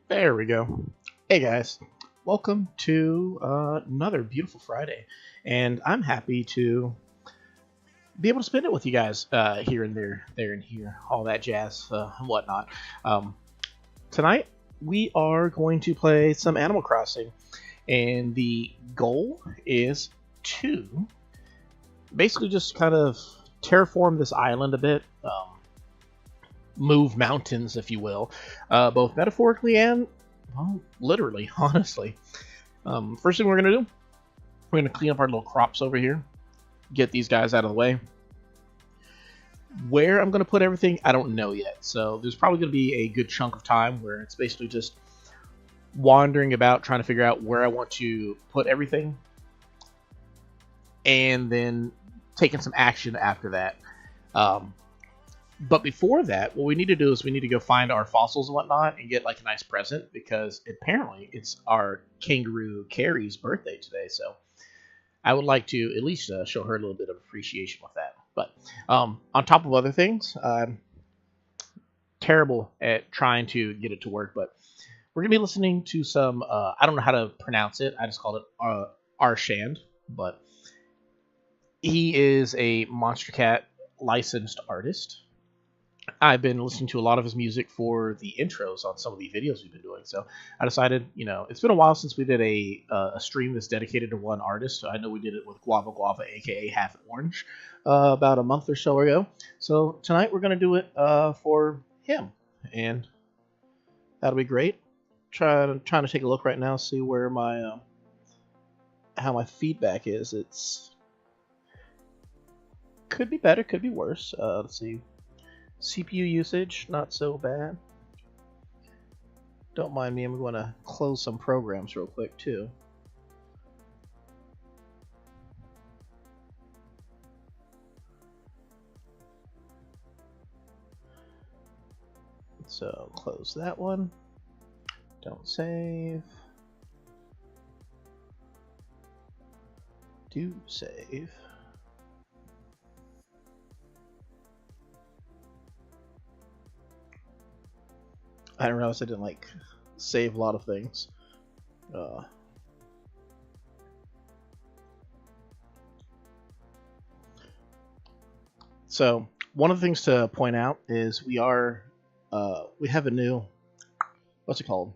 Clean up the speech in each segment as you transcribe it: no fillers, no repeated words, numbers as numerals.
There we go. Hey guys, welcome to another beautiful Friday, and I'm happy to be able to spend it with you guys here and there and here, all that jazz and whatnot. Um, Tonight we are going to play some Animal Crossing, and the goal is to basically just kind of terraform this island a bit. Move mountains, if you will, both metaphorically and, well, literally, honestly. First thing we're going to do, we're going to clean up our little crops over here, get these guys out of the way. Where I'm going to put everything, I don't know yet. So there's probably going to be a good chunk of time where it's basically just wandering about trying to figure out where I want to put everything, and then taking some action after that. But before that, what we need to do is we need to go find our fossils and whatnot and get like a nice present, because apparently it's our kangaroo Carrie's birthday today. So I would like to at least show her a little bit of appreciation with that. But on top of other things, I'm terrible at trying to get it to work, but we're going to be listening to some, I don't know how to pronounce it. I just called it Arshand, but he is a Monster Cat licensed artist. I've been listening to a lot of his music for the intros on some of the videos we've been doing. So I decided, it's been a while since we did a stream that's dedicated to one artist. I know we did it with Guava Guava, aka Half Orange, about a month or so ago. So tonight we're going to do it for him, and that'll be great. Trying to take a look right now, see where my how my feedback is. It's could be better, could be worse. Let's see. CPU usage, not so bad. Don't mind me, I'm going to close some programs real quick too. So close that one. Don't save. Do save. I didn't realize I didn't save a lot of things. So one of the things to point out is we have a new, what's it called,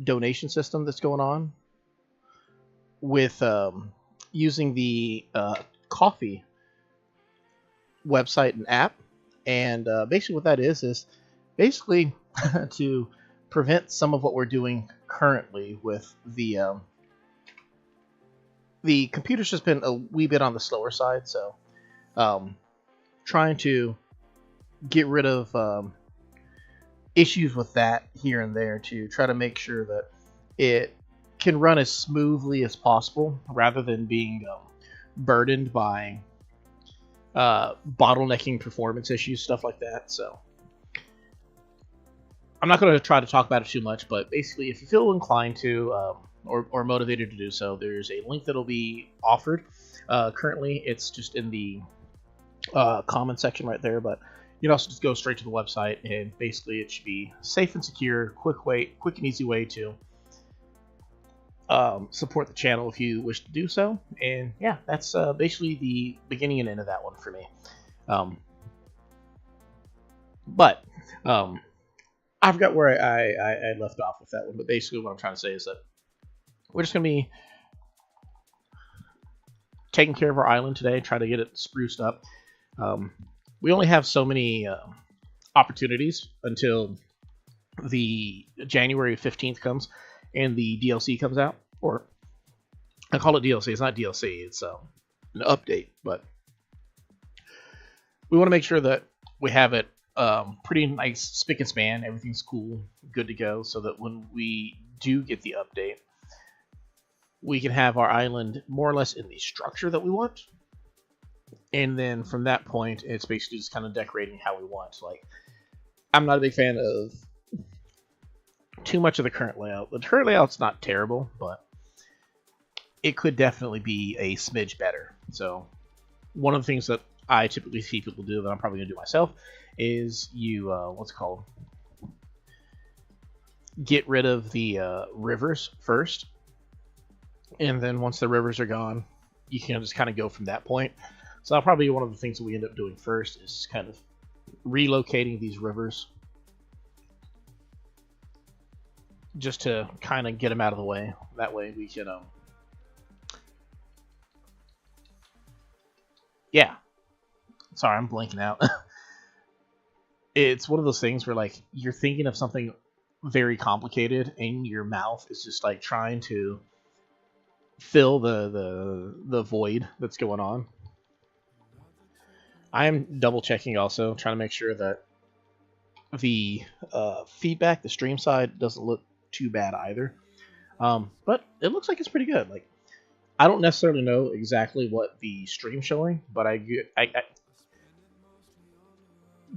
donation system that's going on with using the coffee website and app, and basically what that is basically to prevent some of what we're doing currently with the computer's just been a wee bit on the slower side, so trying to get rid of issues with that here and there to try to make sure that it can run as smoothly as possible rather than being burdened by bottlenecking performance issues, stuff like that. So I'm not going to try to talk about it too much, but basically, if you feel inclined to or motivated to do so, there's a link that'll be offered. Currently, it's just in the comment section right there, but you can also just go straight to the website, and basically it should be safe and secure, quick and easy way to support the channel if you wish to do so. And yeah, that's basically the beginning and end of that one for me. But I forgot where I left off with that one, but basically what I'm trying to say is that we're just going to be taking care of our island today, try to get it spruced up. We only have so many opportunities until the January 15th comes and the DLC comes out. Or I call it DLC. It's not DLC. It's an update. But we want to make sure that we have it pretty nice, spick and span. Everything's cool, good to go, so that when we do get the update, we can have our island more or less in the structure that we want. And then from that point, it's basically just kind of decorating how we want. I'm not a big fan of too much of the current layout. The current layout's not terrible, but it could definitely be a smidge better. So one of the things that I typically see people do, that I'm probably going to do myself, is you, get rid of the rivers first, and then once the rivers are gone, you can just kind of go from that point. So that'll probably be one of the things that we end up doing first is kind of relocating these rivers just to kind of get them out of the way. That way we can, yeah. Sorry, I'm blanking out. It's one of those things where like you're thinking of something very complicated and your mouth is just like trying to fill the void that's going on. I am double checking also, trying to make sure that the feedback, the stream side, doesn't look too bad either. But it looks like it's pretty good. Like, I don't necessarily know exactly what the stream's showing, but I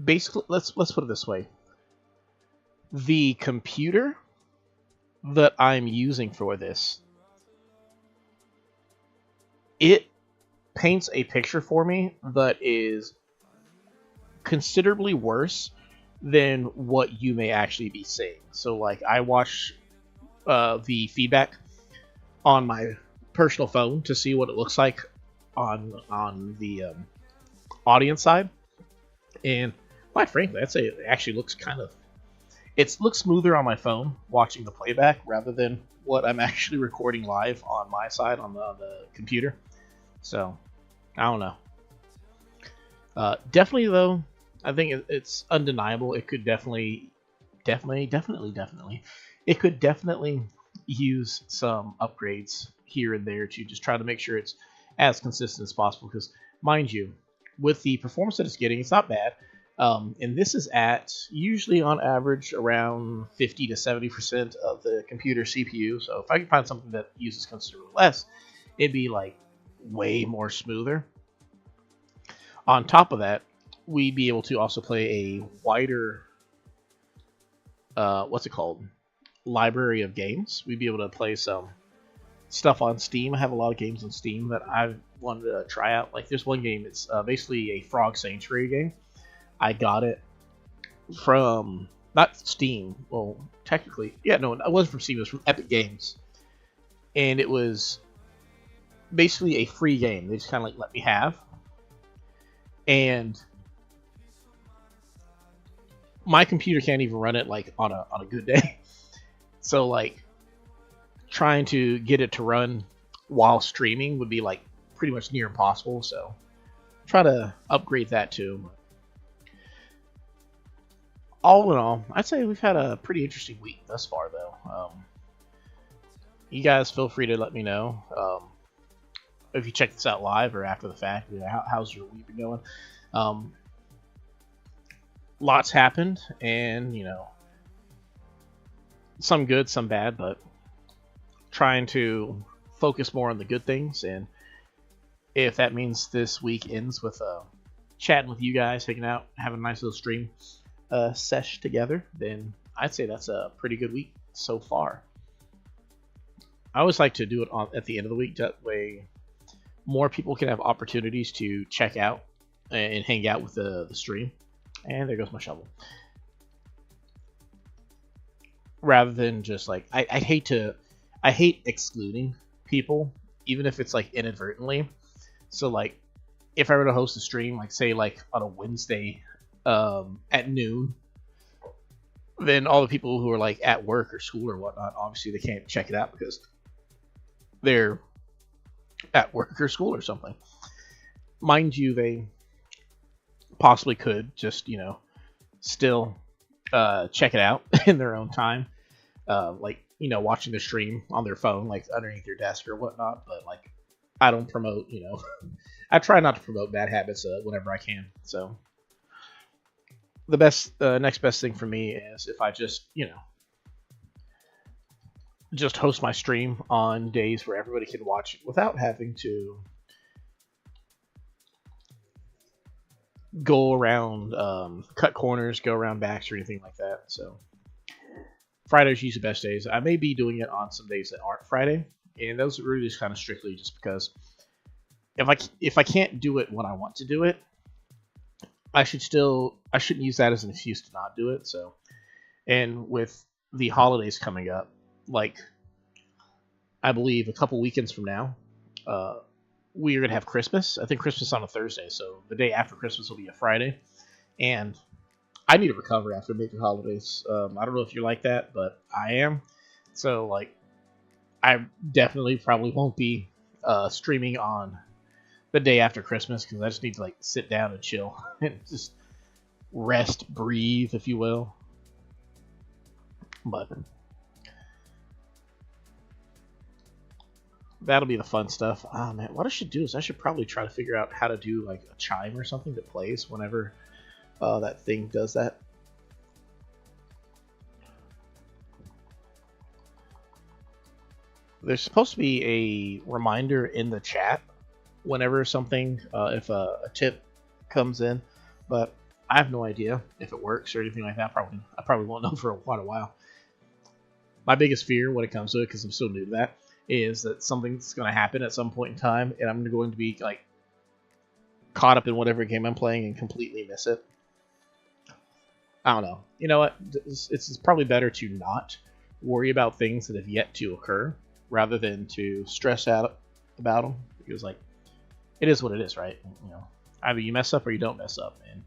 basically let's put it this way: the computer that I'm using for this, it paints a picture for me that is considerably worse than what you may actually be seeing. So, like, I watch the feedback on my personal phone to see what it looks like on the audience side, and quite frankly, I'd say it actually looks it looks smoother on my phone watching the playback rather than what I'm actually recording live on my side on the computer. So, I don't know. Definitely though, I think it's undeniable. It could definitely, it could definitely use some upgrades here and there to just try to make sure it's as consistent as possible. Because, mind you, with the performance that it's getting, it's not bad. And this is at usually on average around 50 to 70% of the computer CPU. So if I can find something that uses considerably less, it'd be like way more smoother. On top of that, we'd be able to also play a wider, library of games. We'd be able to play some stuff on Steam. I have a lot of games on Steam that I wanted to try out. Like, there's one game, it's basically a Frog Sanctuary game. I got it from, not Steam, well, technically, yeah, no, it wasn't from Steam, it was from Epic Games. And it was basically a free game. They just kind of like let me have. And my computer can't even run it like on a good day. So like trying to get it to run while streaming would be like pretty much near impossible. So try to upgrade that too. All in all, I'd say we've had a pretty interesting week thus far, though. You guys feel free to let me know if you check this out live or after the fact. How's your week been going? Lots happened, and some good, some bad, but trying to focus more on the good things. And if that means this week ends with chatting with you guys, hanging out, having a nice little stream sesh together, then I'd say that's a pretty good week so far. I always like to do it at the end of the week. That way more people can have opportunities to check out and hang out with the stream. And there goes my shovel. Rather than just like, I hate excluding people, even if it's like inadvertently. So like, if I were to host a stream, like say like on a Wednesday at noon, then all the people who are like at work or school or whatnot, obviously they can't check it out because they're at work or school or something. Mind you, they possibly could just, still check it out in their own time. Like, watching the stream on their phone, like underneath their desk or whatnot. But like, I don't promote, I try not to promote bad habits whenever I can. So the next best thing for me is if I just, just host my stream on days where everybody can watch it without having to go around, cut corners, go around backs or anything like that. So Fridays are usually the best days. I may be doing it on some days that aren't Friday, and those are really just kind of strictly just because if I can't do it when I want to do it, I shouldn't use that as an excuse to not do it. So, and with the holidays coming up, like I believe a couple weekends from now, we are gonna have Christmas. I think Christmas on a Thursday, so the day after Christmas will be a Friday, and I need to recover after major holidays. I don't know if you're like that, but I am. So like, I definitely probably won't be streaming on the day after Christmas because I just need to like sit down and chill and just rest, breathe, if you will. But that'll be the fun stuff. Oh man, what I should do is I should probably try to figure out how to do like a chime or something that plays whenever that thing does that. There's supposed to be a reminder in the chat whenever something, if a tip comes in, but I have no idea if it works or anything like that. I probably won't know for quite a while. My biggest fear when it comes to it, because I'm so new to that, is that something's going to happen at some point in time, and I'm going to be like caught up in whatever game I'm playing and completely miss it. I don't know. You know what? It's probably better to not worry about things that have yet to occur rather than to stress out about them, because like it is what it is, right? You know, either you mess up or you don't mess up, and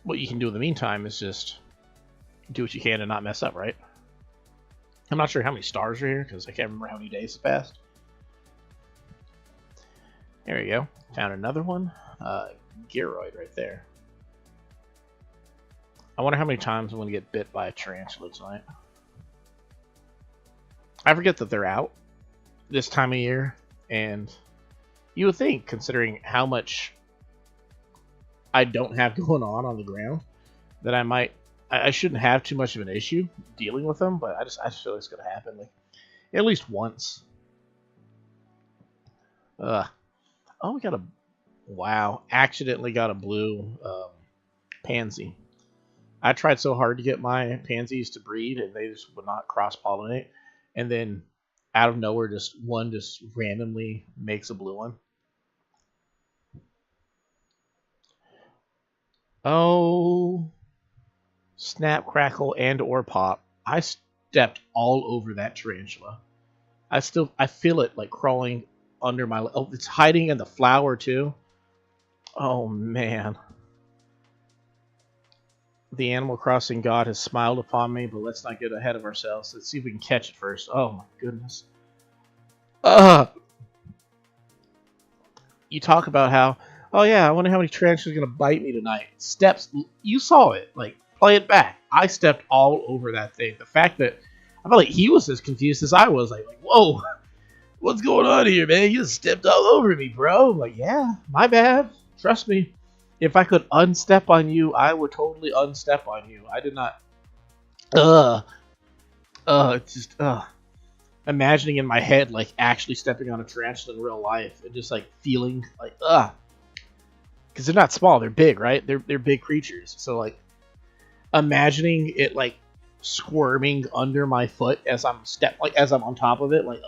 what you can do in the meantime is just do what you can to not mess up, right? I'm not sure how many stars are here because I can't remember how many days have passed. There we go. Found another one. Gyroid right there. I wonder how many times I'm going to get bit by a tarantula tonight. I forget that they're out this time of year, and you would think, considering how much I don't have going on the ground, that I shouldn't have too much of an issue dealing with them, but I just feel like it's going to happen like at least once. Oh, we got accidentally got a blue pansy. I tried so hard to get my pansies to breed, and they just would not cross-pollinate. And then, out of nowhere, one just randomly makes a blue one. Oh, snap, crackle, and or pop! I stepped all over that tarantula. I feel it like crawling under my. Oh, it's hiding in the flower too. Oh man. The Animal Crossing God has smiled upon me, but let's not get ahead of ourselves. Let's see if we can catch it first. Oh my goodness. You talk about how, oh yeah, I wonder how many tarantulas are going to bite me tonight. Steps, you saw it. Like, play it back. I stepped all over that thing. The fact that I felt like he was as confused as I was. Like whoa, what's going on here, man? You just stepped all over me, bro. I'm like, yeah, my bad. Trust me. If I could unstep on you, I would totally unstep on you. I did not. It's just, imagining in my head, like, actually stepping on a tarantula in real life and just, like, feeling, like, because they're not small, they're big, right? They're big creatures. So, like, imagining it, like, squirming under my foot as I'm on top of it, like,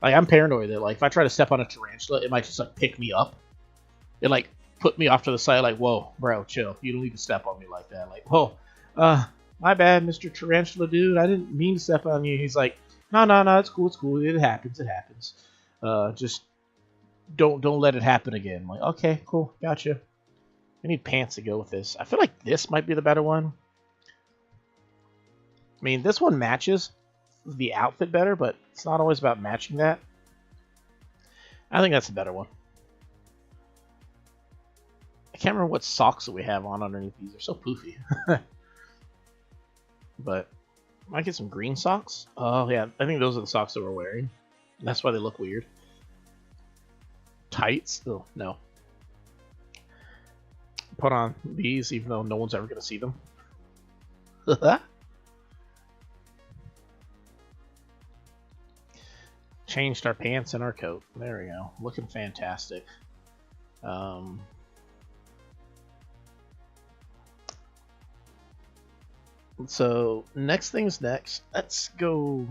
Like, I'm paranoid that, like, if I try to step on a tarantula, it might just, like, pick me up. It, like, put me off to the side, like, whoa, bro, chill. You don't need to step on me like that. Like, whoa, my bad, Mr. Tarantula dude. I didn't mean to step on you. He's like, no, it's cool. It happens. Just don't let it happen again. I'm like, okay, cool, gotcha. I need pants to go with this. I feel like this might be the better one. I mean, this one matches the outfit better, but it's not always about matching that. I think that's the better one. I can't remember what socks that we have on underneath these. They're so poofy. But might get some green socks. Oh yeah, I think those are the socks that we're wearing. That's why they look weird. Tights? Oh no. Put on these, even though no one's ever gonna see them. Changed our pants and our coat. There we go. Looking fantastic. So next thing's next. Let's go.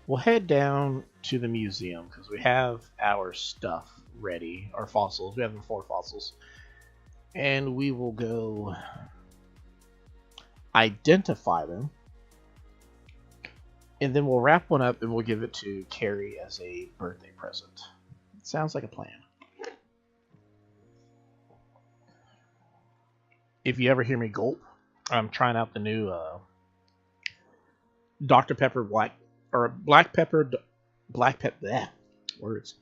We'll head down to the museum because we have our stuff ready. Our fossils. We have 4 fossils. And we will go identify them. And then we'll wrap one up and we'll give it to Carrie as a birthday present. Sounds like a plan. If you ever hear me gulp, I'm trying out the new Dr. Pepper Black Pepper words.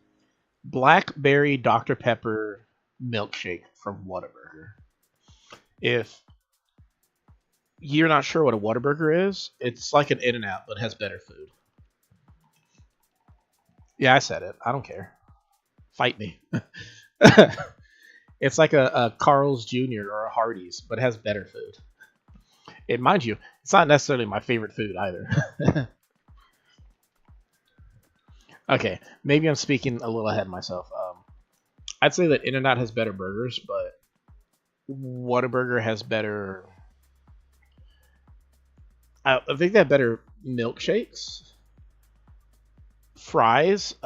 Blackberry Dr. Pepper milkshake from Whataburger. If you're not sure what a Whataburger is, it's like an In-N-Out, but has better food. Yeah, I said it. I don't care. Fight me. It's like a Carl's Jr. or a Hardee's, but it has better food. And mind you, it's not necessarily my favorite food either. Okay, maybe I'm speaking a little ahead of myself. I'd say that In-N-Out has better burgers, but Whataburger has better... I think they have better milkshakes. Fries.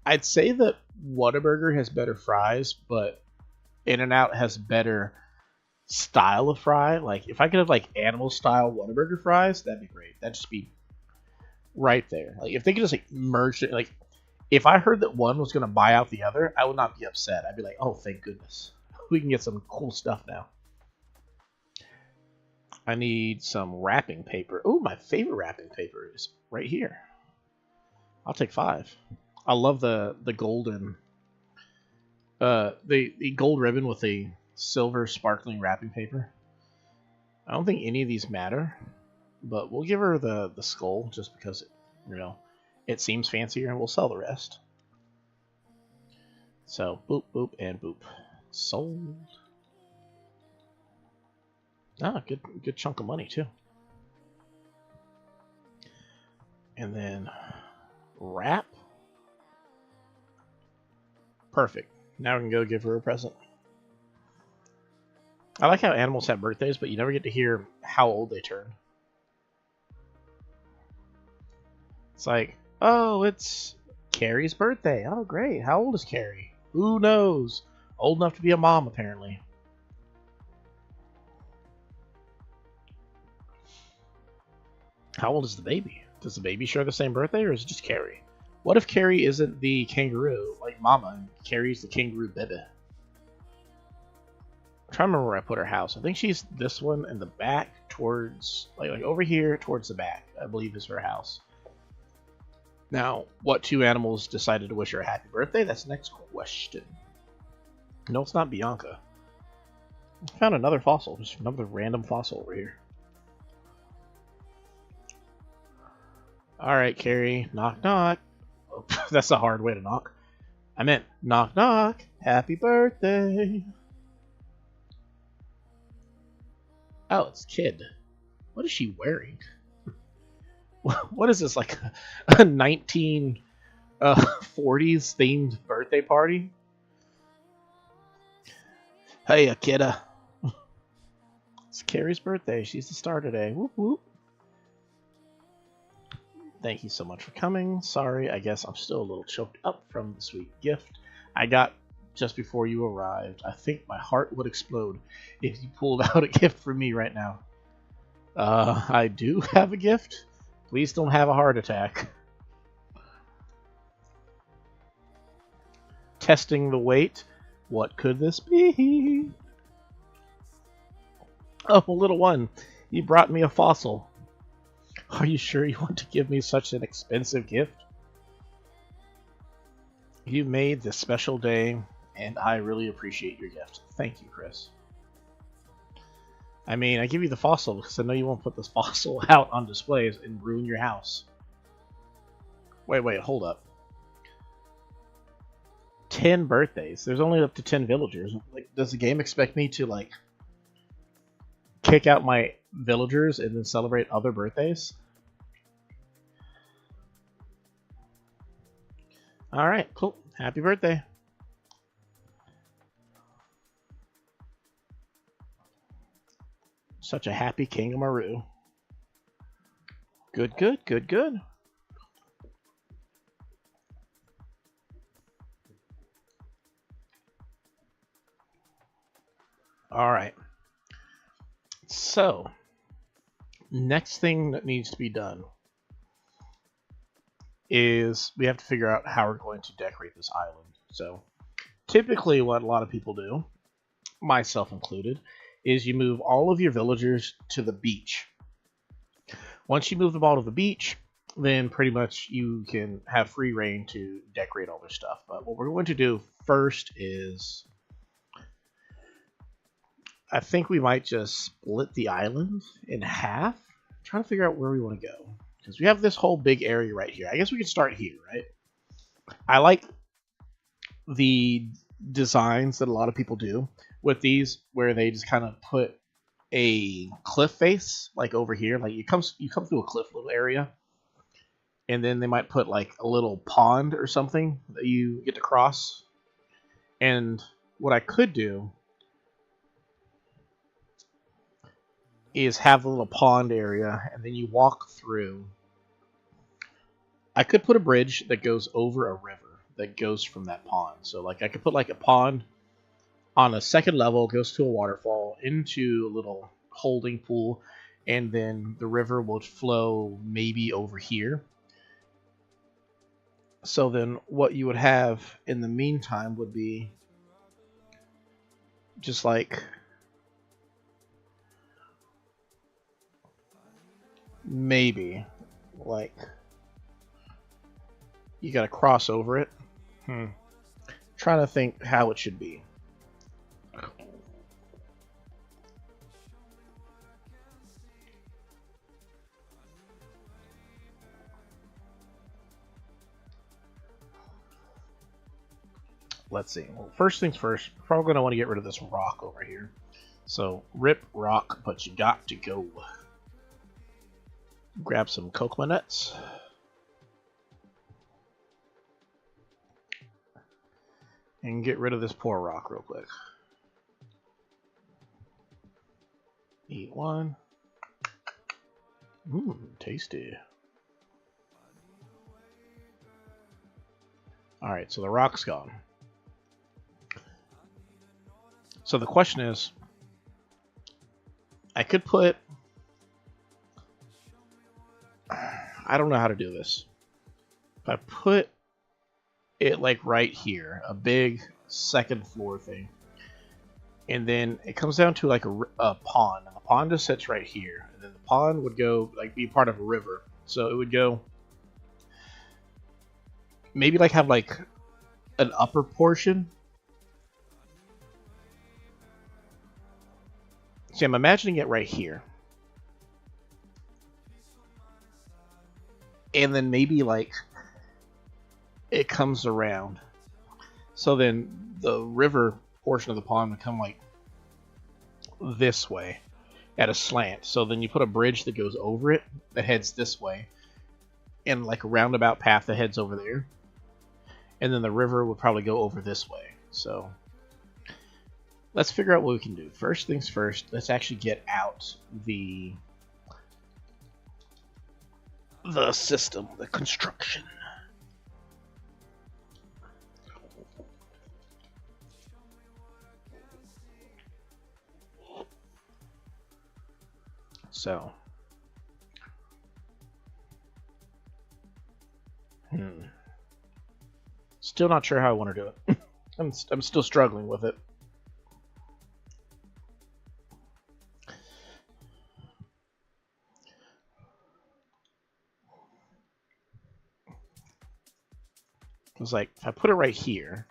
I'd say that Whataburger has better fries, but In-N-Out has better style of fry. Like, if I could have, like, animal-style Whataburger fries, that'd be great. That'd just be right there. Like, if they could just, like, merge it. Like, if I heard that one was going to buy out the other, I would not be upset. I'd be like, oh, thank goodness. We can get some cool stuff now. I need some wrapping paper. Oh, my favorite wrapping paper is right here. I'll take 5. I love the golden, the gold ribbon with the silver sparkling wrapping paper. I don't think any of these matter, but we'll give her the skull just because it seems fancier, and we'll sell the rest. So boop, boop, and boop. Sold. Ah, good chunk of money too. And then wrap. Perfect. Now we can go give her a present. I like how animals have birthdays, but you never get to hear how old they turn. It's like, oh, it's Carrie's birthday. Oh, great. How old is Carrie? Who knows? Old enough to be a mom, apparently. How old is the baby? Does the baby share the same birthday, or is it just Carrie? What if Carrie isn't the kangaroo, like Mama, and Carrie's the kangaroo baby? I'm trying to remember where I put her house. I think she's this one in the back towards, like over here towards the back, I believe is her house. Now, what 2 animals decided to wish her a happy birthday? That's the next question. No, it's not Bianca. I found another fossil, just another random fossil over here. Alright, Carrie. Knock, knock. Oh, that's a hard way to knock. I meant, knock, knock. Happy birthday. Oh, it's Kid. What is she wearing? What is this, like a 1940s themed birthday party? Hey, kidda. It's Carrie's birthday. She's the star today. Whoop, whoop. Thank you so much for coming. Sorry, I guess I'm still a little choked up from the sweet gift I got just before you arrived. I think my heart would explode if you pulled out a gift for me right now. I do have a gift. Please don't have a heart attack. Testing the weight. What could this be? Oh, little one, you brought me a fossil. Are you sure you want to give me such an expensive gift? You made this special day, and I really appreciate your gift. Thank you, Chris. I mean, I give you the fossil because I know you won't put this fossil out on displays and ruin your house. Wait, hold up. 10 birthdays. There's only up to 10 villagers. Like, does the game expect me to, like, kick out my villagers and then celebrate other birthdays? Alright, cool. Happy birthday. Such a happy kangaroo. Good, good, good, good. All right. So, next thing that needs to be done is we have to figure out how we're going to decorate this island. So, typically, what a lot of people do, myself included, is you move all of your villagers to the beach. Once you move them all to the beach, then pretty much you can have free reign to decorate all their stuff. But what we're going to do first is I think we might just split the island in half. I'm trying to figure out where we want to go. Because we have this whole big area right here. I guess we can start here, right? I like the designs that a lot of people do with these, where they just kind of put a cliff face like over here. Like you come through a cliff little area, and then they might put like a little pond or something that you get to cross. And what I could do is have a little pond area, and then you walk through. I could put a bridge that goes over a river that goes from that pond. So like I could put like a pond on a second level, goes to a waterfall, into a little holding pool, and then the river will flow maybe over here. So then what you would have in the meantime would be just like maybe like you got to cross over it. Trying to think how it should be. Let's see. Well, first things first, we're probably going to want to get rid of this rock over here. So, rip rock, but you got to go. Grab some cocoa nuts. And get rid of this poor rock real quick. Eat one. Mmm, tasty. Alright, so the rock's gone. So the question is, I could put... I don't know how to do this. If I put it like right here, a big second floor thing, and then it comes down to like a pond, and the pond just sits right here, and then the pond would go like be part of a river, so it would go maybe like have like an upper portion. See, I'm imagining it right here, and then maybe like it comes around, so then the river portion of the pond would come like this way at a slant. So then you put a bridge that goes over it that heads this way, and like a roundabout path that heads over there, and then the river would probably go over this way. So let's figure out what we can do. First things first, let's actually get out the system, the construction. So, still not sure how I want to do it. I'm still struggling with it. It's like if I put it right here,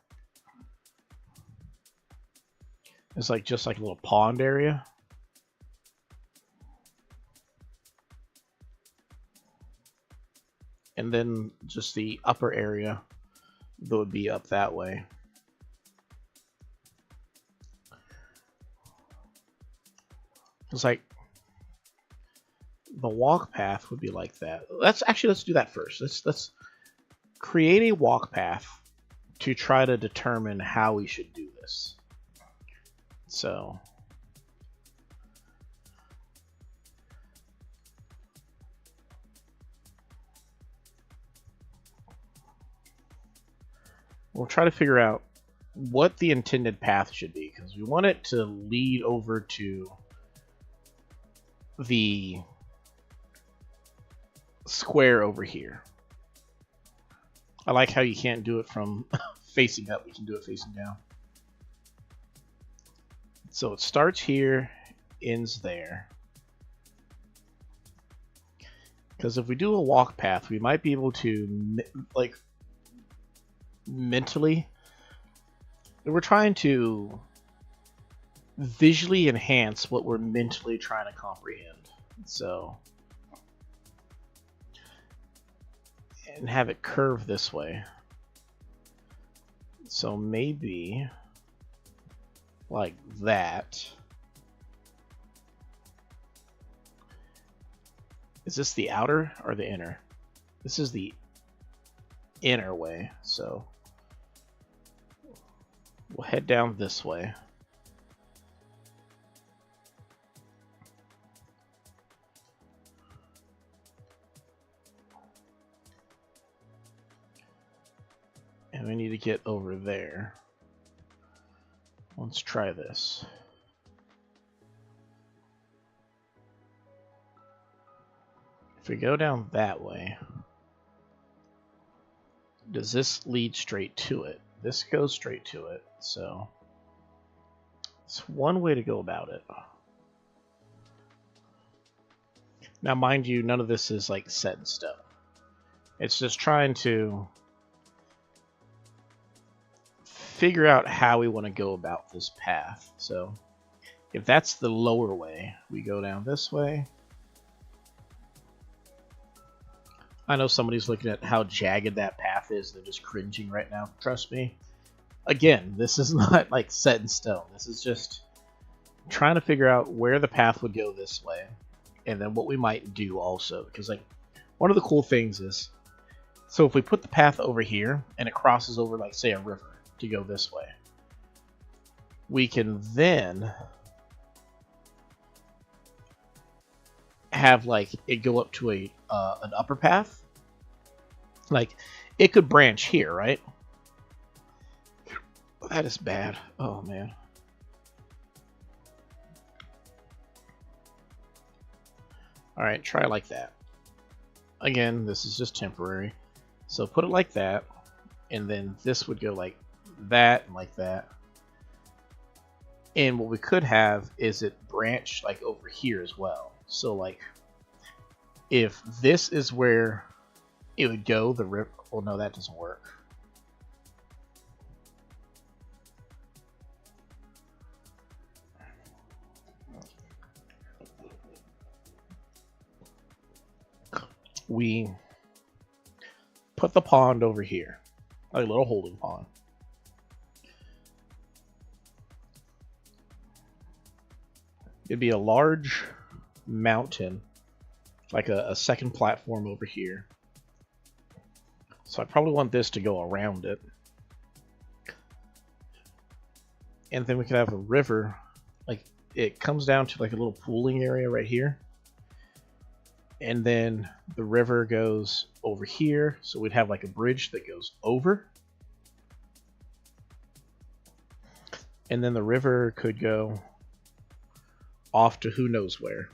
it's like just like a little pond area. And then just the upper area that would be up that way. It's like the walk path would be like that. Let's do that first. Let's create a walk path to try to determine how we should do this. So we'll try to figure out what the intended path should be, because we want it to lead over to the square over here. I like how you can't do it from facing up, we can do it facing down. So it starts here, ends there. Because if we do a walk path, we might be able to, like, mentally, we're trying to visually enhance what we're mentally trying to comprehend. So, and have it curve this way. So maybe like that. Is this the outer or the inner? This is the inner way, so we'll head down this way. And we need to get over there. Let's try this. If we go down that way, does this lead straight to it? This goes straight to it, so it's one way to go about it. Now, mind you, none of this is like set in stone. It's just trying to figure out how we want to go about this path. So if that's the lower way, we go down this way. I know somebody's looking at how jagged that path is. They're just cringing right now. Trust me. Again, this is not like set in stone. This is just trying to figure out where the path would go this way, and then what we might do also. Because like one of the cool things is, so if we put the path over here and it crosses over, like, say, a river to go this way, we can then have like it go up to a an upper path. Like it could branch here, right? That is bad. Oh man. All right, try like that. Again, this is just temporary. So put it like that, and then this would go like that and like that. And what we could have is it branch like over here as well. So like if this is where it would go, the river, well, no, that doesn't work. We put the pond over here, like a little holding pond. It'd be a large mountain, like a second platform over here. So I probably want this to go around it. And then we could have a river, like it comes down to like a little pooling area right here. And then the river goes over here, so we'd have like a bridge that goes over. And then the river could go off to who knows where.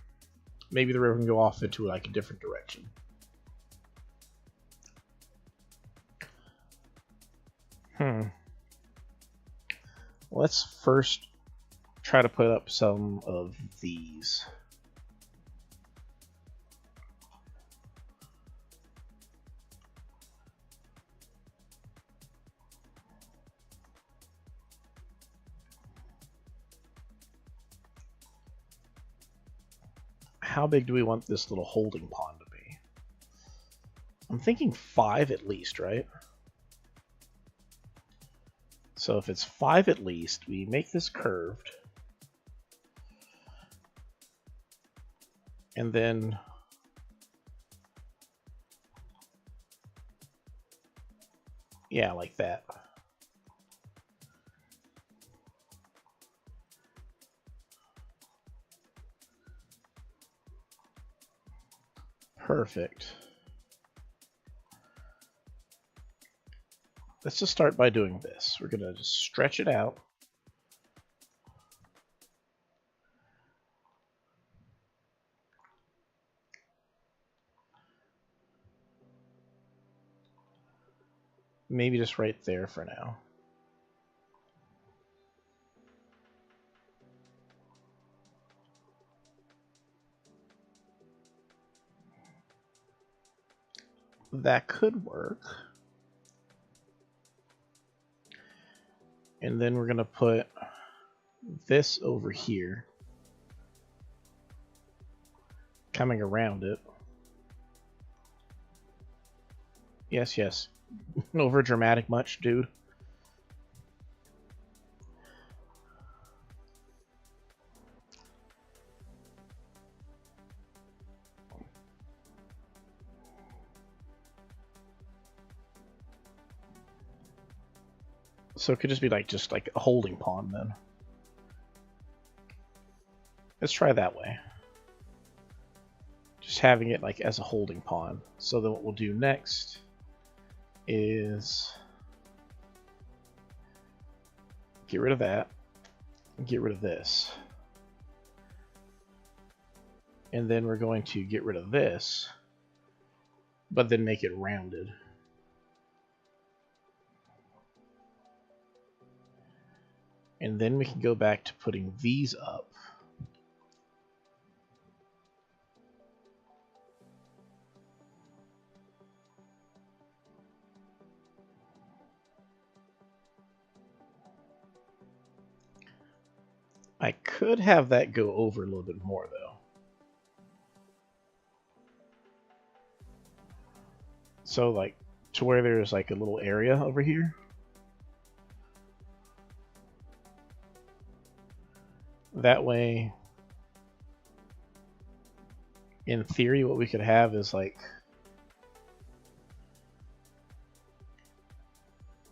Maybe the river can go off into like a different direction. Let's first try to put up some of these. How big do we want this little holding pond to be? I'm thinking 5 at least, right? So if it's 5 at least, we make this curved. And then yeah, like that. Perfect. Let's just start by doing this. We're going to just stretch it out. maybe just right there for now. That could work. And then we're going to put this over here, coming around it. Yes, yes. Over dramatic much, dude. So it could just be like a holding pond then. Let's try that way. Just having it like as a holding pond. So then what we'll do next is get rid of that and get rid of this. And then we're going to get rid of this, but then make it rounded. And then we can go back to putting these up. I could have that go over a little bit more though. So like to where there's like a little area over here. That way, in theory, what we could have is like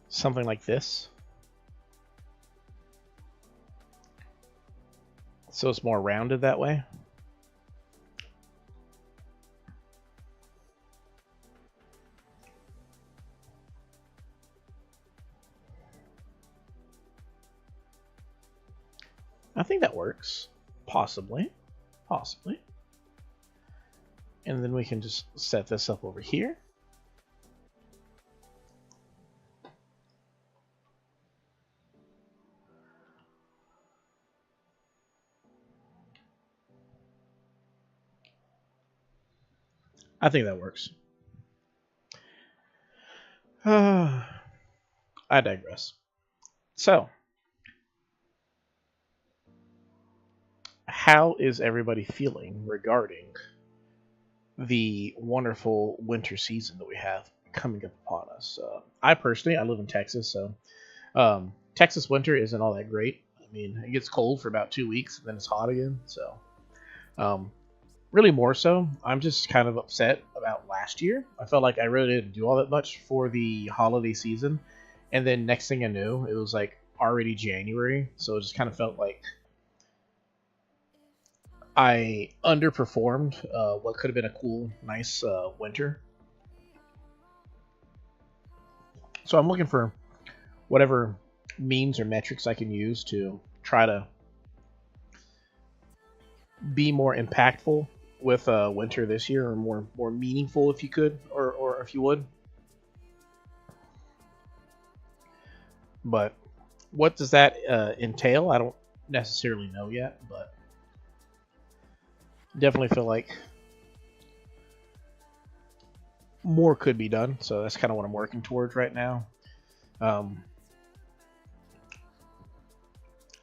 something like this. So it's more rounded that way. I think that works. Possibly. Possibly. And then we can just set this up over here. I think that works. I digress. So, how is everybody feeling regarding the wonderful winter season that we have coming up upon us? I personally, I live in Texas, so Texas winter isn't all that great. I mean, it gets cold for about 2 weeks, and then it's hot again. So, really more so, I'm just kind of upset about last year. I felt like I really didn't do all that much for the holiday season, and then next thing I knew, it was like already January, so it just kind of felt like I underperformed what could have been a cool, nice winter. So I'm looking for whatever means or metrics I can use to try to be more impactful with winter this year, or more meaningful if you could, or if you would. But what does that entail? I don't necessarily know yet, but definitely feel like more could be done. So that's kind of what I'm working towards right now.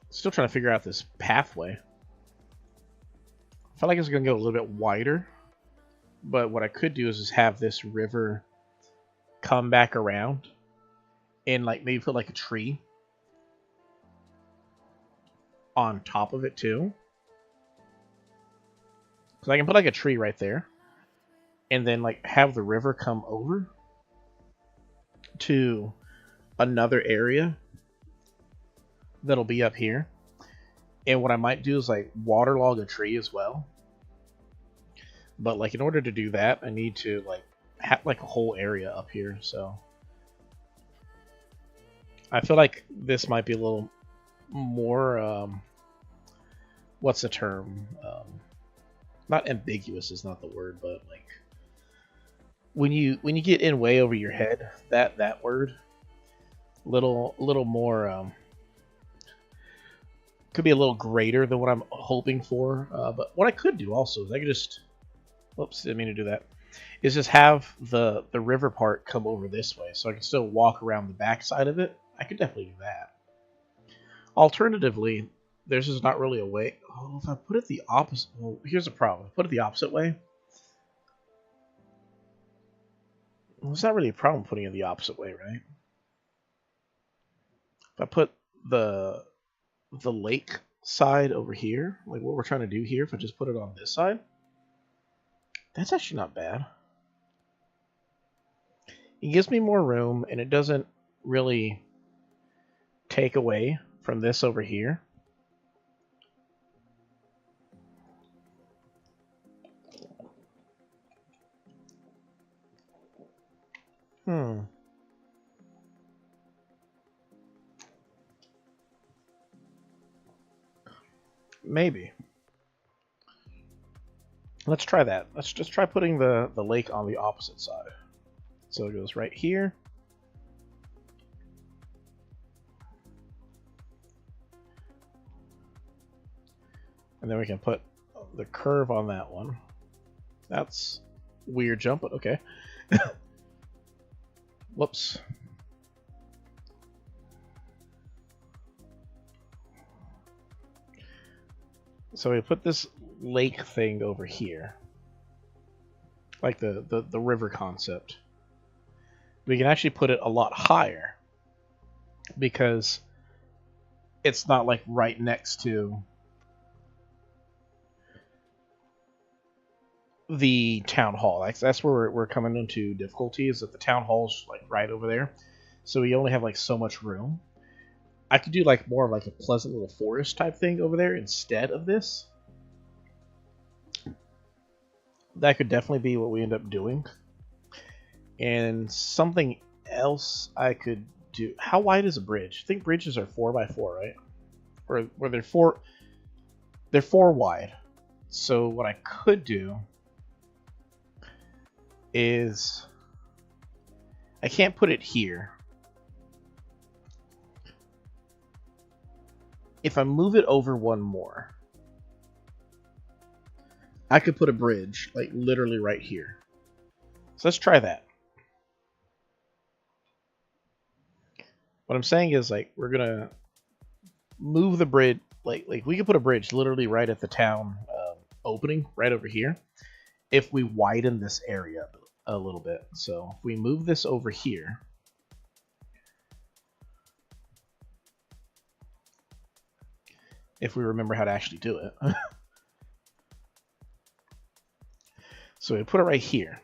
Still trying to figure out this pathway. I felt like it's going to go a little bit wider, but what I could do is just have this river come back around and like maybe put like a tree on top of it too. Because I can put like a tree right there and then like have the river come over to another area that'll be up here. And what I might do is like waterlog a tree as well. But like in order to do that, I need to like have like a whole area up here. So I feel like this might be a little more what's the term? Not ambiguous is not the word, but like when you get in way over your head, that word, little more. Could be a little greater than what I'm hoping for. But what I could do also is I could just. Whoops, didn't mean to do that. Is just have the river part come over this way, so I can still walk around the back side of it. I could definitely do that. Alternatively, there's just not really a way. Oh, if I put it the opposite. Well, here's the problem. If I put it the opposite way. Well, it's not really a problem putting it the opposite way, right? If I put the lake side over here, like what we're trying to do here, if I just put it on this side, that's actually not bad. It gives me more room, and it doesn't really take away from this over here. Maybe. Let's try that. Let's just try putting the lake on the opposite side. So it goes right here. And then we can put the curve on that one. That's weird jump, but okay. Whoops. So we put this lake thing over here. Like the river concept. We can actually put it a lot higher. Because it's not like right next to the town hall. That's where we're coming into difficulty, is that the town hall's like right over there. So we only have like so much room. I could do like more of like a pleasant little forest type thing over there instead of this. That could definitely be what we end up doing. And something else I could do. How wide is a bridge? I think bridges are 4x4, right? Or they're 4 wide. So what I could do is I can't put it here. If I move it over one more, I could put a bridge like literally right here. So let's try that. What I'm saying is, like, we're gonna move the bridge, like we could put a bridge literally right at the town opening right over here if we widen this area a little bit. So if we move this over here, if we remember how to actually do it. So we put it right here.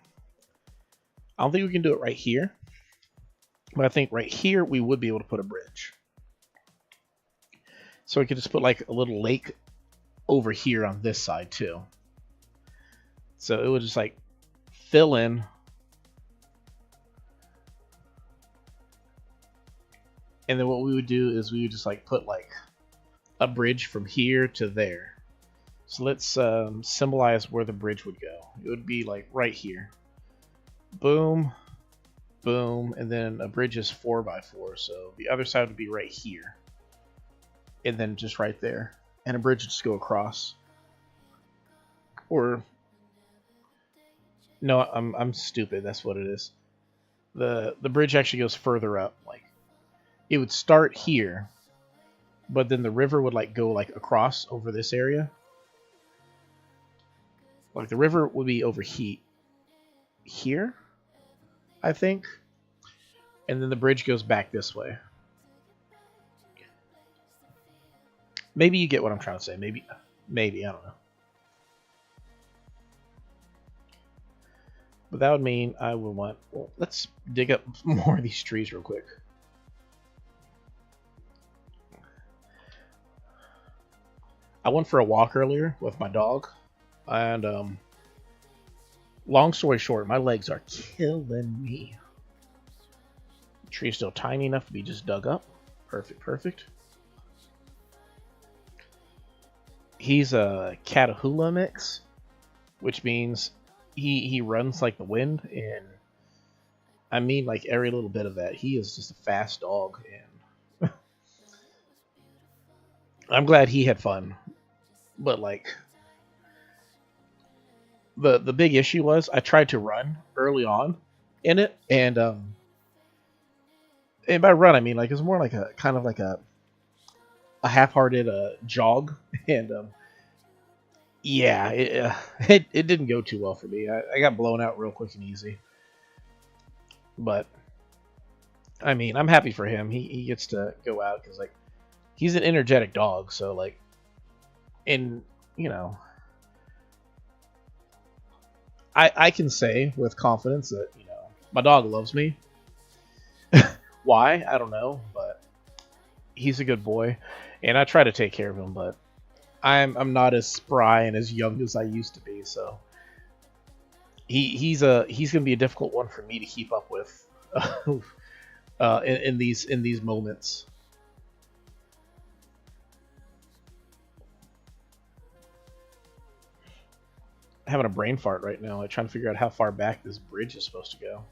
I don't think we can do it right here, but I think right here we would be able to put a bridge. So we could just put like a little lake over here on this side too. So it would just like fill in. And then what we would do is we would just like put like a bridge from here to there. So let's symbolize where the bridge would go. It would be like right here. Boom, boom, and then a bridge is 4x4, so the other side would be right here. And then just right there. And a bridge would just go across. Or no, I'm stupid, that's what it is. The bridge actually goes further up. Like it would start here, but then the river would like go like across over this area. Like the river would be over here, I think. And then the bridge goes back this way. Maybe you get what I'm trying to say. Maybe, I don't know. But that would mean I would want... Well, let's dig up more of these trees real quick. I went for a walk earlier with my dog. And, long story short, my legs are killing me. The tree's still tiny enough to be just dug up. Perfect, perfect. He's a Catahoula mix, which means he runs like the wind, and I mean, like every little bit of that. He is just a fast dog, and I'm glad he had fun. But like the big issue was I tried to run early on in it, and by run I mean like it's more like a kind of like a half-hearted jog, and yeah, it didn't go too well for me. I got blown out real quick and easy, but I mean I'm happy for him. He gets to go out because like he's an energetic dog, so like and you know I can say with confidence that my dog loves me. Why I don't know, but he's a good boy, and I try to take care of him. But I'm not as spry and as young as I used to be, so he's gonna be a difficult one for me to keep up with in these moments. Having a brain fart right now, like trying to figure out how far back this bridge is supposed to go.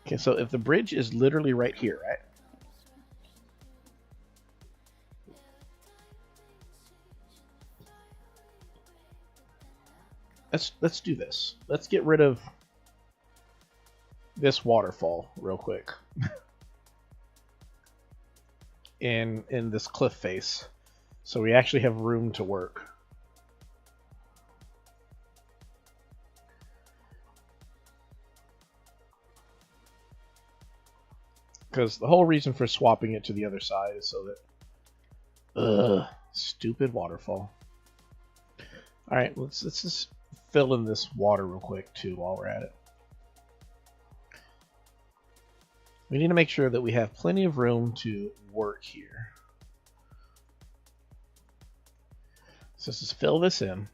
Okay, so if the bridge is literally right here, right? Let's do this. Let's get rid of this waterfall real quick. in this cliff face, so we actually have room to work. Because the whole reason for swapping it to the other side is so that... Ugh, stupid waterfall. Alright, let's just fill in this water real quick, too, while we're at it. We need to make sure that we have plenty of room to work here. So let's just fill this in.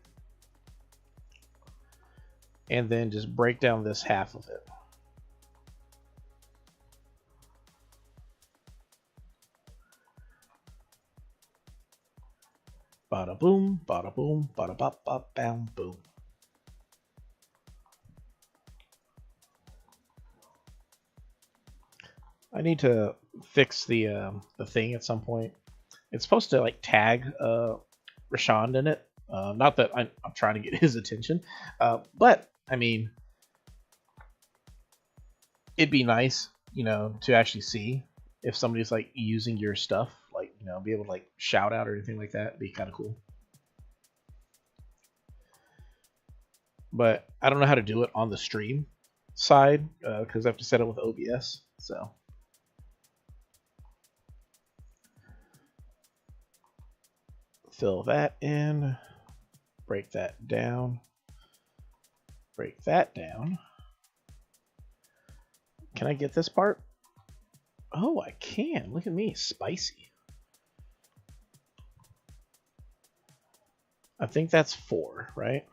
And then just break down this half of it. Bada boom, bada boom, bada bop bop bam boom. I need to fix the thing at some point. It's supposed to like tag Rashad in it. Not that I'm trying to get his attention, but I mean, it'd be nice, to actually see if somebody's like using your stuff, like be able to like shout out or anything like that. It'd be kind of cool. But I don't know how to do it on the stream side because I have to set it with OBS. So fill that in, break that down, break that down. Can I get this part? Oh, I can. Look at me, spicy. I think that's 4, right?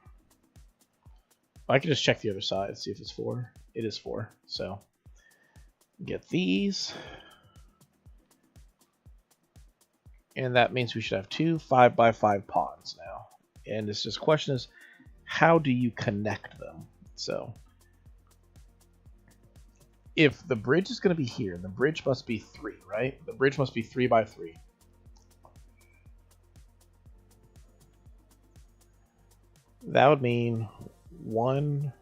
I can just check the other side, see if it's 4. It is 4, so get these. And that means we should have 2 5x5 pawns now. And this just question is, how do you connect them? So if the bridge is going to be here, the bridge must be 3, right? The bridge must be 3x3. That would mean 1.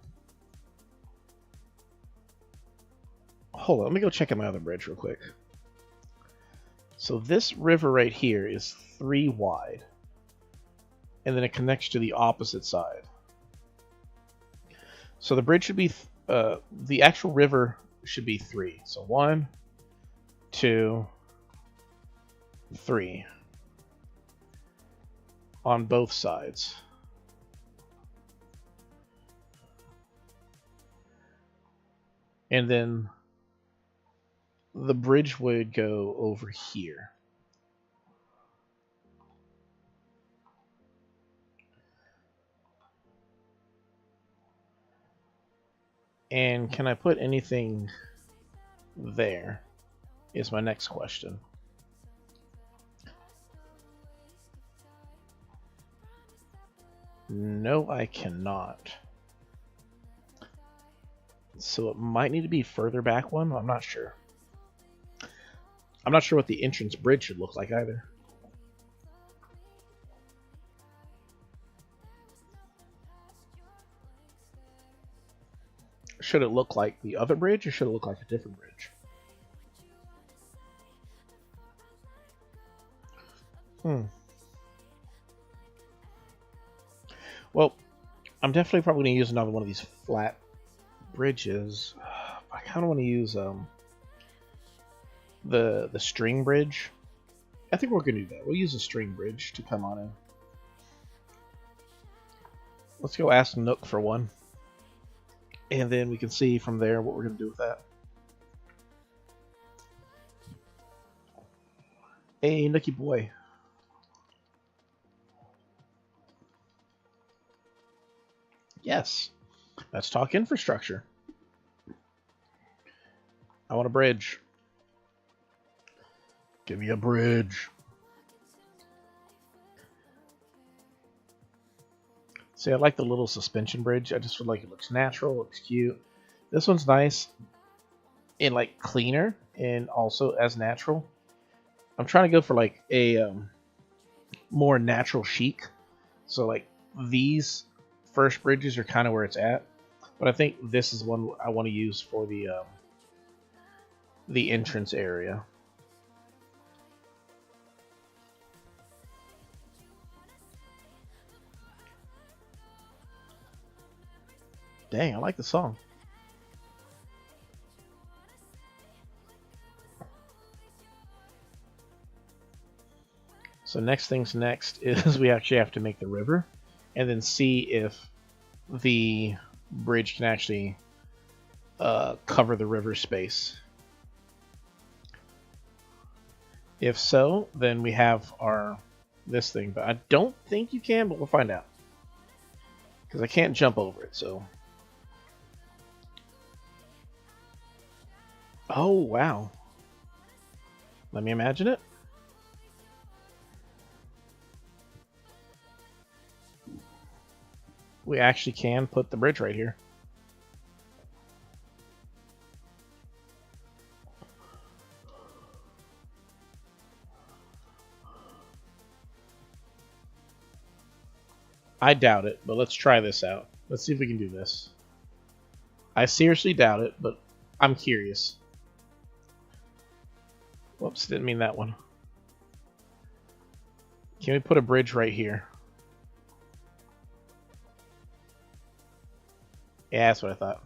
Hold on, let me go check out my other bridge real quick. So this river right here is 3 wide. And then it connects to the opposite side. So the bridge should be, the actual river should be 3. So 1, 2, 3. On both sides. And then the bridge would go over here. And can I put anything there? Is my next question. No, I cannot. So it might need to be further back one. I'm not sure. I'm not sure what the entrance bridge should look like either. Should it look like the other bridge, or should it look like a different bridge? Well, I'm definitely probably going to use another one of these flat bridges. I kind of want to use the string bridge. I think we're going to do that. We'll use a string bridge to come on in. Let's go ask Nook for one. And then we can see from there what we're going to do with that. Hey, Nookie boy. Yes. Let's talk infrastructure. I want a bridge. Give me a bridge. See, I like the little suspension bridge. I just feel like it looks natural, looks cute. This one's nice and like cleaner and also as natural. I'm trying to go for like a more natural chic. So like these first bridges are kind of where it's at, but I think this is one I want to use for the entrance area. Dang, I like the song. So next things next is we actually have to make the river and then see if the bridge can actually cover the river space. If so, then we have our this thing, but I don't think you can, but we'll find out. Because I can't jump over it, so. Oh, wow. Let me imagine it. We actually can put the bridge right here. I doubt it, but let's try this out. Let's see if we can do this. I seriously doubt it, but I'm curious. Whoops, didn't mean that one. Can we put a bridge right here? Yeah, that's what I thought.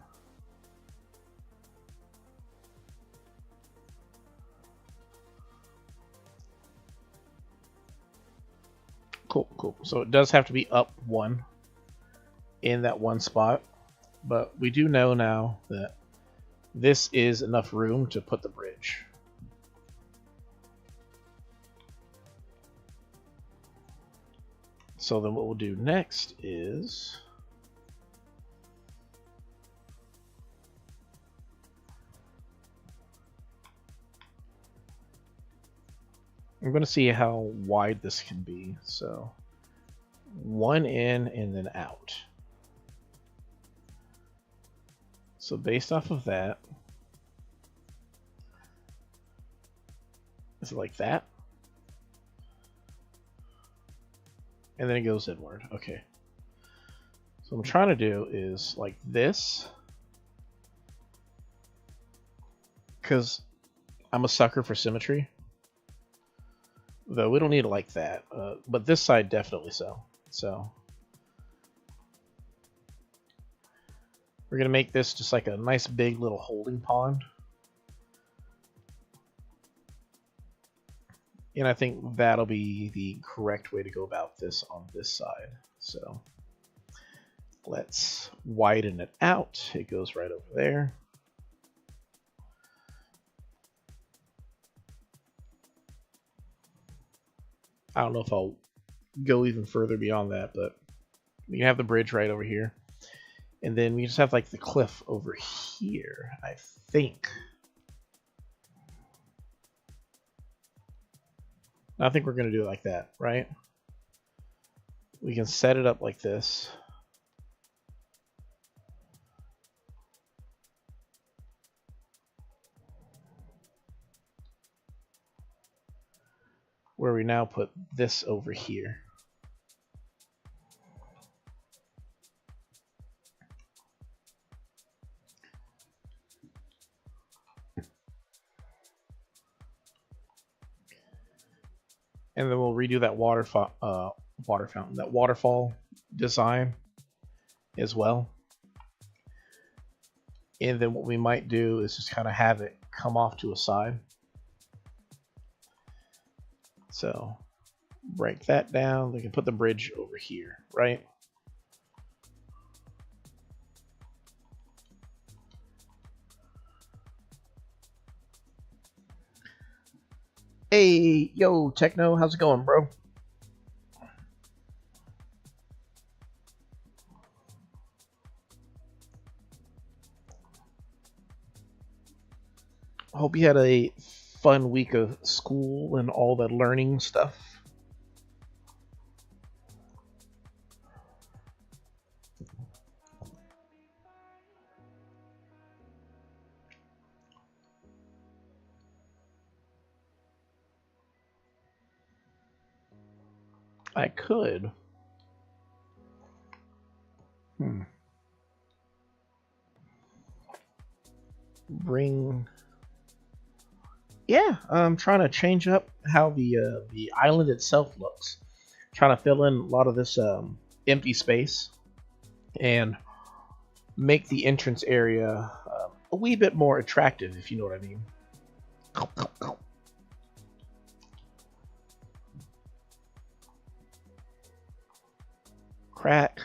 Cool, cool. So it does have to be up one in that one spot, but we do know now that this is enough room to put the bridge. So then what we'll do next is I'm going to see how wide this can be. So one in and then out. So based off of that, is it like that? And then it goes inward. Okay. So what I'm trying to do is like this. Because I'm a sucker for symmetry. Though we don't need it like that. But this side definitely so. So we're going to make this just like a nice big little holding pond. And I think that'll be the correct way to go about this on this side. So let's widen it out. It goes right over there. I don't know if I'll go even further beyond that, but we can have the bridge right over here. And then we just have like the cliff over here, I think. I think we're going to do it like that, right? We can set it up like this. where we now put this over here. And then we'll redo that waterfall design as well. And then what we might do is just kind of have it come off to a side. So break that down. We can put the bridge over here, right? Hey, yo, Techno, how's it going, bro? I hope you had a fun week of school and all that learning stuff. I could. Bring. Yeah, I'm trying to change up how the island itself looks. Trying to fill in a lot of this empty space and make the entrance area a wee bit more attractive, if you know what I mean. Crack.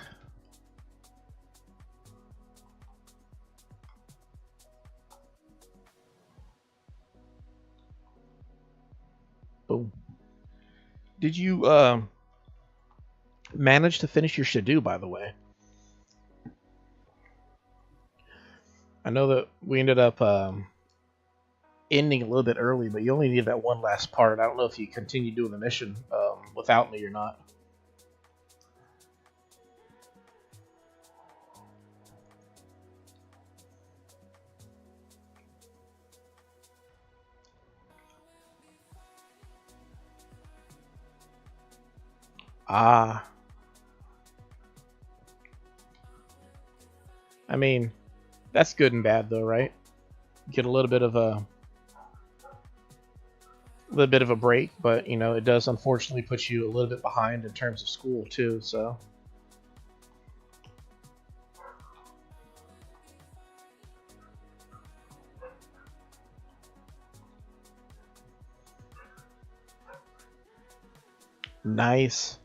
Boom. Did you manage to finish your Shadoo, by the way? I know that we ended up ending a little bit early, but you only need that one last part. I don't know if you continue doing the mission without me or not. Ah. I mean, that's good and bad though, right? Get a little bit of a break, but you know, it does unfortunately put you a little bit behind in terms of school too, so nice.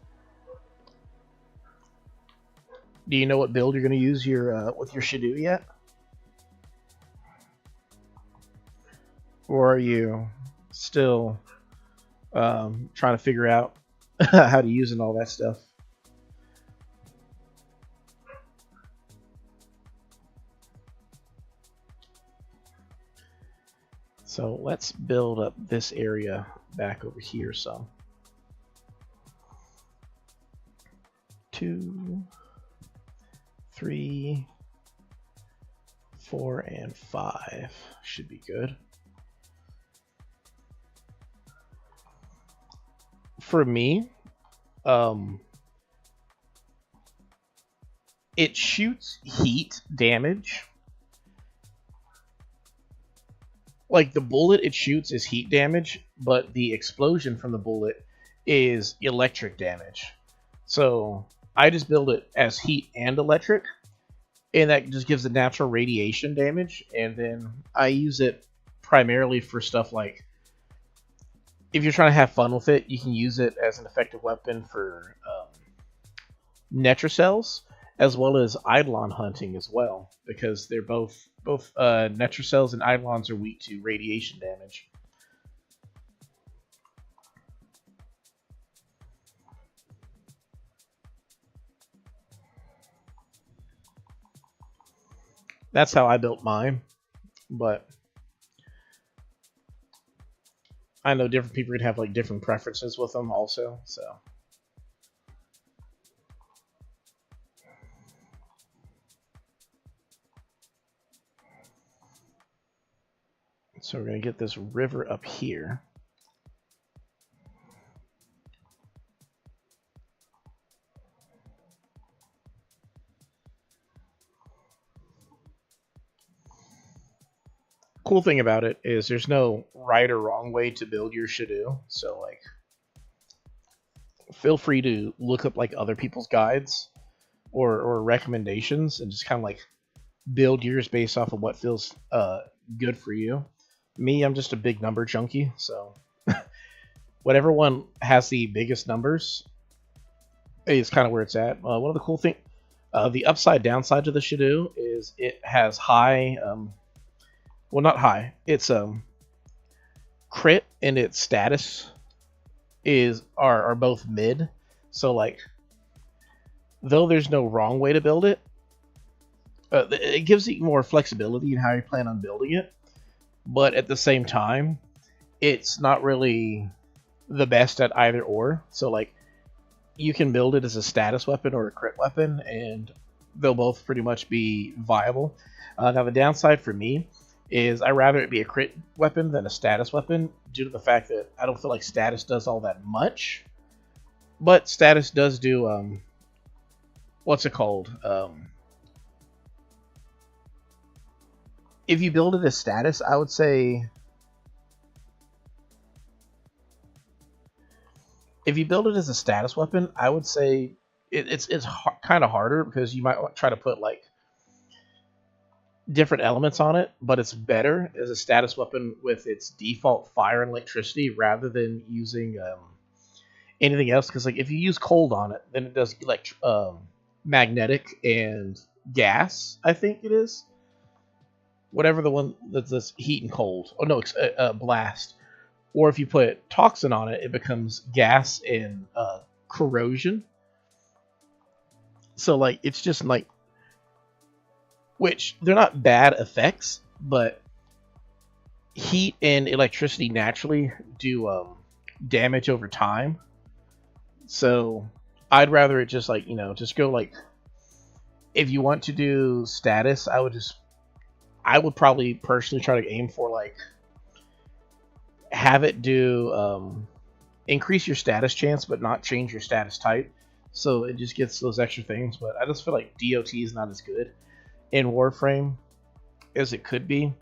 Do you know what build you're going to use your with your Shadoo yet? Or are you still trying to figure out how to use and all that stuff? So let's build up this area back over here some. 2, 3, 4, and 5 should be good. For me, it shoots heat damage. Like the bullet it shoots is heat damage, but the explosion from the bullet is electric damage. So I just build it as heat and electric, and that just gives it natural radiation damage. And then I use it primarily for stuff like, if you're trying to have fun with it, you can use it as an effective weapon for Netracells, as well as Eidolon hunting as well, because they're both Netracells and Eidolons are weak to radiation damage. That's how I built mine, but I know different people could have like different preferences with them also, so. So we're going to get this river up here. cool thing about it is there's no right or wrong way to build your Shadow. So like, feel free to look up like other people's guides or recommendations and just kind of like build yours based off of what feels good for you. Me, I'm just a big number junkie, so whatever one has the biggest numbers is kind of where it's at. One of the cool thing, the upside downside to the Shadow is it has high, well not high, it's crit and its status are both mid. So like, though there's no wrong way to build it, it gives you more flexibility in how you plan on building it. But at the same time, it's not really the best at either or. So like, you can build it as a status weapon or a crit weapon, and they'll both pretty much be viable. Now the downside for me is I rather it be a crit weapon than a status weapon, due to the fact that I don't feel like status does all that much. But status does do what's it called? If you build it as status, I would say if you build it as a status weapon, I would say it's kind of harder because you might try to put like different elements on it, but it's better as a status weapon with its default fire and electricity rather than using anything else. Because like, if you use cold on it, then it does magnetic and gas, I think it is. Whatever the one that's this heat and cold. Oh no, blast. Or if you put toxin on it, it becomes gas and corrosion. So like, it's just like, which they're not bad effects, but heat and electricity naturally do damage over time. So I'd rather it just like, just go like, if you want to do status, I would probably personally try to aim for like, have it do increase your status chance but not change your status type, so it just gets those extra things. But I just feel like DOT is not as good in Warframe as it could be.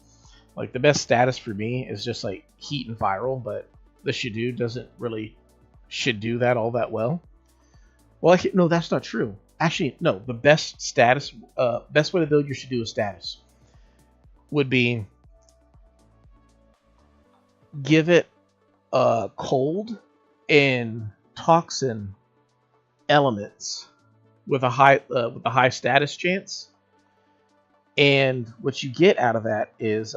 Like, the best status for me is just like heat and viral, but the Shadow doesn't really do that all that well. Well, no, that's not true. Actually, no, the best status, best way to build your Shadow status would be give it cold and toxin elements with a high status chance, and what you get out of that is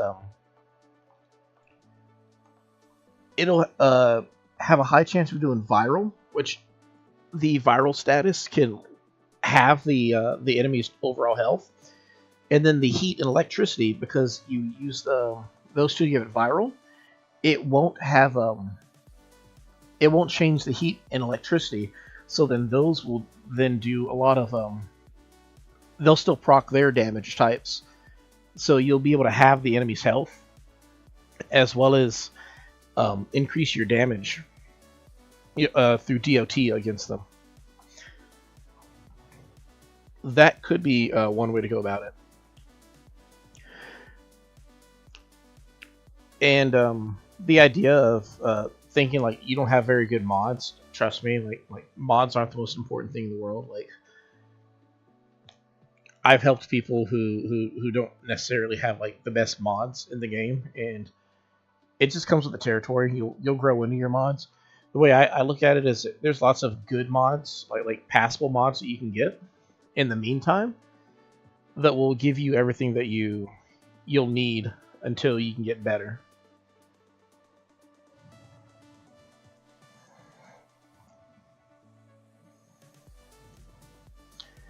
it'll have a high chance of doing viral, which the viral status can have the enemy's overall health, and then the heat and electricity, because you use those two to give it viral. It won't have it won't change the heat and electricity, so then those will then do a lot of they'll still proc their damage types, so you'll be able to have the enemy's health as well as increase your damage through DOT against them. That could be one way to go about it. And the idea of thinking like you don't have very good mods, trust me, like mods aren't the most important thing in the world. Like, I've helped people who don't necessarily have like the best mods in the game, and it just comes with the territory. You'll grow into your mods. The way I look at it is there's lots of good mods, like passable mods that you can get in the meantime that will give you everything that you'll need until you can get better.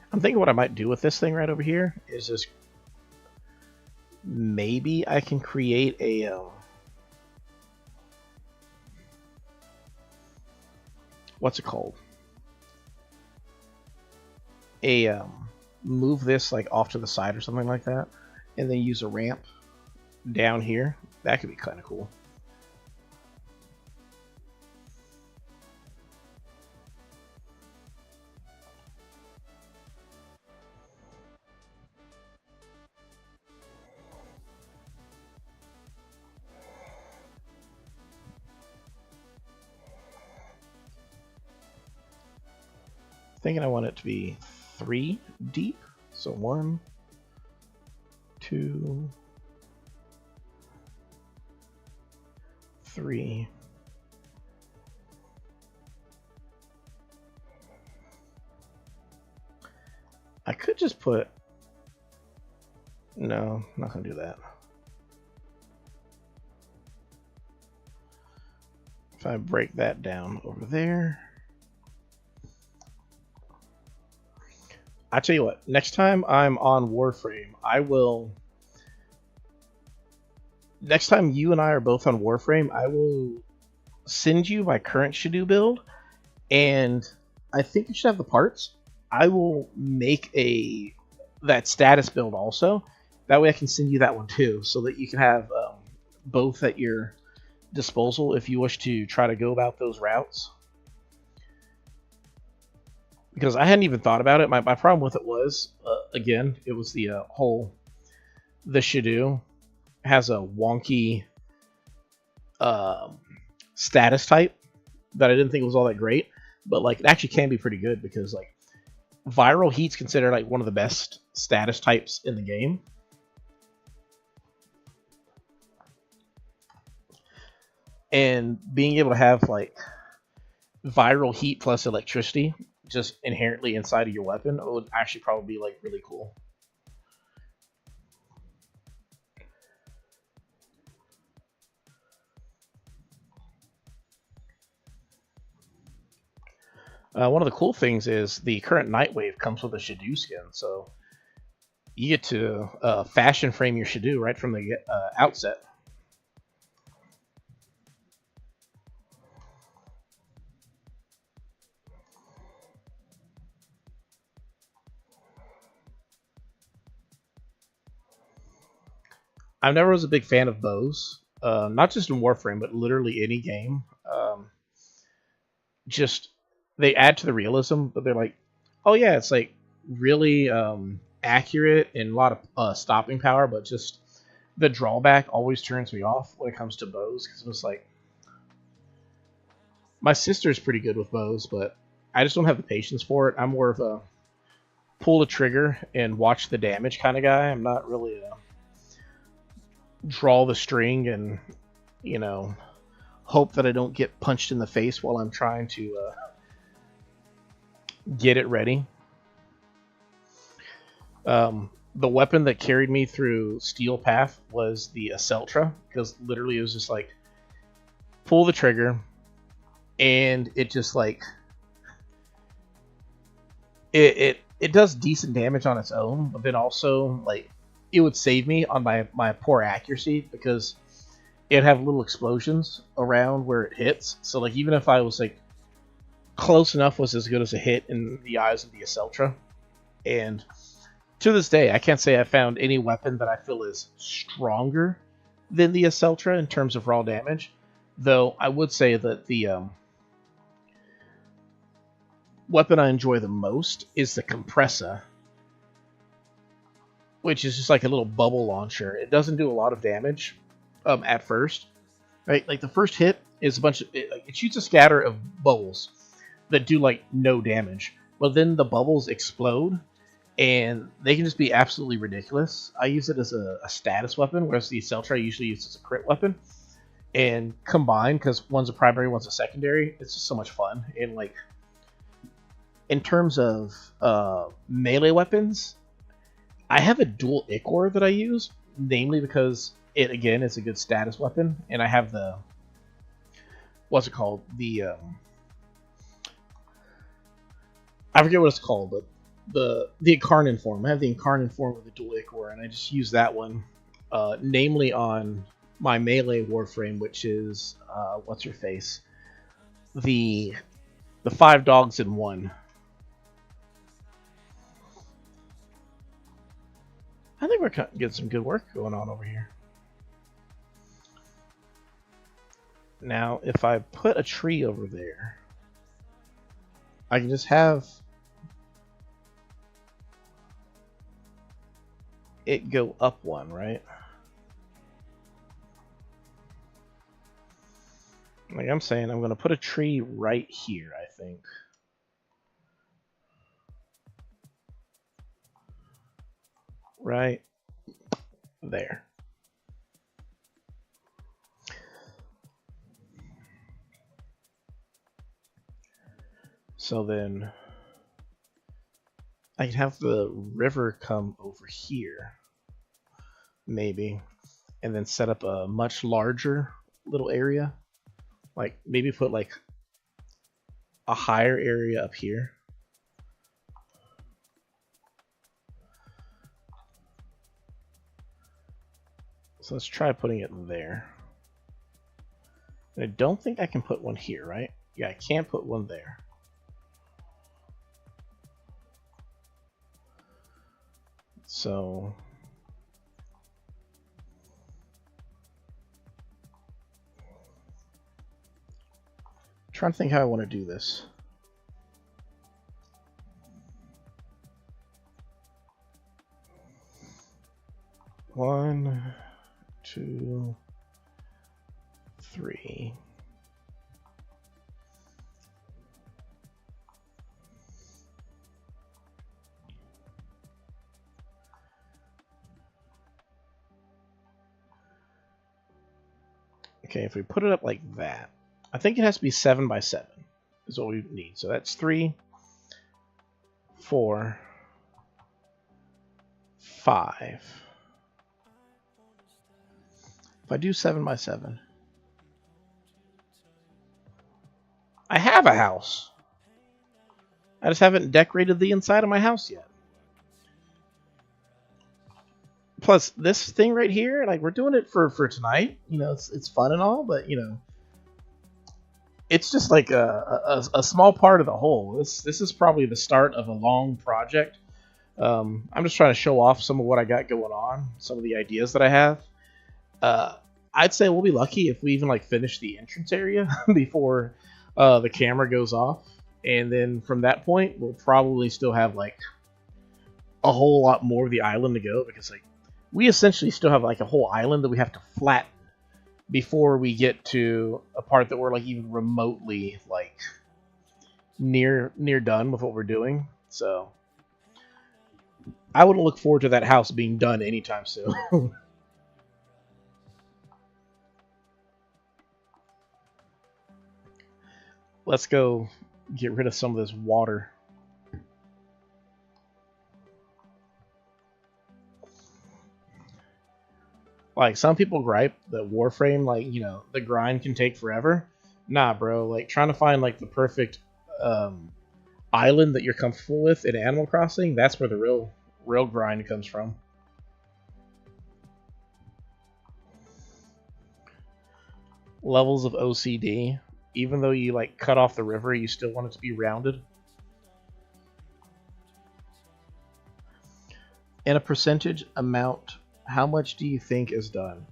I'm thinking what I might do with this thing right over here is just maybe I can create a what's it called? A move this like off to the side or something like that, and then use a ramp down here. That could be kind of cool. thinking I want it to be 3 deep. So 1, 2, 3. I could just put... No, I'm not going to do that. If I break that down over there... I tell you what, next time I'm on Warframe, I will... Next time you and I are both on Warframe, I will send you my current Shadow build, and I think you should have the parts. I will make that status build also. That way I can send you that one too, so that you can have both at your disposal if you wish to try to go about those routes. Because I hadn't even thought about it. My problem with it was, again, it was the the Shadow has a wonky status type that I didn't think was all that great, but like it actually can be pretty good because like viral heat's considered like one of the best status types in the game. And being able to have like viral heat plus electricity just inherently inside of your weapon would actually probably be like really cool. One of the cool things is the current Nightwave comes with a Shadow skin, so you get to fashion frame your Shadow right from the outset. I never was a big fan of bows, not just in Warframe, but literally any game. Just they add to the realism, but they're like, oh yeah, it's like really accurate and a lot of stopping power, but just the drawback always turns me off when it comes to bows because it was like my sister's pretty good with bows, but I just don't have the patience for it. I'm more of a pull the trigger and watch the damage kind of guy. I'm not really a draw the string and, you know, hope that I don't get punched in the face while I'm trying to get it ready. The weapon that carried me through Steel Path was the Aceltra, because literally it was just like pull the trigger and it just like it does decent damage on its own, but then also like it would save me on my poor accuracy because it'd have little explosions around where it hits. So like even if I was like close enough was as good as a hit in the eyes of the Aceltra. And to this day, I can't say I found any weapon that I feel is stronger than the Aceltra in terms of raw damage. Though I would say that the weapon I enjoy the most is the Compressor, which is just like a little bubble launcher. It doesn't do a lot of damage at first, right? Like the first hit is a bunch of it shoots a scatter of bubbles that do like no damage, but then the bubbles explode and they can just be absolutely ridiculous. I use it as a status weapon, whereas the Aceltra I usually use as a crit weapon. And combined, because one's a primary, one's a secondary, it's just so much fun. And like in terms of melee weapons, I have a dual Ichor that I use, namely because it again is a good status weapon, and I have the what's it called? The I forget what it's called, but the Incarnate form. I have the Incarnate form with the dual Ichor, and I just use that one, namely on my melee Warframe, which is what's her face, the 5 dogs in one. I think we're getting some good work going on over here. Now, if I put a tree over there, I can just have it go up one, right? Like I'm saying, I'm going to put a tree right here, I think. right there. So then I can have the river come over here, maybe, and then set up a much larger little area. Like maybe put like a higher area up here. So let's try putting it there. And I don't think I can put one here, right? Yeah, I can't put one there. So I'm trying to think how I want to do this. One, two, three. Okay, if we put it up like that, I think it has to be 7 by 7 is what we need. So that's 3, 4, 5. If I do 7 by 7, I have a house. I just haven't decorated the inside of my house yet. Plus, this thing right here, like we're doing it for tonight. You know, it's fun and all, but you know, it's just like a small part of the whole. This is probably the start of a long project. I'm just trying to show off some of what I got going on, some of the ideas that I have. I'd say we'll be lucky if we even like finish the entrance area before the camera goes off, and then from that point, we'll probably still have like a whole lot more of the island to go, because like we essentially still have like a whole island that we have to flatten before we get to a part that we're like even remotely like near done with what we're doing. So I wouldn't look forward to that house being done anytime soon. Let's go get rid of some of this water. Like, some people gripe that Warframe, like, you know, the grind can take forever. Nah, bro. Like, trying to find, like, the perfect island that you're comfortable with in Animal Crossing, that's where the real grind comes from. Levels of OCD. Even though you, like, cut off the river, you still want it to be rounded. In a percentage amount, how much do you think is done?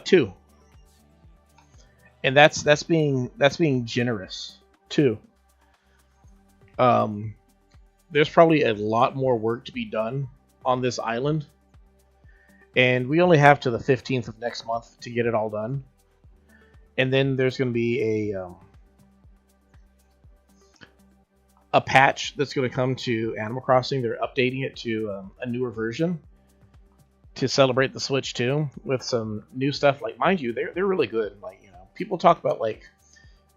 2. And that's being generous. 2. There's probably a lot more work to be done on this island, and we only have to the 15th of next month to get it all done. And then there's going to be a patch that's going to come to Animal Crossing. They're updating it to a newer version to celebrate the Switch 2 with some new stuff. Like, mind you, they're really good. Like, you know, people talk about like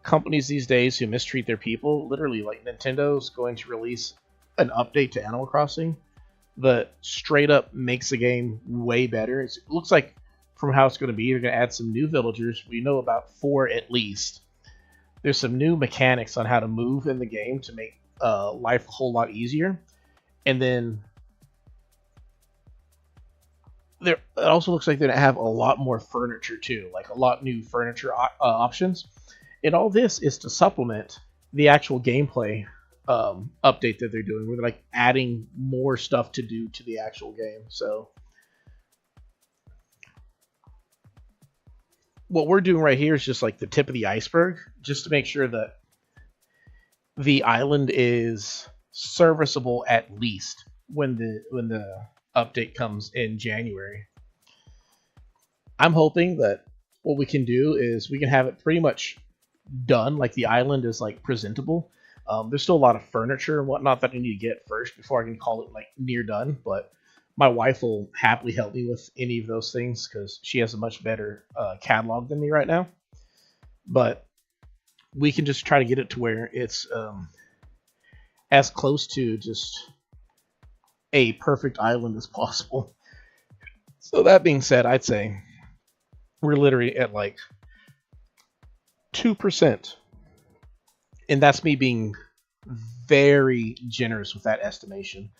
companies these days who mistreat their people. Literally, like, Nintendo's going to release an update to Animal Crossing that straight up makes the game way better. It looks like, from how it's going to be, they're going to add some new villagers. We know about 4 at least. There's some new mechanics on how to move in the game to make life a whole lot easier. And then it also looks like they're going to have a lot more furniture too, like a lot new furniture options. And all this is to supplement the actual gameplay update that they're doing, where they're like adding more stuff to do to the actual game. So what we're doing right here is just like the tip of the iceberg, just to make sure that the island is serviceable at least when the update comes in January. I'm hoping that what we can do is we can have it pretty much done, like the island is like presentable. There's still a lot of furniture and whatnot that I need to get first before I can call it like near done, but My wife will happily help me with any of those things because she has a much better catalog than me right now. But we can just try to get it to where it's as close to just a perfect island as possible. So that being said, I'd say we're literally at like 2%. And that's me being very generous with that estimation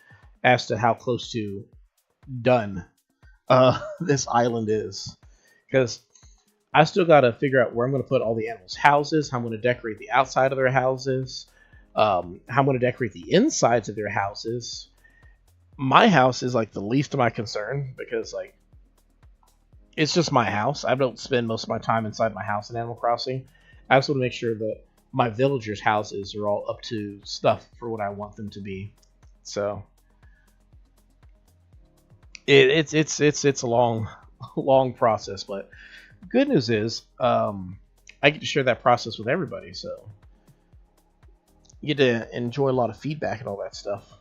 as to how close to done this island is. Because I still got to figure out where I'm going to put all the animals' houses, how I'm going to decorate the outside of their houses, how I'm going to decorate the insides of their houses. My house is like the least of my concern because like it's just my house. I don't spend most of my time inside my house in Animal Crossing. I just want to make sure that my villagers' houses are all up to stuff for what I want them to be. So it's a long process, but good news is I get to share that process with everybody, so you get to enjoy a lot of feedback and all that stuff.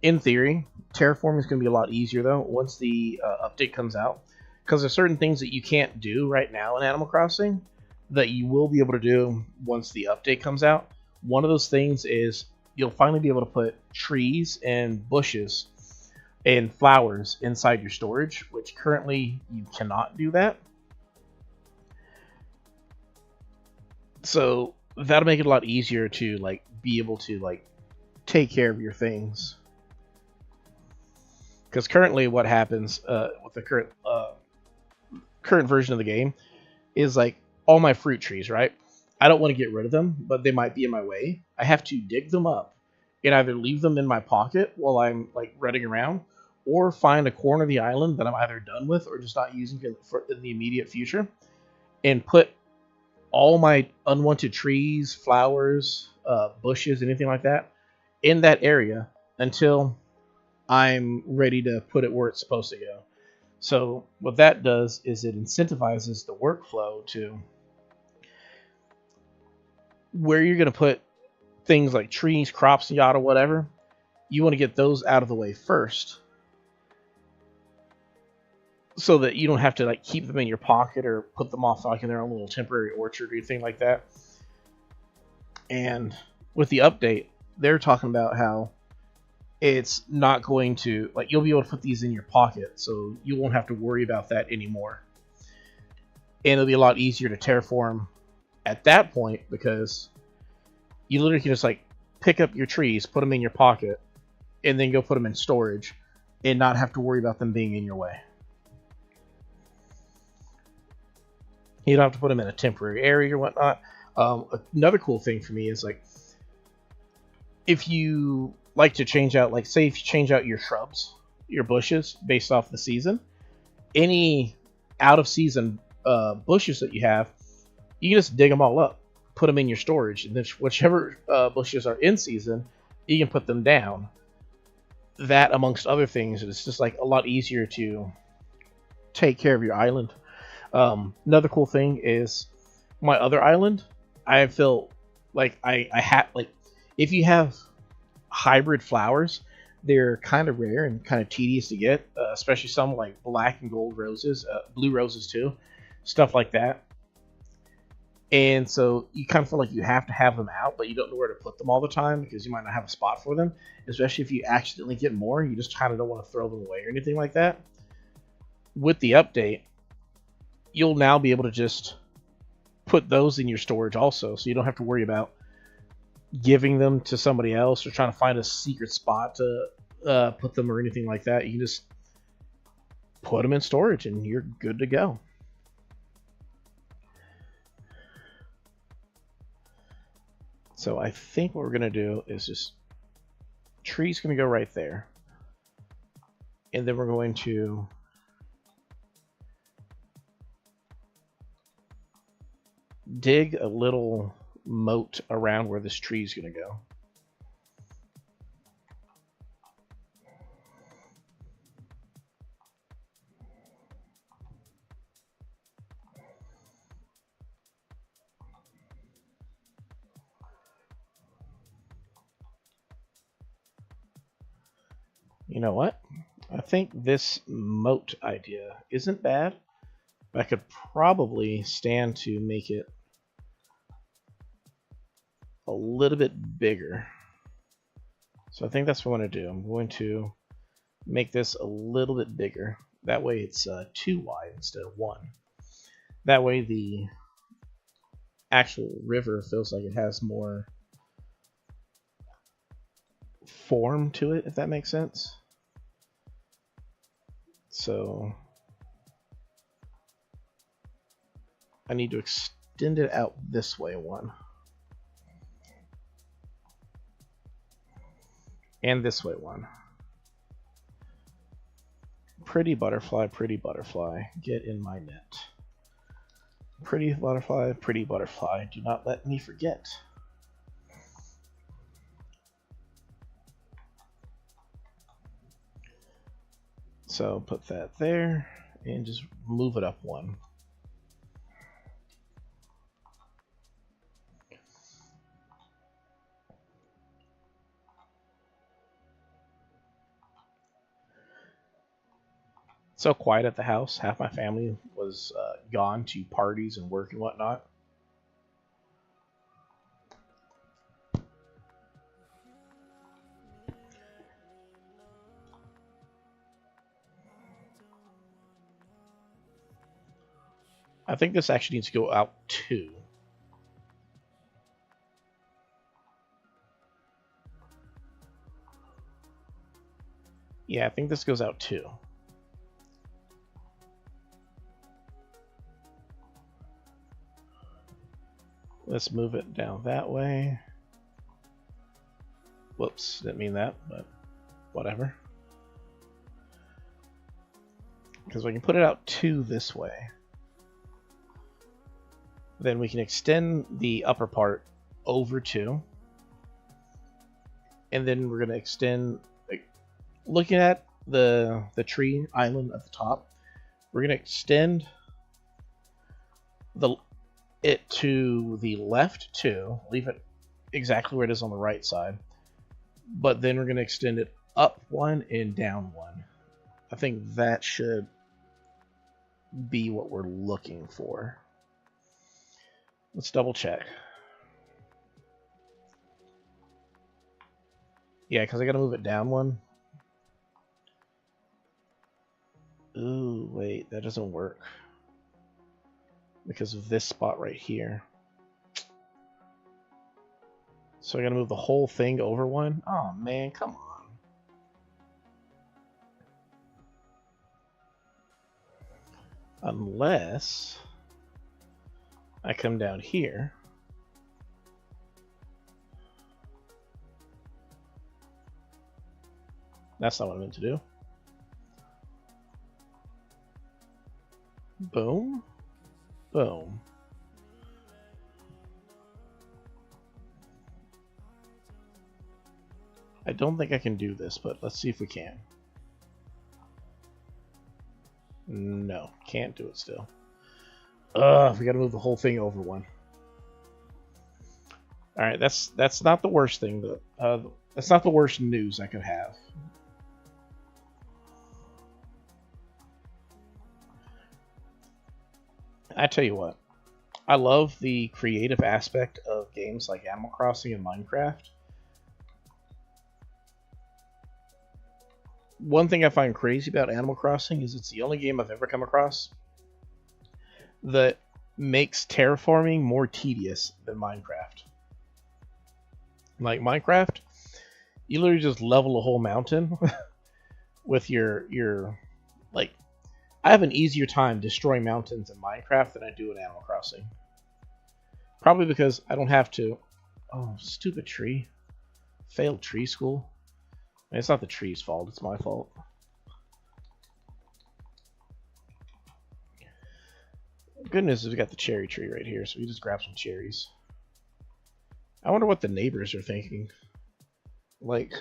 In theory, terraforming is going to be a lot easier though once the update comes out, because there's certain things that you can't do right now in Animal Crossing that you will be able to do once the update comes out. One of those things is you'll finally be able to put trees and bushes and flowers inside your storage, which currently you cannot do that. So that'll make it a lot easier to like be able to like take care of your things. Because currently, what happens with the current version of the game is like all my fruit trees, right? I don't want to get rid of them, but they might be in my way. I have to dig them up and either leave them in my pocket while I'm like running around, or find a corner of the island that I'm either done with or just not using for in the immediate future, and put all my unwanted trees, flowers, bushes, anything like that in that area until I'm ready to put it where it's supposed to go. So what that does is it incentivizes the workflow to where you're going to put things like trees, crops, yada, whatever. You want to get those out of the way first, so that you don't have to like keep them in your pocket or put them off like in their own little temporary orchard or anything like that. And with the update, they're talking about how it's not going to, like, you'll be able to put these in your pocket, so you won't have to worry about that anymore. And it'll be a lot easier to terraform at that point, because you literally can just, like, pick up your trees, put them in your pocket, and then go put them in storage, and not have to worry about them being in your way. You don't have to put them in a temporary area or whatnot. Another cool thing for me is, like, if you like to change out, like, say if you change out your shrubs, your bushes, based off the season, any out-of-season bushes that you have, you can just dig them all up, put them in your storage, and then whichever bushes are in season, you can put them down. That, amongst other things, it's just, like, a lot easier to take care of your island. Another cool thing is my other island, I feel like I have, like, if you have hybrid flowers, they're kind of rare and kind of tedious to get, especially some like black and gold roses, blue roses too, stuff like that. And so you kind of feel like you have to have them out, but you don't know where to put them all the time because you might not have a spot for them, especially if you accidentally get more. You just kind of don't want to throw them away or anything like that. With the update, you'll now be able to just put those in your storage also, so you don't have to worry about giving them to somebody else or trying to find a secret spot to put them or anything like that. You can just put them in storage and you're good to go. So I think what we're going to do is just, tree's going to go right there. And then we're going to dig a little moat around where this tree is going to go. You know what? I think this moat idea isn't bad. But I could probably stand to make it a little bit bigger. So I think that's what I want to do. I'm going to make this a little bit bigger. That way it's 2 wide instead of 1. That way the actual river feels like it has more form to it, if that makes sense. So I need to extend it out this way 1. And this way 1. Pretty butterfly, get in my net. Pretty butterfly, do not let me forget. So put that there and just move it up 1. So quiet at the house. Half my family was gone to parties and work and whatnot. I think this actually needs to go out 2. Yeah, I think this goes out 2. Let's move it down that way. Whoops, didn't mean that, but whatever. Because we can put it out 2 this way. Then we can extend the upper part over 2. And then we're going to extend, looking at the tree island at the top, we're going to extend it to the left 2, leave it exactly where it is on the right side, but then we're going to extend it up 1 and down 1. I think that should be what we're looking for. Let's double check. Yeah, because I got to move it down 1. Ooh, wait, that doesn't work. Because of this spot right here. So I gotta move the whole thing over 1? Oh man, come on. Unless I come down here. That's not what I meant to do. Boom. Boom. I don't think I can do this, but let's see if we can. No, can't do it still. We gotta move the whole thing over 1. Alright, that's not the worst thing, but that's not the worst news I could have. I tell you what, I love the creative aspect of games like Animal Crossing and Minecraft. One thing I find crazy about Animal Crossing is it's the only game I've ever come across that makes terraforming more tedious than Minecraft. Like Minecraft, you literally just level a whole mountain with your like. I have an easier time destroying mountains in Minecraft than I do in Animal Crossing. Probably because I don't have to. Oh, stupid tree! Failed tree school. I mean, it's not the tree's fault, it's my fault. Good news is we got the cherry tree right here, so we just grab some cherries. I wonder what the neighbors are thinking. Like,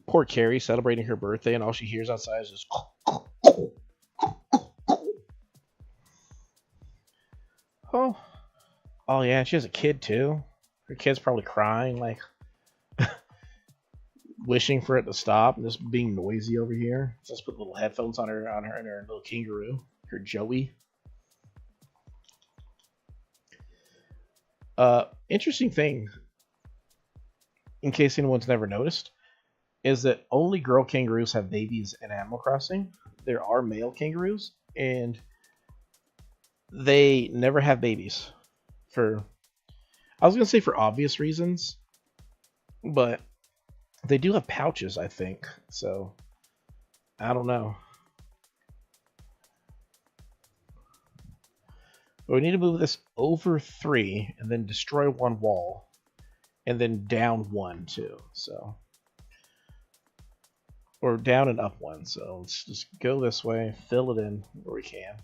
poor Carrie celebrating her birthday, and all she hears outside is just. Oh yeah, she has a kid too. Her kid's probably crying like. wishing for it to stop and just being noisy over here. Just put little headphones on her and her little kangaroo, her Joey. Interesting thing, in case anyone's never noticed, is that only girl kangaroos have babies in Animal Crossing. There are male kangaroos, and they never have babies. I was gonna say for obvious reasons, but they do have pouches, I think. So I don't know. But we need to move this over 3 and then destroy 1 wall and then down 1 too. So, or down and up 1. So let's just go this way, fill it in where we can.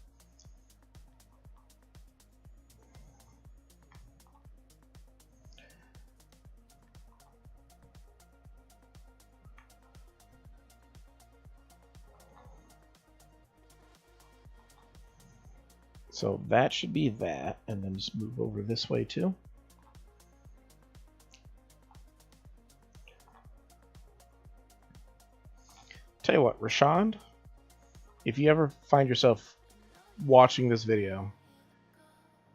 So that should be that, and then just move over this way too. Tell you what, Rashond, if you ever find yourself watching this video,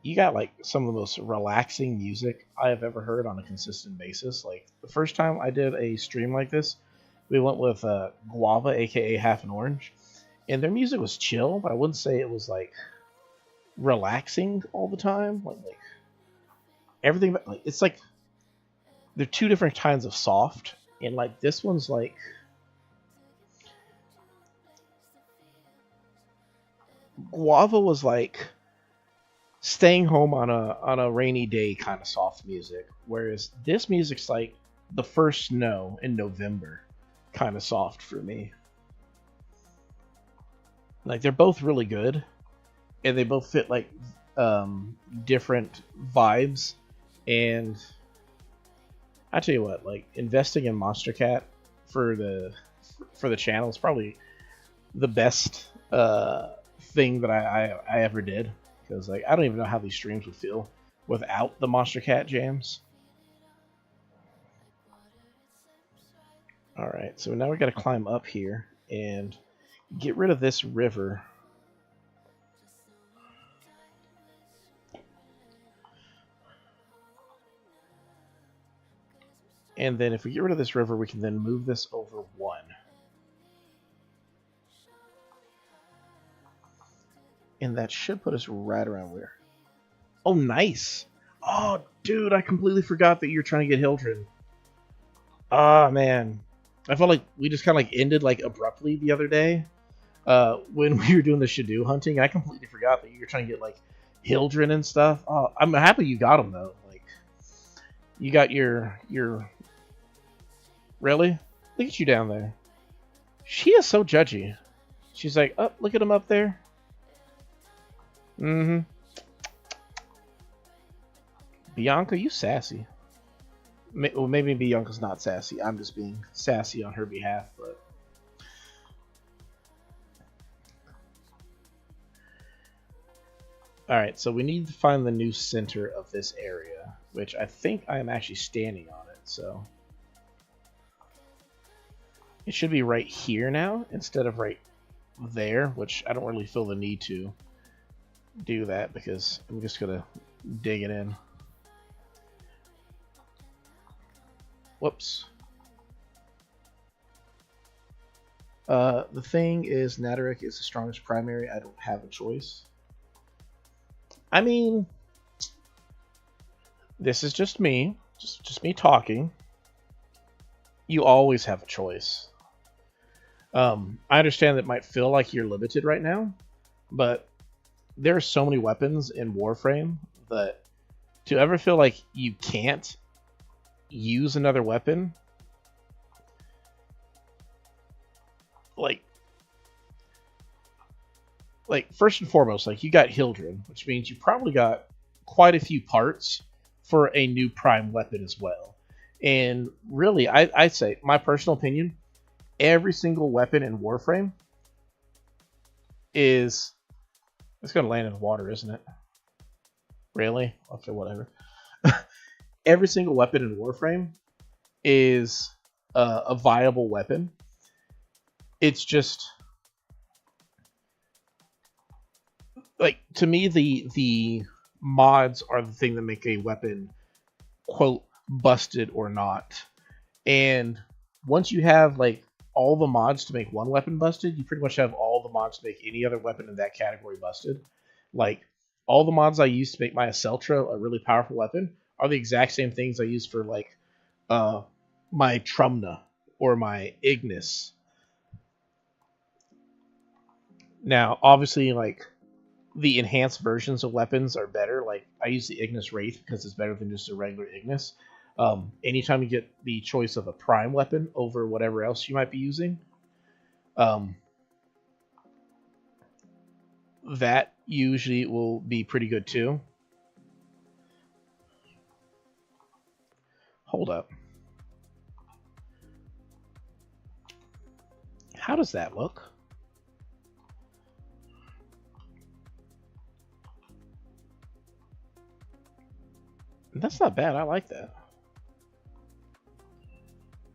you got like some of the most relaxing music I have ever heard on a consistent basis. Like the first time I did a stream like this, we went with Guava, aka Half an Orange, and their music was chill, but I wouldn't say it was like relaxing all the time. Like everything, like it's like they're 2 different kinds of soft, and like this one's like Guava was like staying home on a rainy day kind of soft music, whereas this music's like the first snow in November kind of soft for me. Like they're both really good, and they both fit like different vibes. And I tell you what, like investing in Monster Cat for the channel is probably the best thing that I ever did, because like I don't even know how these streams would feel without the Monster Cat jams. All right, so now we got to climb up here and get rid of this river. And then if we get rid of this river, we can then move this over 1. And that should put us right around where. Oh, nice. Oh, dude, I completely forgot that you're trying to get Hildred. Ah, man. I felt like we just kind of like ended like abruptly the other day when we were doing the Shadoo hunting. I completely forgot that you were trying to get like Hildred and stuff. Oh, I'm happy you got him though. Like, you got your. Really? Look at you down there. She is so judgy. She's like, oh, look at him up there. Mm-hmm. Bianca, you sassy. Well, maybe Bianca's not sassy. I'm just being sassy on her behalf, but... Alright, so we need to find the new center of this area, which I think I am actually standing on it, so... It should be right here now, instead of right there, which I don't really feel the need to do that, because I'm just going to dig it in. Whoops. The thing is, Nataric is the strongest primary. I don't have a choice. I mean, this is just me. Just me talking. You always have a choice. I understand that it might feel like you're limited right now, but there are so many weapons in Warframe that to ever feel like you can't use another weapon, like first and foremost, like you got Hildred, which means you probably got quite a few parts for a new prime weapon as well. And really, I'd say, my personal opinion, every single weapon in Warframe is... It's going to land in the water, isn't it? Really? Okay, whatever. Every single weapon in Warframe is a viable weapon. It's just like, to me, the mods are the thing that make a weapon, quote, busted or not. And once you have like all the mods to make one weapon busted, you pretty much have all the mods to make any other weapon in that category busted. Like, all the mods I use to make my Aceltra a really powerful weapon are the exact same things I use for like my Trumna or my Ignis. Now, obviously, like, the enhanced versions of weapons are better. Like, I use the Ignis Wraith because it's better than just a regular Ignis. Anytime you get the choice of a prime weapon over whatever else you might be using, that usually will be pretty good too. Hold up. How does that look? That's not bad. I like that.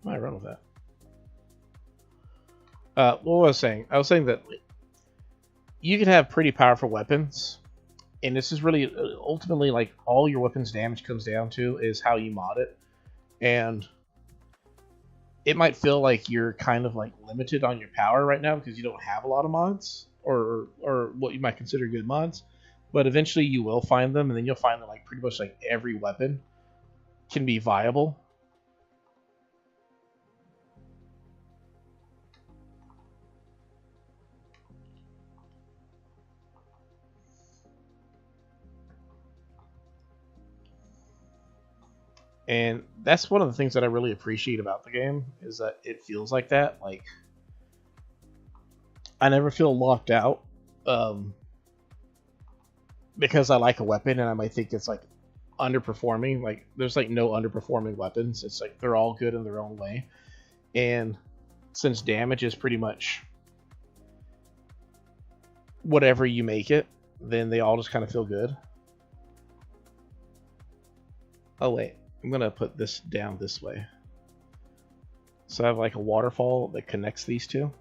I might run with that. What was I saying? I was saying that you can have pretty powerful weapons, and this is really ultimately like all your weapons damage comes down to is how you mod it. And it might feel like you're kind of like limited on your power right now because you don't have a lot of mods or what you might consider good mods, but eventually you will find them, and then you'll find that like pretty much like every weapon can be viable. And that's one of the things that I really appreciate about the game, is that it feels like that. Like, I never feel locked out because I like a weapon and I might think it's like underperforming. Like, there's like no underperforming weapons. It's like they're all good in their own way. And since damage is pretty much whatever you make it, then they all just kind of feel good. Oh wait, I'm gonna put this down this way. So I have like a waterfall that connects these two.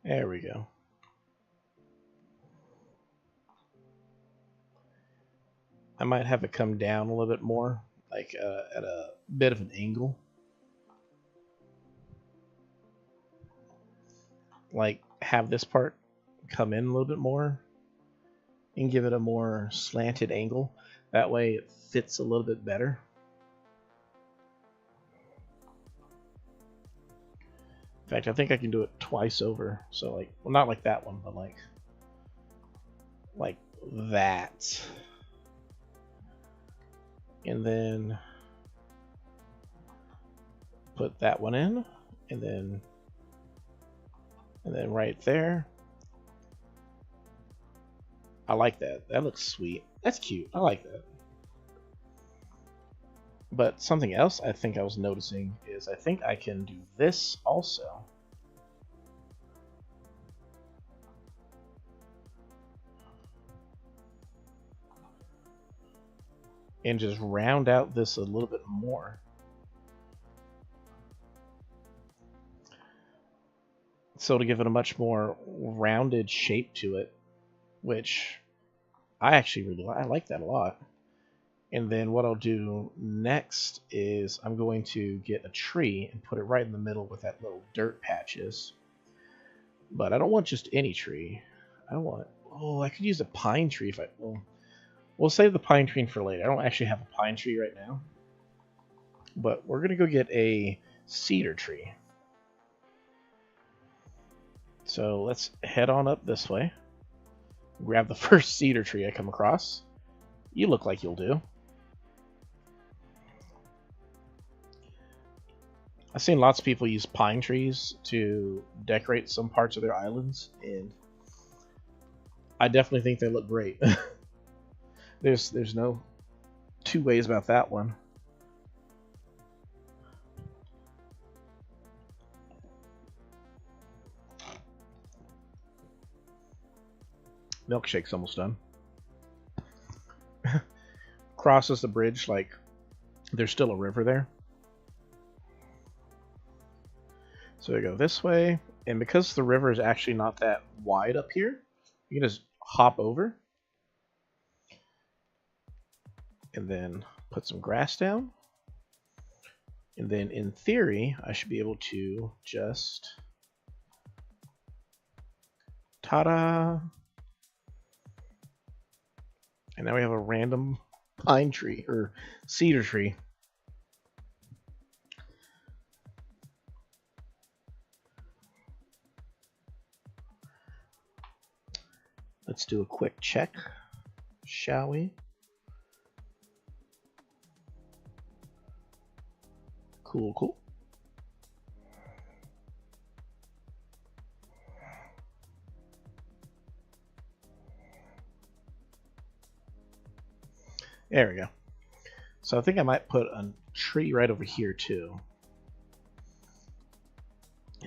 There we go. I might have it come down a little bit more, like at a bit of an angle. Like, have this part come in a little bit more and give it a more slanted angle. That way it fits a little bit better. In fact, I think I can do it twice over. So like, well, not like that one, but like that. And then put that one in, and then right there. I like that. That looks sweet. That's cute. I like that. But something else I think I was noticing is I think I can do this also. And just round out this a little bit more. So to give it a much more rounded shape to it, which I actually really like. I like that a lot. And then what I'll do next is I'm going to get a tree and put it right in the middle with that little dirt patch is. But I don't want just any tree. I want, oh, I could use a pine tree if I, well, we'll save the pine tree for later. I don't actually have a pine tree right now. But we're going to go get a cedar tree. So let's head on up this way. Grab the first cedar tree I come across. You look like you'll do. I've seen lots of people use pine trees to decorate some parts of their islands, and I definitely think they look great. There's no two ways about that one. Milkshake's almost done. Crosses the bridge like there's still a river there. So we go this way, and because the river is actually not that wide up here, you can just hop over and then put some grass down. And then in theory, I should be able to just ta-da! And now we have a random pine tree or cedar tree. Let's do a quick check, shall we? Cool, cool. There we go. So I think I might put a tree right over here too.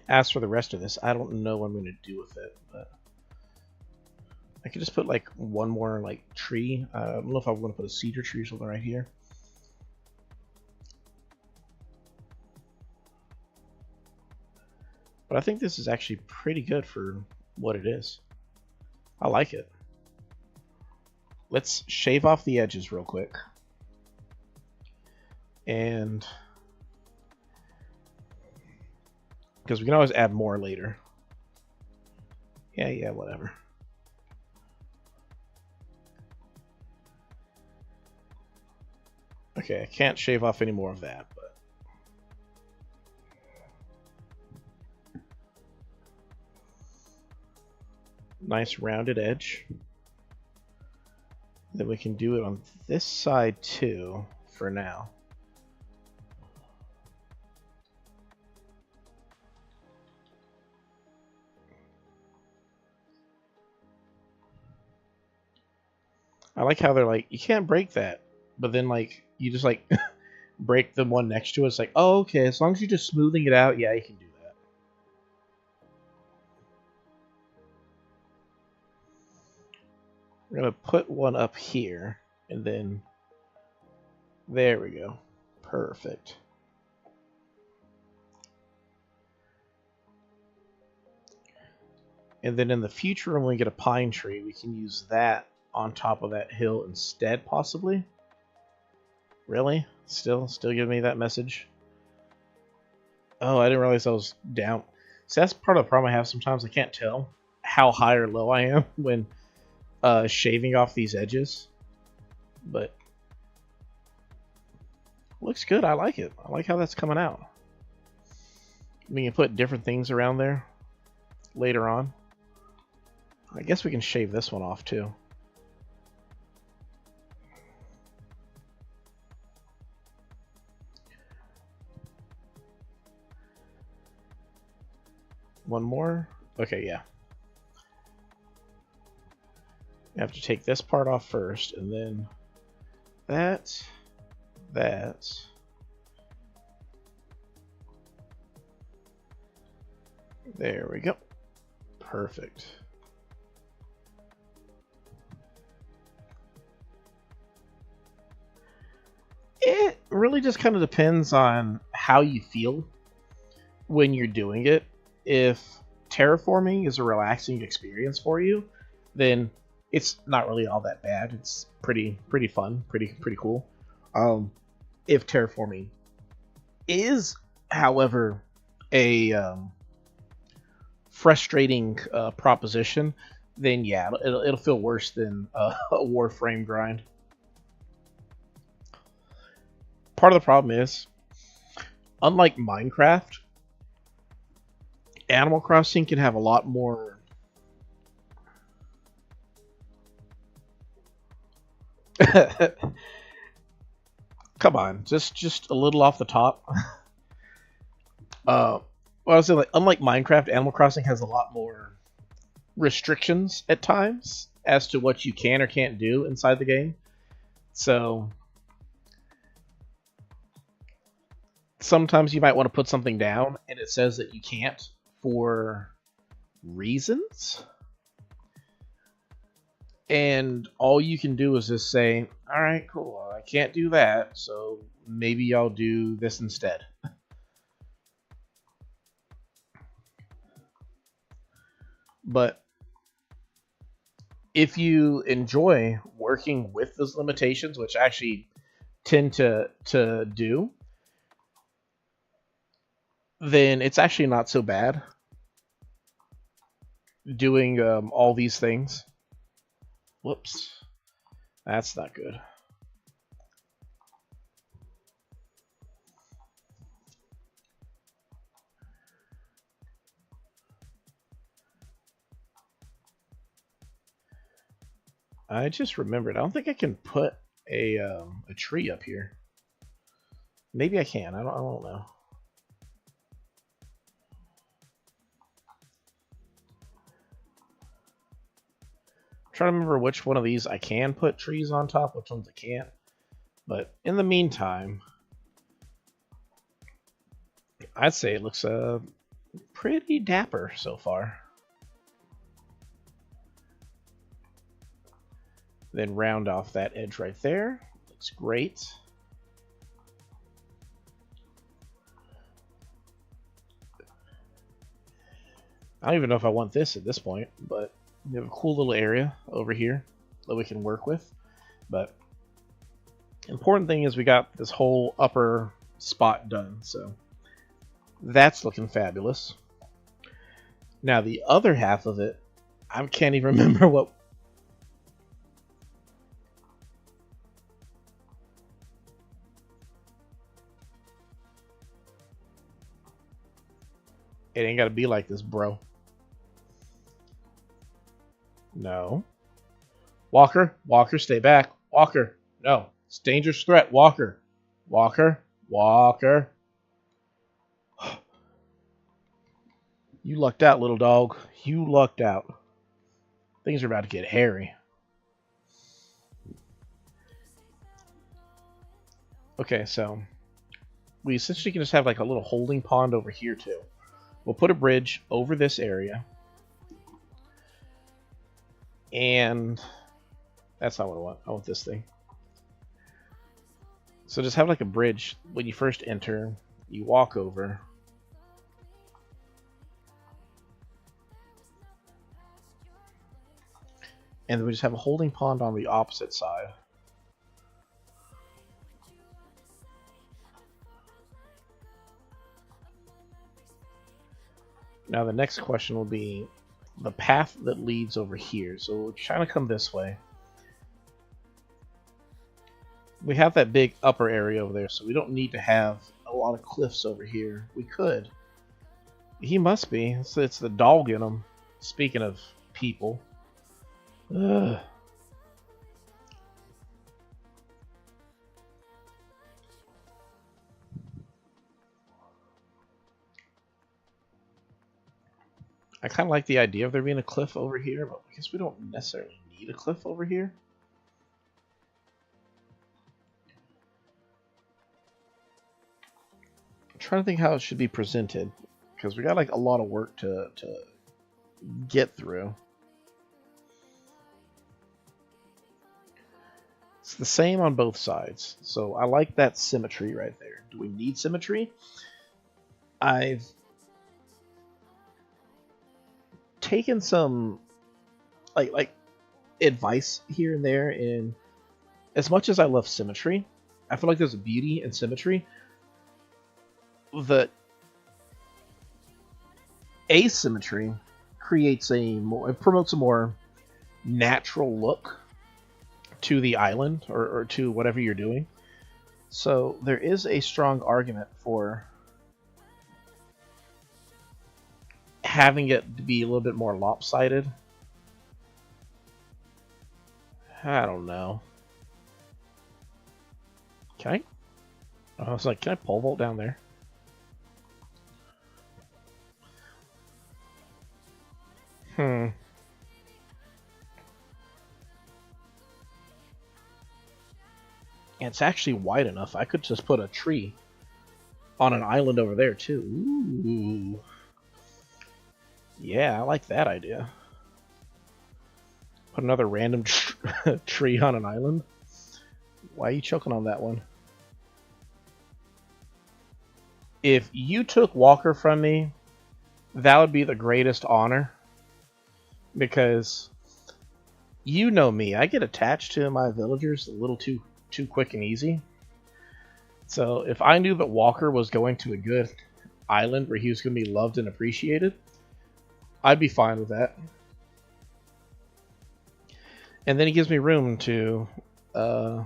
As for the rest of this, I don't know what I'm going to do with it, but I could just put like one more like tree. I don't know if I want to put a cedar tree or something right here. But I think this is actually pretty good for what it is. I like it. Let's shave off the edges real quick. And because we can always add more later. Yeah, whatever. Okay, I can't shave off any more of that, but nice rounded edge. Then we can do it on this side too for now. I like how they're like, you can't break that, but then like you just like break the one next to it. It's like, oh, okay, as long as you're just smoothing it out, yeah, you can do that. We're gonna put one up here, and then there we go. Perfect. And then in the future, when we get a pine tree, we can use that on top of that hill instead, possibly. Really? Still giving me that message? Oh, I didn't realize I was down. See, that's part of the problem I have sometimes. I can't tell how high or low I am when shaving off these edges. But looks good. I like it. I like how that's coming out. We can put different things around there later on. I guess we can shave this one off too. One more? Okay, yeah. I have to take this part off first, and then that. There we go. Perfect. It really just kind of depends on how you feel when you're doing it. If terraforming is a relaxing experience for you, then it's not really all that bad. It's pretty fun, pretty cool. If terraforming is, however, a frustrating proposition, then yeah, it'll feel worse than a Warframe grind. Part of the problem is, unlike Minecraft, Animal Crossing can have a lot more come on, just a little off the top. Well, I was saying, like, unlike Minecraft, Animal Crossing has a lot more restrictions at times as to what you can or can't do inside the game. So sometimes you might want to put something down and it says that you can't for reasons. And all you can do is just say, all right, cool, I can't do that, so maybe I'll do this instead. But if you enjoy working with those limitations, which I actually tend to do, then it's actually not so bad doing all these things. Whoops. That's not good. I just remembered. I don't think I can put a tree up here. Maybe I can. I don't know. I'm trying to remember which one of these I can put trees on top, which ones I can't. But in the meantime, I'd say it looks pretty dapper so far. Then round off that edge right there. Looks great. I don't even know if I want this at this point, but we have a cool little area over here that we can work with. But important thing is we got this whole upper spot done, so that's looking fabulous. Now the other half of it, I can't even remember what. It ain't gotta be like this, bro. No. Walker, Walker, stay back. Walker, no. It's dangerous threat. Walker, Walker, Walker. You lucked out, little dog. You lucked out. Things are about to get hairy. Okay, so we essentially can just have like a little holding pond over here too. We'll put a bridge over this area. And that's not what I want. I want this thing. So just have like a bridge when you first enter. You walk over. And then we just have a holding pond on the opposite side. Now the next question will be the path that leads over here. So we're trying to come this way. We have that big upper area over there, so we don't need to have a lot of cliffs over here. We could. He must be. It's the dog in him. Speaking of people. Ugh. I kind of like the idea of there being a cliff over here, but I guess we don't necessarily need a cliff over here. I'm trying to think how it should be presented, because we got like a lot of work to get through. It's the same on both sides, so I like that symmetry right there. Do we need symmetry? I've taken some like advice here and there, and as much as I love symmetry, I feel like there's a beauty in symmetry. The asymmetry creates it promotes a more natural look to the island or to whatever you're doing. So there is a strong argument for having it to be a little bit more lopsided. I don't know. Can I? I was like, can I pole vault down there? It's actually wide enough. I could just put a tree on an island over there too. Ooh. Yeah, I like that idea. put another random tree on an island. Why are you choking on that one? If you took Walker from me, that would be the greatest honor. Because you know me, I get attached to my villagers a little too quick and easy. So if I knew that Walker was going to a good island where he was going to be loved and appreciated, I'd be fine with that. And then he gives me room to, I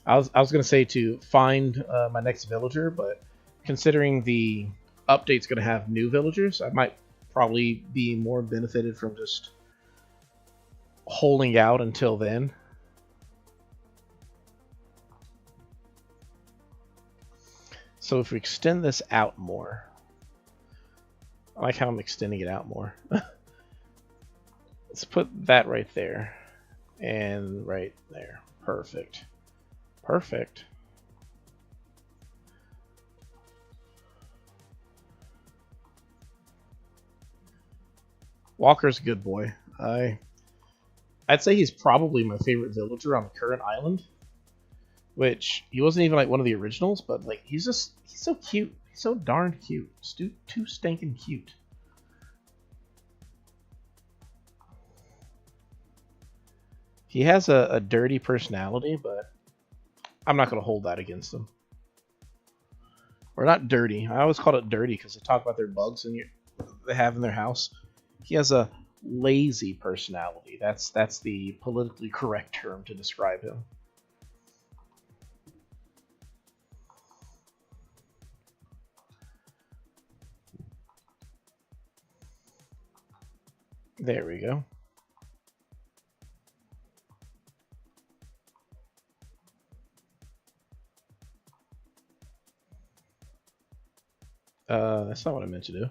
was going to say to find my next villager, but considering the update's going to have new villagers, I might probably be more benefited from just holding out until then. So if we extend this out more, I like how I'm extending it out more. Let's put that right there and right there. Perfect. Perfect. Walker's a good boy. I'd say he's probably my favorite villager on the current island. Which, he wasn't even like one of the originals, but like he's so cute. He's so darn cute. Too stinking cute. He has a dirty personality, but I'm not going to hold that against him. Or not dirty. I always call it dirty because they talk about their bugs they have in their house. He has a lazy personality. That's the politically correct term to describe him. There we go. That's not what I meant to do.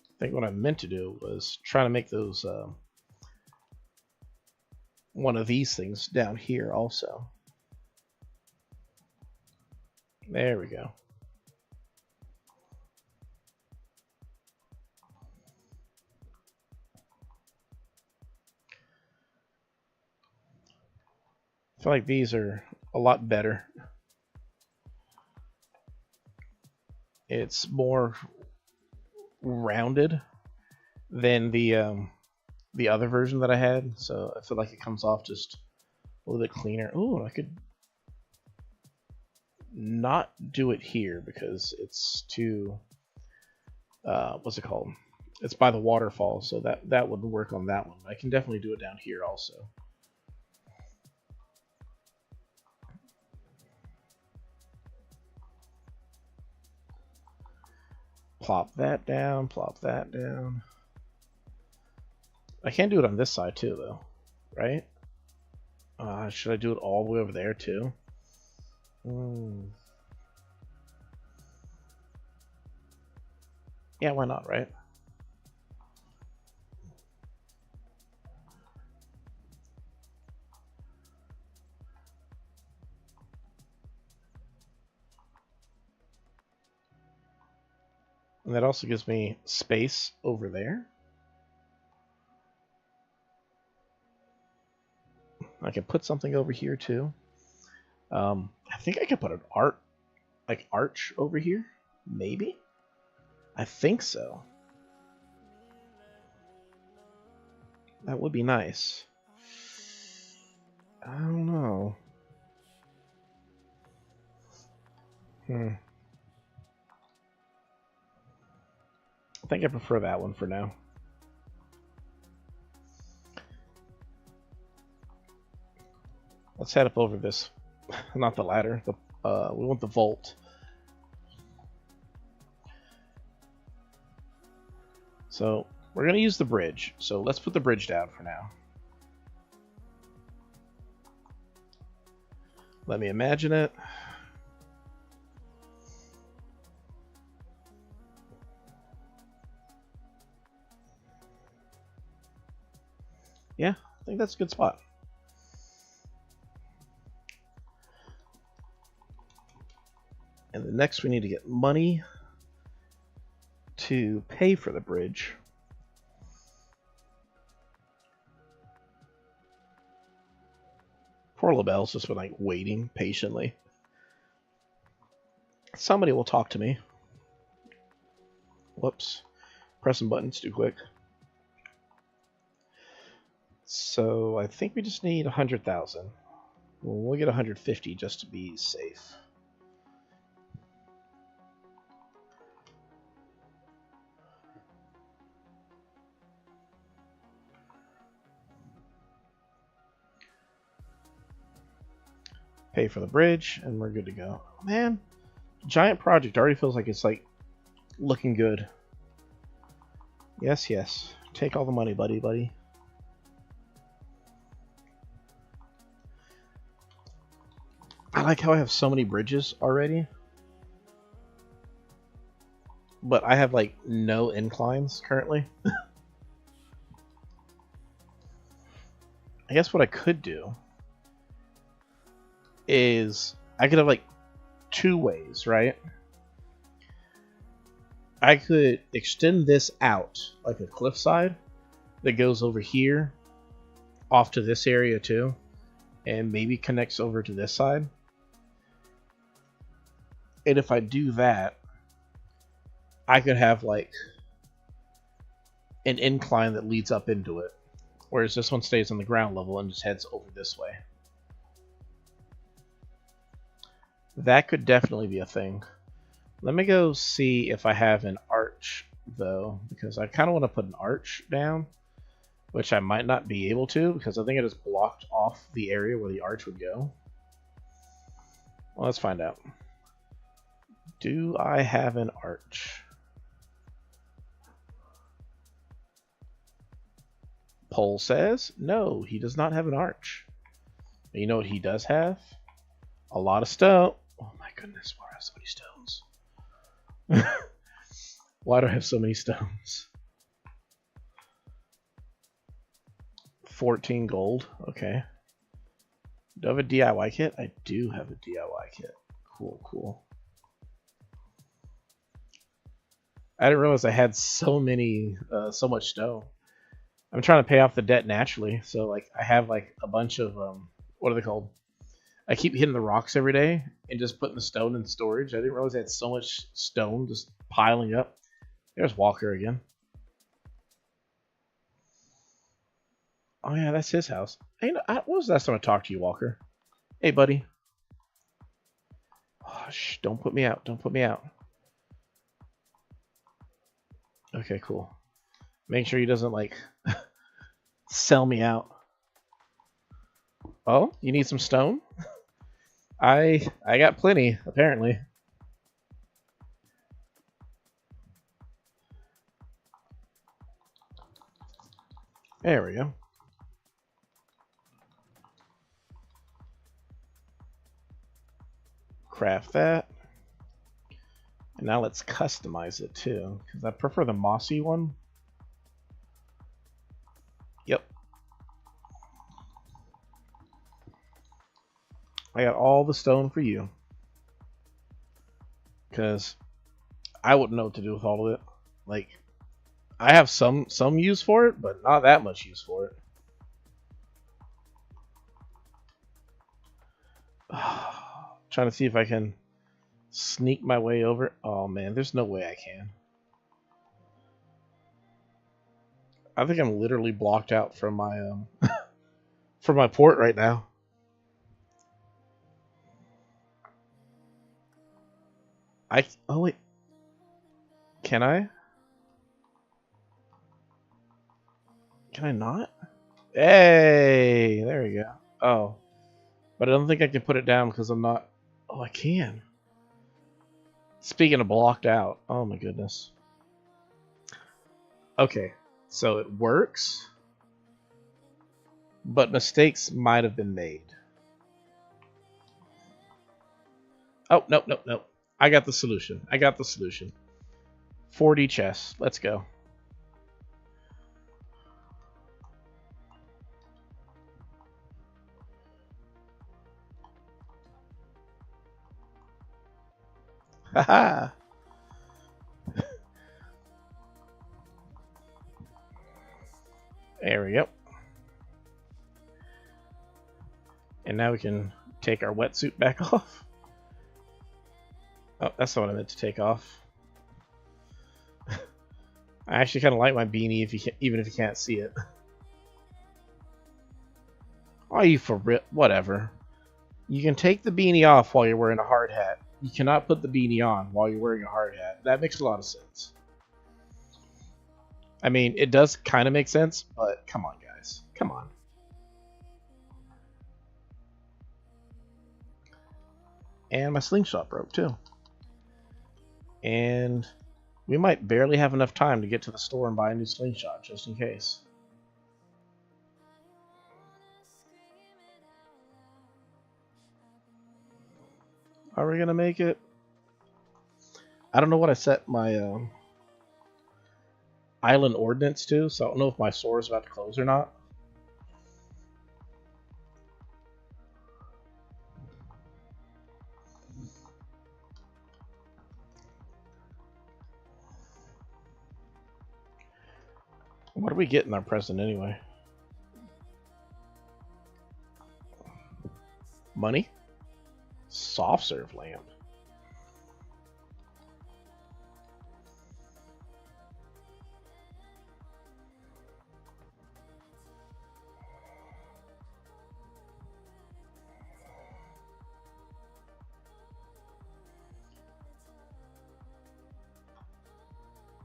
I think what I meant to do was try to make those one of these things down here also. There we go. I feel like these are a lot better. It's more rounded than the other version that I had, so I feel like it comes off just a little bit cleaner. Ooh, I could not do it here because it's too what's it called? It's by the waterfall, so that wouldn't work on that one. I can definitely do it down here also. Plop that down, plop that down. I can't do it on this side too, though, right? Should I do it all the way over there too? Yeah, why not, right? And that also gives me space over there. I can put something over here too. I think I could put an arch over here, maybe. I think so. That would be nice. I don't know. I think I prefer that one for now. Let's head up over this. Not the ladder. We want the vault. So we're going to use the bridge. So let's put the bridge down for now. Let me imagine it. Yeah, I think that's a good spot. And then next we need to get money to pay for the bridge. Poor LaBelle's just been like waiting patiently. Somebody will talk to me. Whoops. Pressing buttons too quick. So I think we just need 100,000. We'll get 150 just to be safe. Pay for the bridge, and we're good to go. Man, giant project already feels like it's like looking good. Yes, yes. Take all the money, buddy. I like how I have so many bridges already. But I have like no inclines currently. I guess what I could do is I could have like two ways, right? I could extend this out like a cliffside that goes over here off to this area too, and maybe connects over to this side. And if I do that, I could have like an incline that leads up into it, whereas this one stays on the ground level and just heads over this way. That could definitely be a thing. Let me go see if I have an arch, though, because I kind of want to put an arch down, which I might not be able to, because I think it has blocked off the area where the arch would go. Well, let's find out. Do I have an arch? Poll says no, he does not have an arch. But you know what he does have? A lot of stone. Oh my goodness, why do I have so many stones? Why do I have so many stones? 14 gold. Okay. Do I have a DIY kit? I do have a DIY kit. Cool. I didn't realize I had so much stone. I'm trying to pay off the debt naturally, so like I have like a bunch of what are they called? I keep hitting the rocks every day and just putting the stone in storage. I didn't realize I had so much stone just piling up. There's Walker again. Oh yeah, that's his house. Hey, when was the last time I talked to you, Walker? Hey, buddy. Oh, shh, don't put me out. Don't put me out. Okay, cool. Make sure he doesn't like sell me out. Oh, you need some stone? I got plenty, apparently. There we go. Craft that. And now let's customize it too, because I prefer the mossy one. Yep. I got all the stone for you. Because I wouldn't know what to do with all of it. Like, I have some use for it, but not that much use for it. Trying to see if I can sneak my way over. Oh man, there's no way I can. I think I'm literally blocked out from my from my port right now. Oh wait. Can I? Can I not? Hey, there we go. Oh. But I don't think I can put it down because I'm not... Oh, I can. Speaking of blocked out. Oh my goodness. Okay. So it works. But mistakes might have been made. Oh, nope. I got the solution. 40 chests. Let's go. Haha. There we go. And now we can take our wetsuit back off. Oh, that's not what I meant to take off. I actually kind of like my beanie, even if you can't see it. Are you for real? Whatever. You can take the beanie off while you're wearing a hard hat. You cannot put the beanie on while you're wearing a hard hat. That makes a lot of sense. I mean, it does kind of make sense, but come on, guys. Come on. And my slingshot broke, too. And we might barely have enough time to get to the store and buy a new slingshot, just in case. Are we gonna make it? I don't know what I set my island ordinance to, so I don't know if my store is about to close or not. What do we get in our present anyway? Money? Soft serve lamp.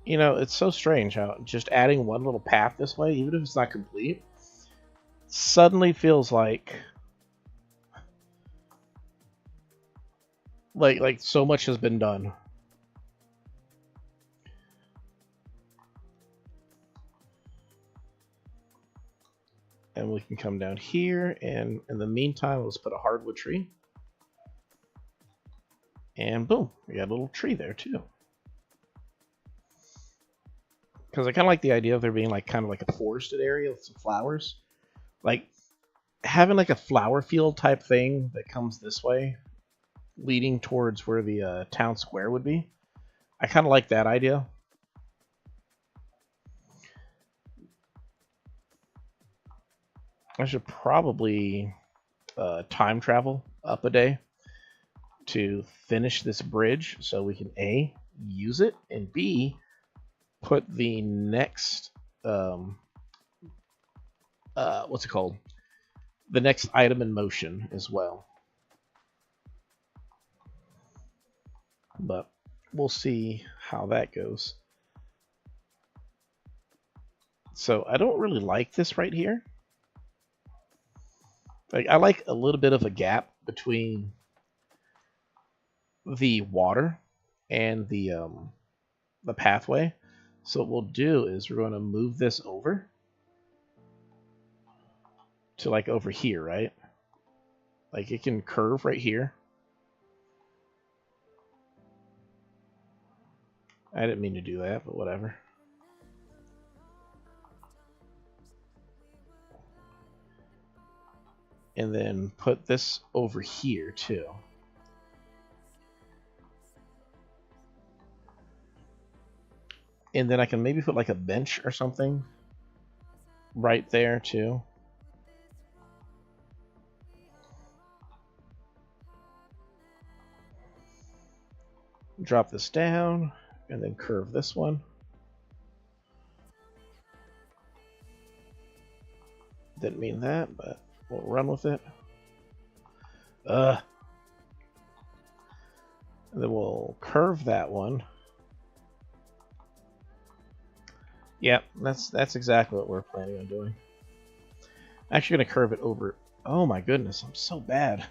You know, it's so strange how just adding one little path this way, even if it's not complete, suddenly feels like so much has been done. And we can come down here, and in the meantime, let's put a hardwood tree. And boom, we got a little tree there too. Because I kind of like the idea of there being like kind of like a forested area with some flowers. Like having like a flower field type thing that comes this way, leading towards where the town square would be. I kind of like that idea. I should probably time travel up a day to finish this bridge so we can A, use it, and B, put the next what's it called? The next item in motion as well. But we'll see how that goes. So I don't really like this right here. Like I like a little bit of a gap between the water and the pathway. So what we'll do is we're going to move this over to like over here, right? Like it can curve right here. I didn't mean to do that, but whatever. And then put this over here too. And then I can maybe put like a bench or something right there too. Drop this down and then curve this one. Didn't mean that, but we'll run with it. And then we'll curve that one. Yep, that's exactly what we're planning on doing. I'm actually gonna curve it over. Oh my goodness, I'm so bad.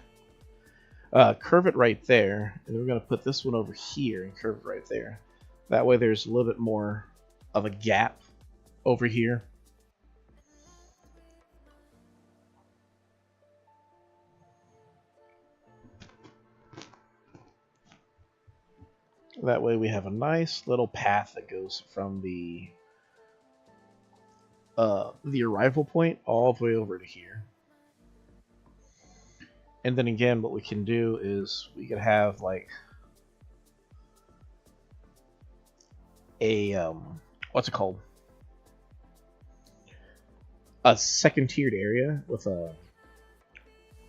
Curve it right there, and then we're gonna put this one over here and curve it right there. That way there's a little bit more of a gap over here. That way we have a nice little path that goes from the arrival point all the way over to here. And then again, what we can do is we could have like a what's it called? A second tiered area with an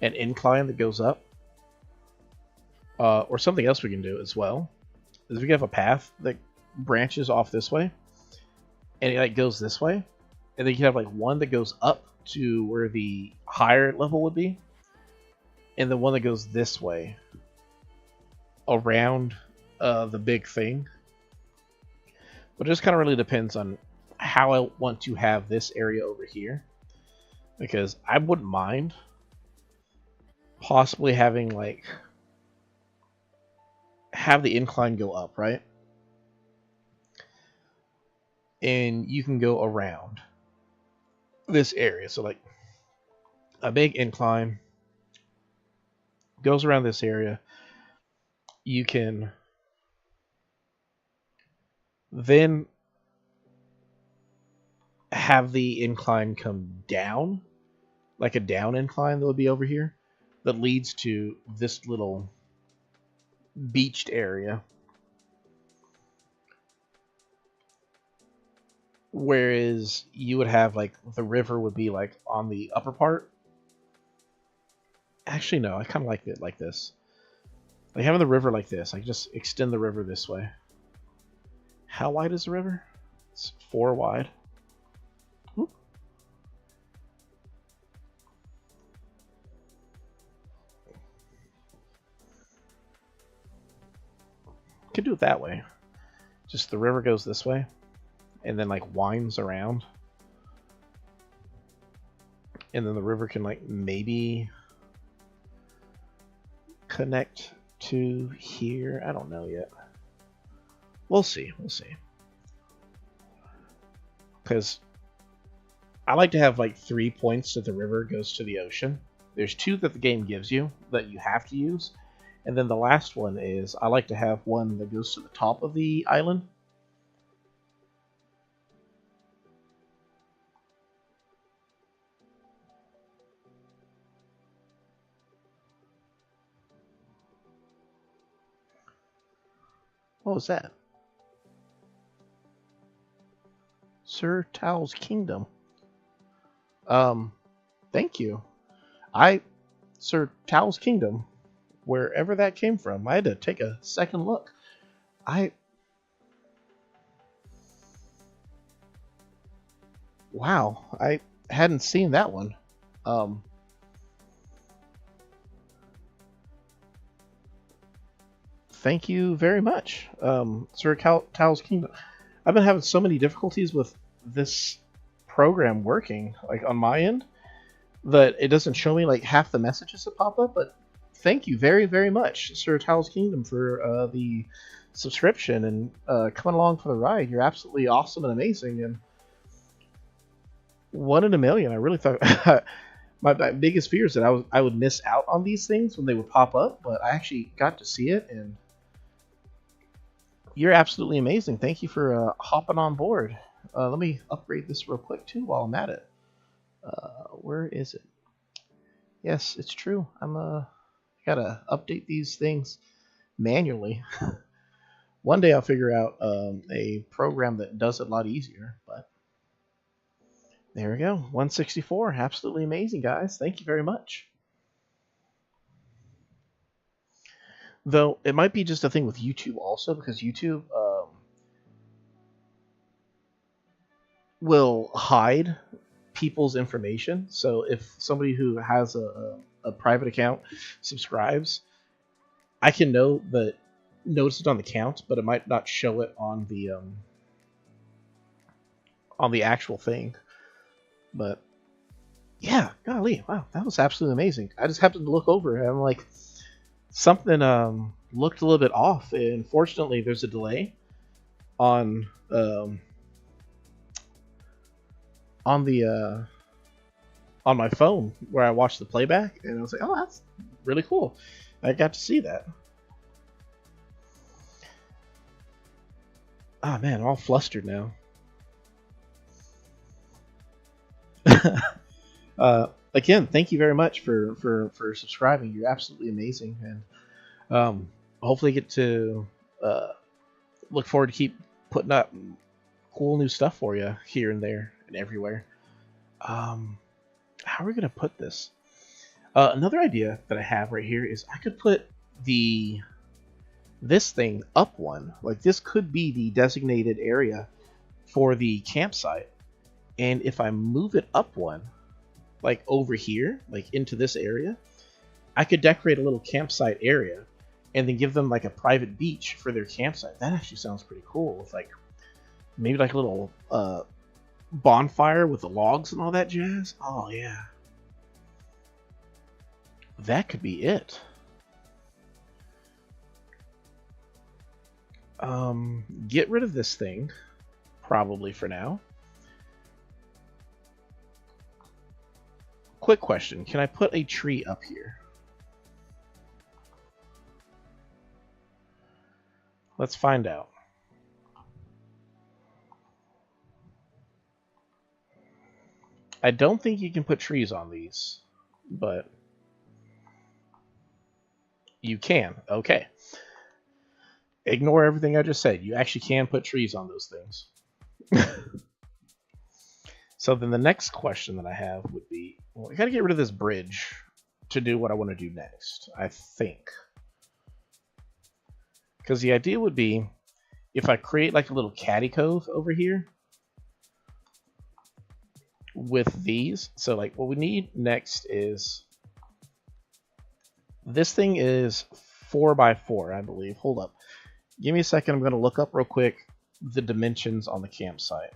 incline that goes up. Or something else we can do as well is we can have a path that branches off this way, and it like goes this way, and then you can have like one that goes up to where the higher level would be, and the one that goes this way around the big thing. But it just kind of really depends on how I want to have this area over here, because I wouldn't mind possibly having like have the incline go up, right? And you can go around this area. So like a big incline goes around this area. You can then have the incline come down, like a down incline that would be over here, that leads to this little beached area. Whereas you would have like the river would be like on the upper part. Actually, no, I kind of like it like this. Like having the river like this, I can just extend the river this way. How wide is the river? It's 4 wide. Oop. Could do it that way. Just the river goes this way, and then like winds around, and then the river can like maybe connect to here. I don't know yet. We'll see. We'll see. Because I like to have like 3 points that the river goes to the ocean. There's 2 that the game gives you that you have to use. And then the last one is I like to have one that goes to the top of the island. What was that? Sir Tao's Kingdom. Thank you. Sir Tao's Kingdom, wherever that came from, I had to take a second look. Wow, I hadn't seen that one. Thank you very much, Sir Tao's Kingdom. I've been having so many difficulties with this program working, like on my end, that it doesn't show me like half the messages that pop up. But thank you very, very much, Sir Tao's Kingdom, for the subscription and coming along for the ride. You're absolutely awesome and amazing, and 1 in a million. I really thought my biggest fear is that I would miss out on these things when they would pop up, but I actually got to see it, and you're absolutely amazing. Thank you for hopping on board. Let me upgrade this real quick too while I'm at it. Where is it? Yes, it's true. Gotta update these things manually. One day I'll figure out a program that does it a lot easier, but there we go. 164. Absolutely amazing, guys. Thank you very much. Though it might be just a thing with YouTube also, because YouTube will hide people's information. So if somebody who has a private account subscribes, I can notice it on the count, but it might not show it on the actual thing. But yeah, golly, wow, that was absolutely amazing. I just happened to look over and I'm like, something looked a little bit off, and fortunately there's a delay on my phone where I watched the playback, and I was like, oh, that's really cool. I got to see that. Ah, man, I'm all flustered now. Again, thank you very much for subscribing. You're absolutely amazing, and hopefully get to look forward to keep putting up cool new stuff for you here and there and everywhere. How are we going to put this? Another idea that I have right here is I could put this thing up one. Like, this could be the designated area for the campsite. And if I move it up one, like over here, like into this area, I could decorate a little campsite area and then give them like a private beach for their campsite. That actually sounds pretty cool. With like maybe like a little bonfire with the logs and all that jazz. Oh yeah. That could be it. Get rid of this thing, probably for now. Quick question, can I put a tree up here? Let's find out. I don't think you can put trees on these, but you can. Okay. Ignore everything I just said. You actually can put trees on those things. So then the next question that I have would be, well, I gotta get rid of this bridge to do what I want to do next, I think. Because the idea would be, if I create like a little caddy cove over here with these. So like what we need next is, this thing is 4x4, I believe. Hold up. Give me a second. I'm going to look up real quick the dimensions on the campsite.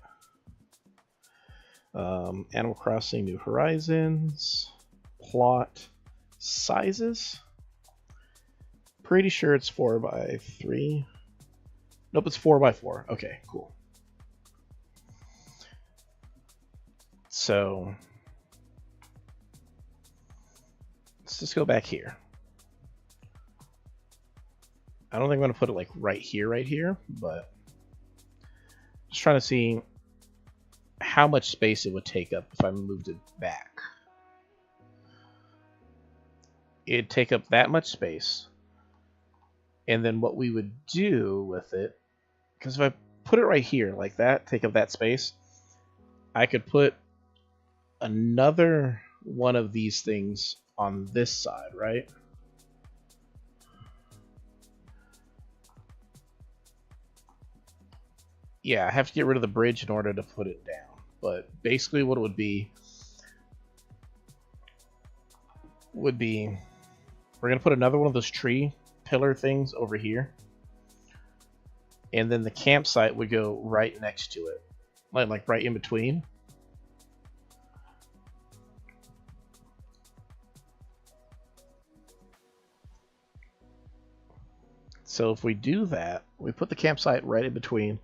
Animal Crossing New Horizons. Plot sizes. Pretty sure it's 4x3. Nope, it's 4x4. Okay, cool. So let's just go back here. I don't think I'm going to put it like right here, but just trying to see how much space it would take up if I moved it back. It'd take up that much space. And then what we would do with it, because if I put it right here like that, take up that space, I could put another one of these things on this side, right? Yeah, I have to get rid of the bridge in order to put it down. But basically what it would be, we're going to put another one of those tree pillar things over here. And then the campsite would go right next to it. Like right in between. So if we do that, we put the campsite right in between.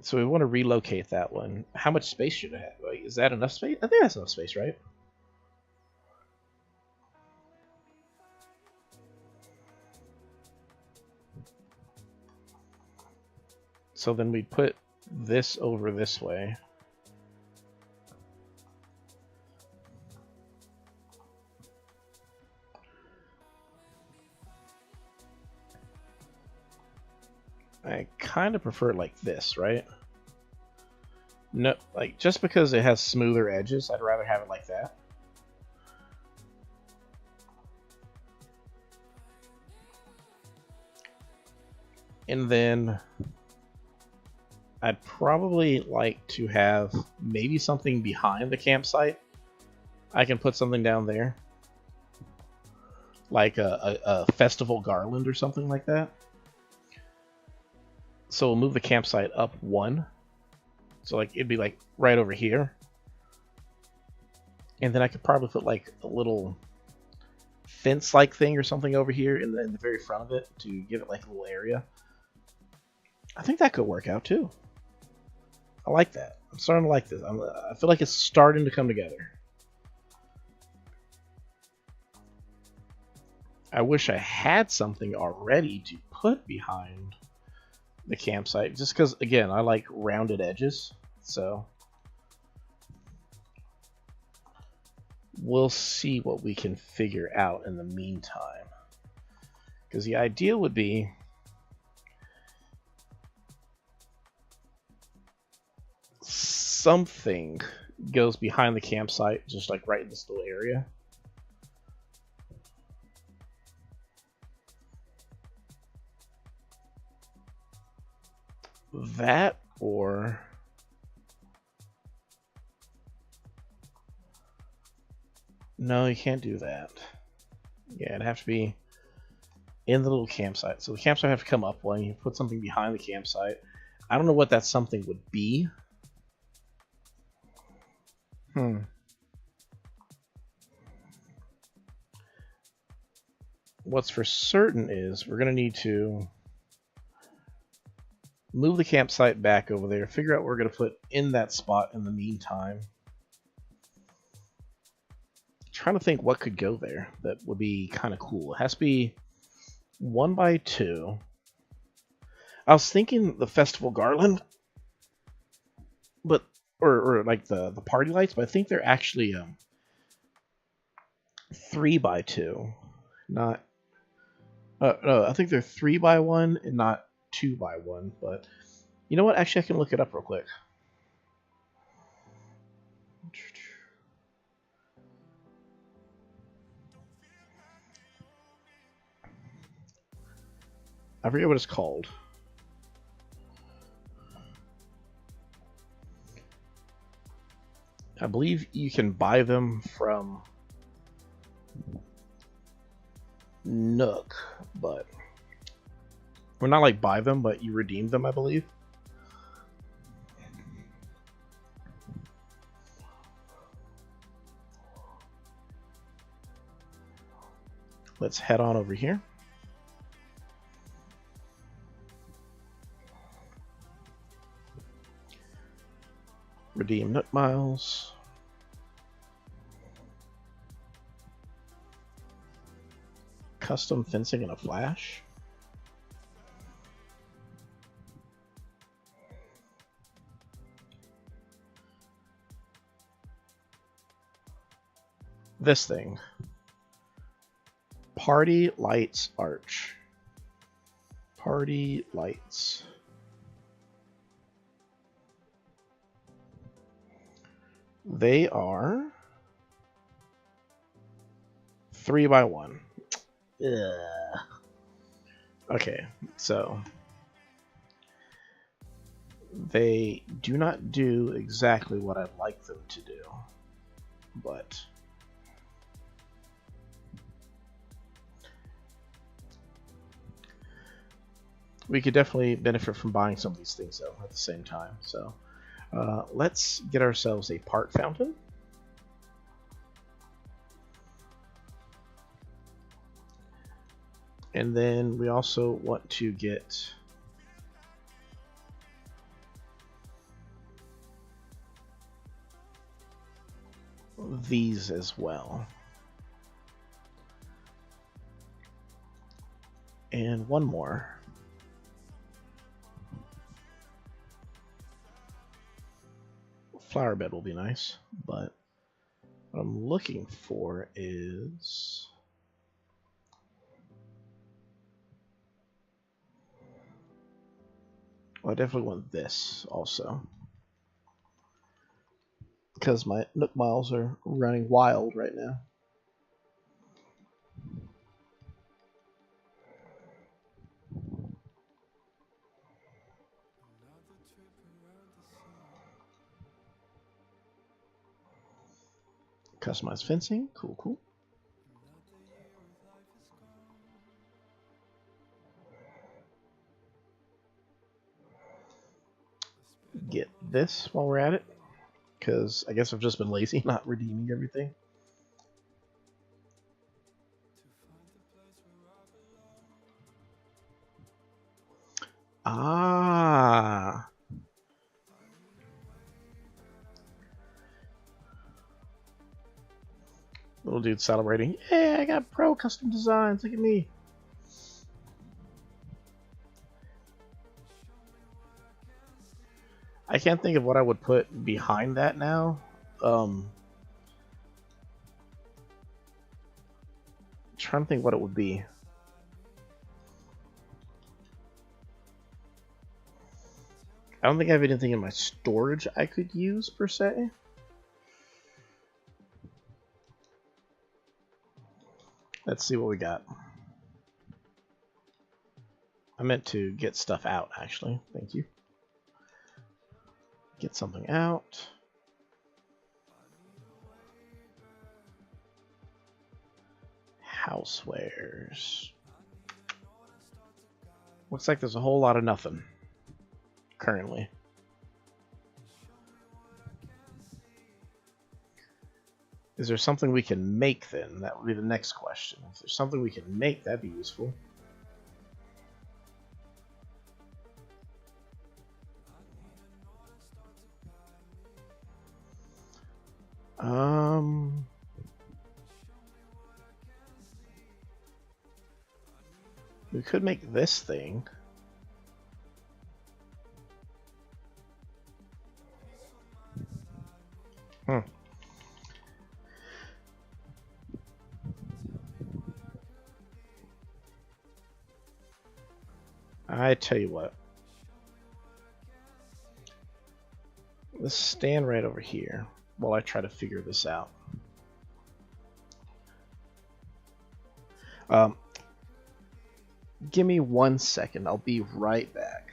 So we want to relocate that one. How much space should it have? Like, is that enough space? I think that's enough space, right? So then we put this over this way. I kind of prefer it like this, right? No, like just because it has smoother edges, I'd rather have it like that. And then I'd probably like to have maybe something behind the campsite. I can put something down there, like a festival garland or something like that. So we'll move the campsite up one. So like it'd be like right over here. And then I could probably put like a little fence-like thing or something over here in the very front of it to give it like a little area. I think that could work out too. I like that. I'm starting to like this. I feel like it's starting to come together. I wish I had something already to put behind the campsite, just because, again, I like rounded edges. So we'll see what we can figure out in the meantime. Because the idea would be, something goes behind the campsite, just like right in this little area. That or no, you can't do that. Yeah, it'd have to be in the little campsite. So the campsite would have to come up when you put something behind the campsite. I don't know what that something would be. What's for certain is we're going to need to move the campsite back over there, figure out what we're going to put in that spot in the meantime. Trying to think what could go there that would be kind of cool. It has to be 1x2. I was thinking the festival garland, but or like the party lights, but I think they're actually 3x2, not. No, I think they're 3x1 and not 2x1. But you know what? Actually, I can look it up real quick. I forget what it's called. I believe you can buy them from Nook, but we're not like buy them, but you redeem them, I believe. Let's head on over here. Redeem Nook miles. Custom fencing in a flash. This thing. Party lights arch. Party lights. They are 3x1. Ugh. Okay, so they do not do exactly what I'd like them to do, but we could definitely benefit from buying some of these things though at the same time. So let's get ourselves a part fountain. And then we also want to get these as well. And one more. Flower bed will be nice, but what I'm looking for is I definitely want this also, because my Nook miles are running wild right now. Customized fencing, cool, cool. Get this while we're at it, because I guess I've just been lazy not redeeming everything. Ah. Little dude celebrating. Yeah, I got pro custom designs. Look at me. I can't think of what I would put behind that now. Trying to think what it would be. I don't think I have anything in my storage I could use, per se. Let's see what we got. I meant to get stuff out, actually. Thank you. Get something out. Housewares. Looks like there's a whole lot of nothing currently. Is there something we can make then? That would be the next question. If there's something we can make, that'd be useful. We could make this thing. I tell you what. Let's stand right over here while I try to figure this out. Give me 1 second. I'll be right back.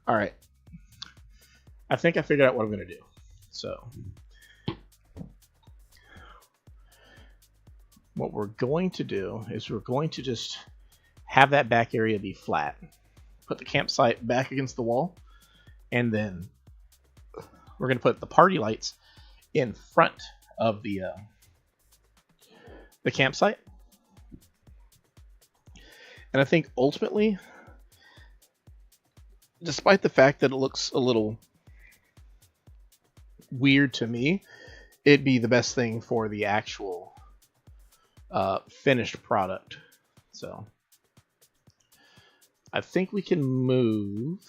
All right. I think I figured out what I'm going to do. So what we're going to do is we're going to just have that back area be flat. Put the campsite back against the wall, and then we're going to put the party lights in front of the campsite. And I think ultimately, despite the fact that it looks a little weird to me, it'd be the best thing for the actual finished product. So I think we can move.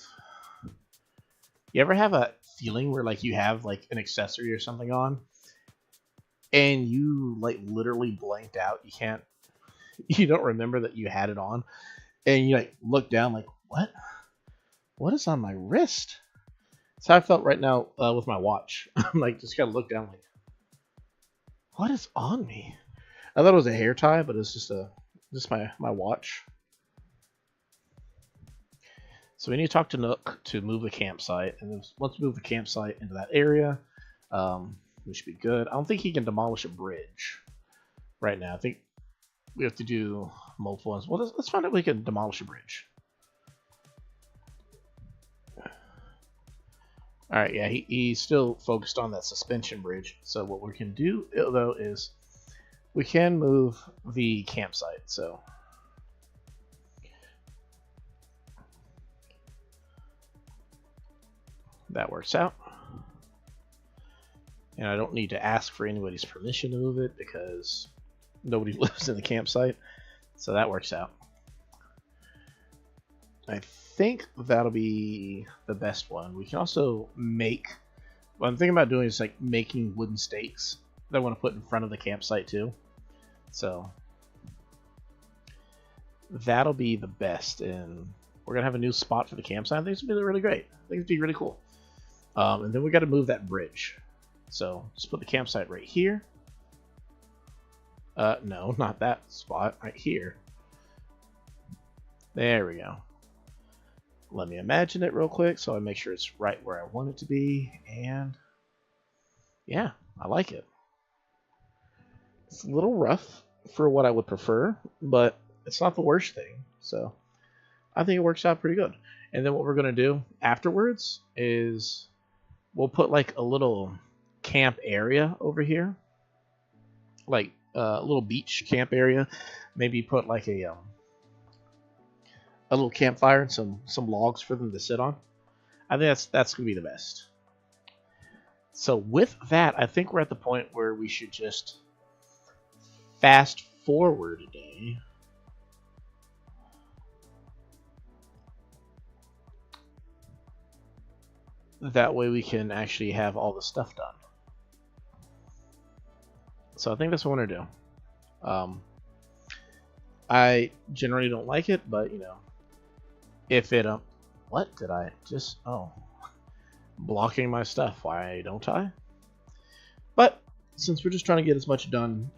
You ever have a feeling where like you have like an accessory or something on and you like literally blanked out? You don't remember that you had it on, and you like look down like, what is on my wrist? That's how I felt right now with my watch. I'm like, just gotta look down like, what is on me? I thought it was a hair tie, but it's just my watch. So we need to talk to Nook to move the campsite, and then once we move the campsite into that area, we should be good. I don't think he can demolish a bridge right now. I think we have to do multiple ones. Well, let's find out if we can demolish a bridge. All right, yeah, he's still focused on that suspension bridge. So what we can do, though, is we can move the campsite. So that works out. And I don't need to ask for anybody's permission to move it because nobody lives in the campsite. So that works out. I think that'll be the best one. We can also make, what I'm thinking about doing is like making wooden stakes that I want to put in front of the campsite too. So that'll be the best. And we're going to have a new spot for the campsite. I think it's going to be really great. I think it'd be really cool. And then we got to move that bridge. So just put the campsite right here. No, not that spot. Right here. There we go. Let me imagine it real quick so I make sure it's right where I want it to be. And yeah, I like it. It's a little rough for what I would prefer, but it's not the worst thing. So I think it works out pretty good. And then what we're going to do afterwards is we'll put like a little camp area over here. Like a little beach camp area. Maybe put like a little campfire and some logs for them to sit on. I think that's gonna be the best. So with that, I think we're at the point where we should just fast forward a day. That way we can actually have all the stuff done. So I think that's what I want to do. I generally don't like it, but you know, if it what did I just blocking my stuff? Why don't I? But since we're just trying to get as much done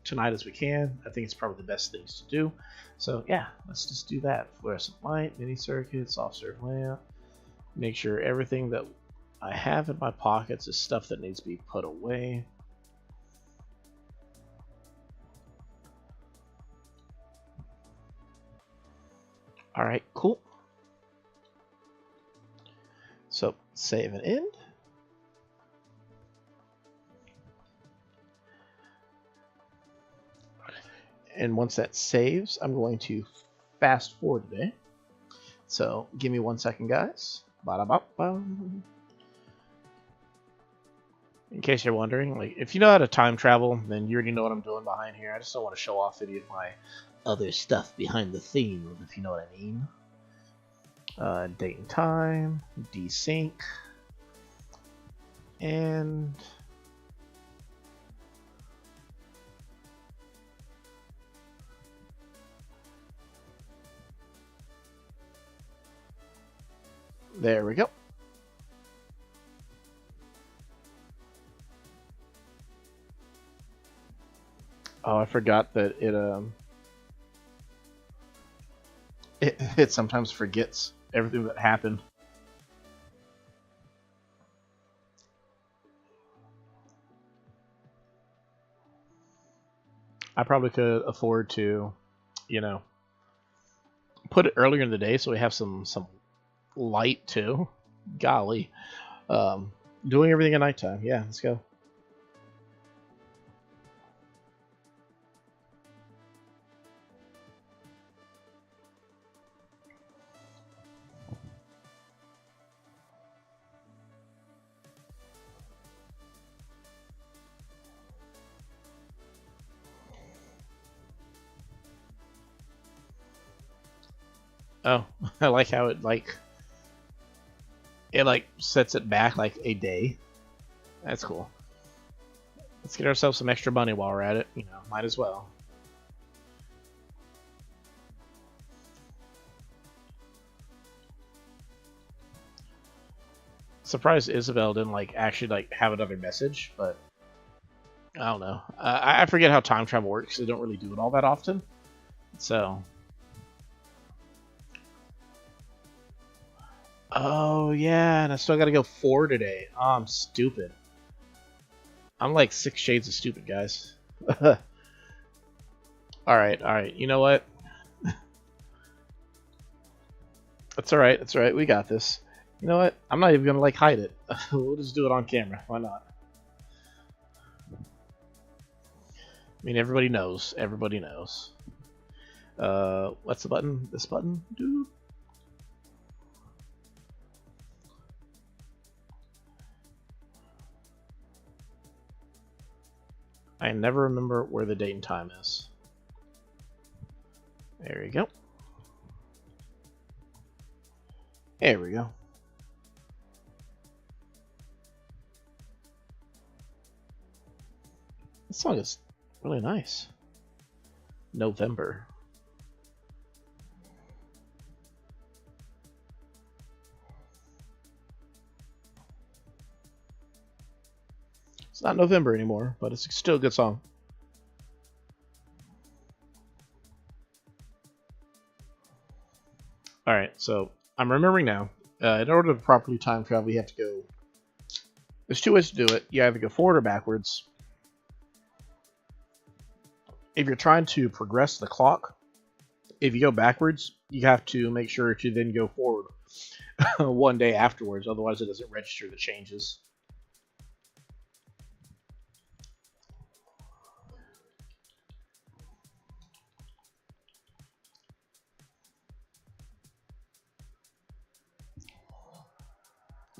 tonight as we can, I think it's probably the best things to do. So yeah, let's just do that. Fluorescent light, mini circuit, soft serve lamp. Make sure everything that I have in my pockets is stuff that needs to be put away. All right, cool. So save and end. And once that saves, I'm going to fast forward today. So give me 1 second, guys. Ba-da-ba-ba. In case you're wondering, like if you know how to time travel, then you already know what I'm doing behind here. I just don't want to show off any of my other stuff behind the theme, if you know what I mean. Date and time, desync, and there we go. Oh, I forgot that it sometimes forgets everything that happened. I probably could afford to, you know, put it earlier in the day so we have some light too. Golly, um, doing everything at nighttime. Yeah, let's go. Oh, I like how it like sets it back like a day. That's cool. Let's get ourselves some extra money while we're at it. You know, might as well. Surprised Isabel didn't like actually like have another message, but I don't know. I forget how time travel works. They don't really do it all that often. So. Oh yeah, and I still got to go 4 today. Oh, I'm stupid. I'm like 6 shades of stupid, guys. All right, all right. You know what? That's all right. That's all right. We got this. You know what? I'm not even gonna like hide it. We'll just do it on camera. Why not? I mean, everybody knows. Everybody knows. What's the button? This button? Dude. I never remember where the date and time is. There we go. There we go. This song is really nice. November. It's not November anymore, but it's still a good song. Alright, so I'm remembering now. In order to properly time travel, you have to go... There's 2 ways to do it. You either go forward or backwards. If you're trying to progress the clock, if you go backwards, you have to make sure to then go forward 1 day afterwards. Otherwise, it doesn't register the changes.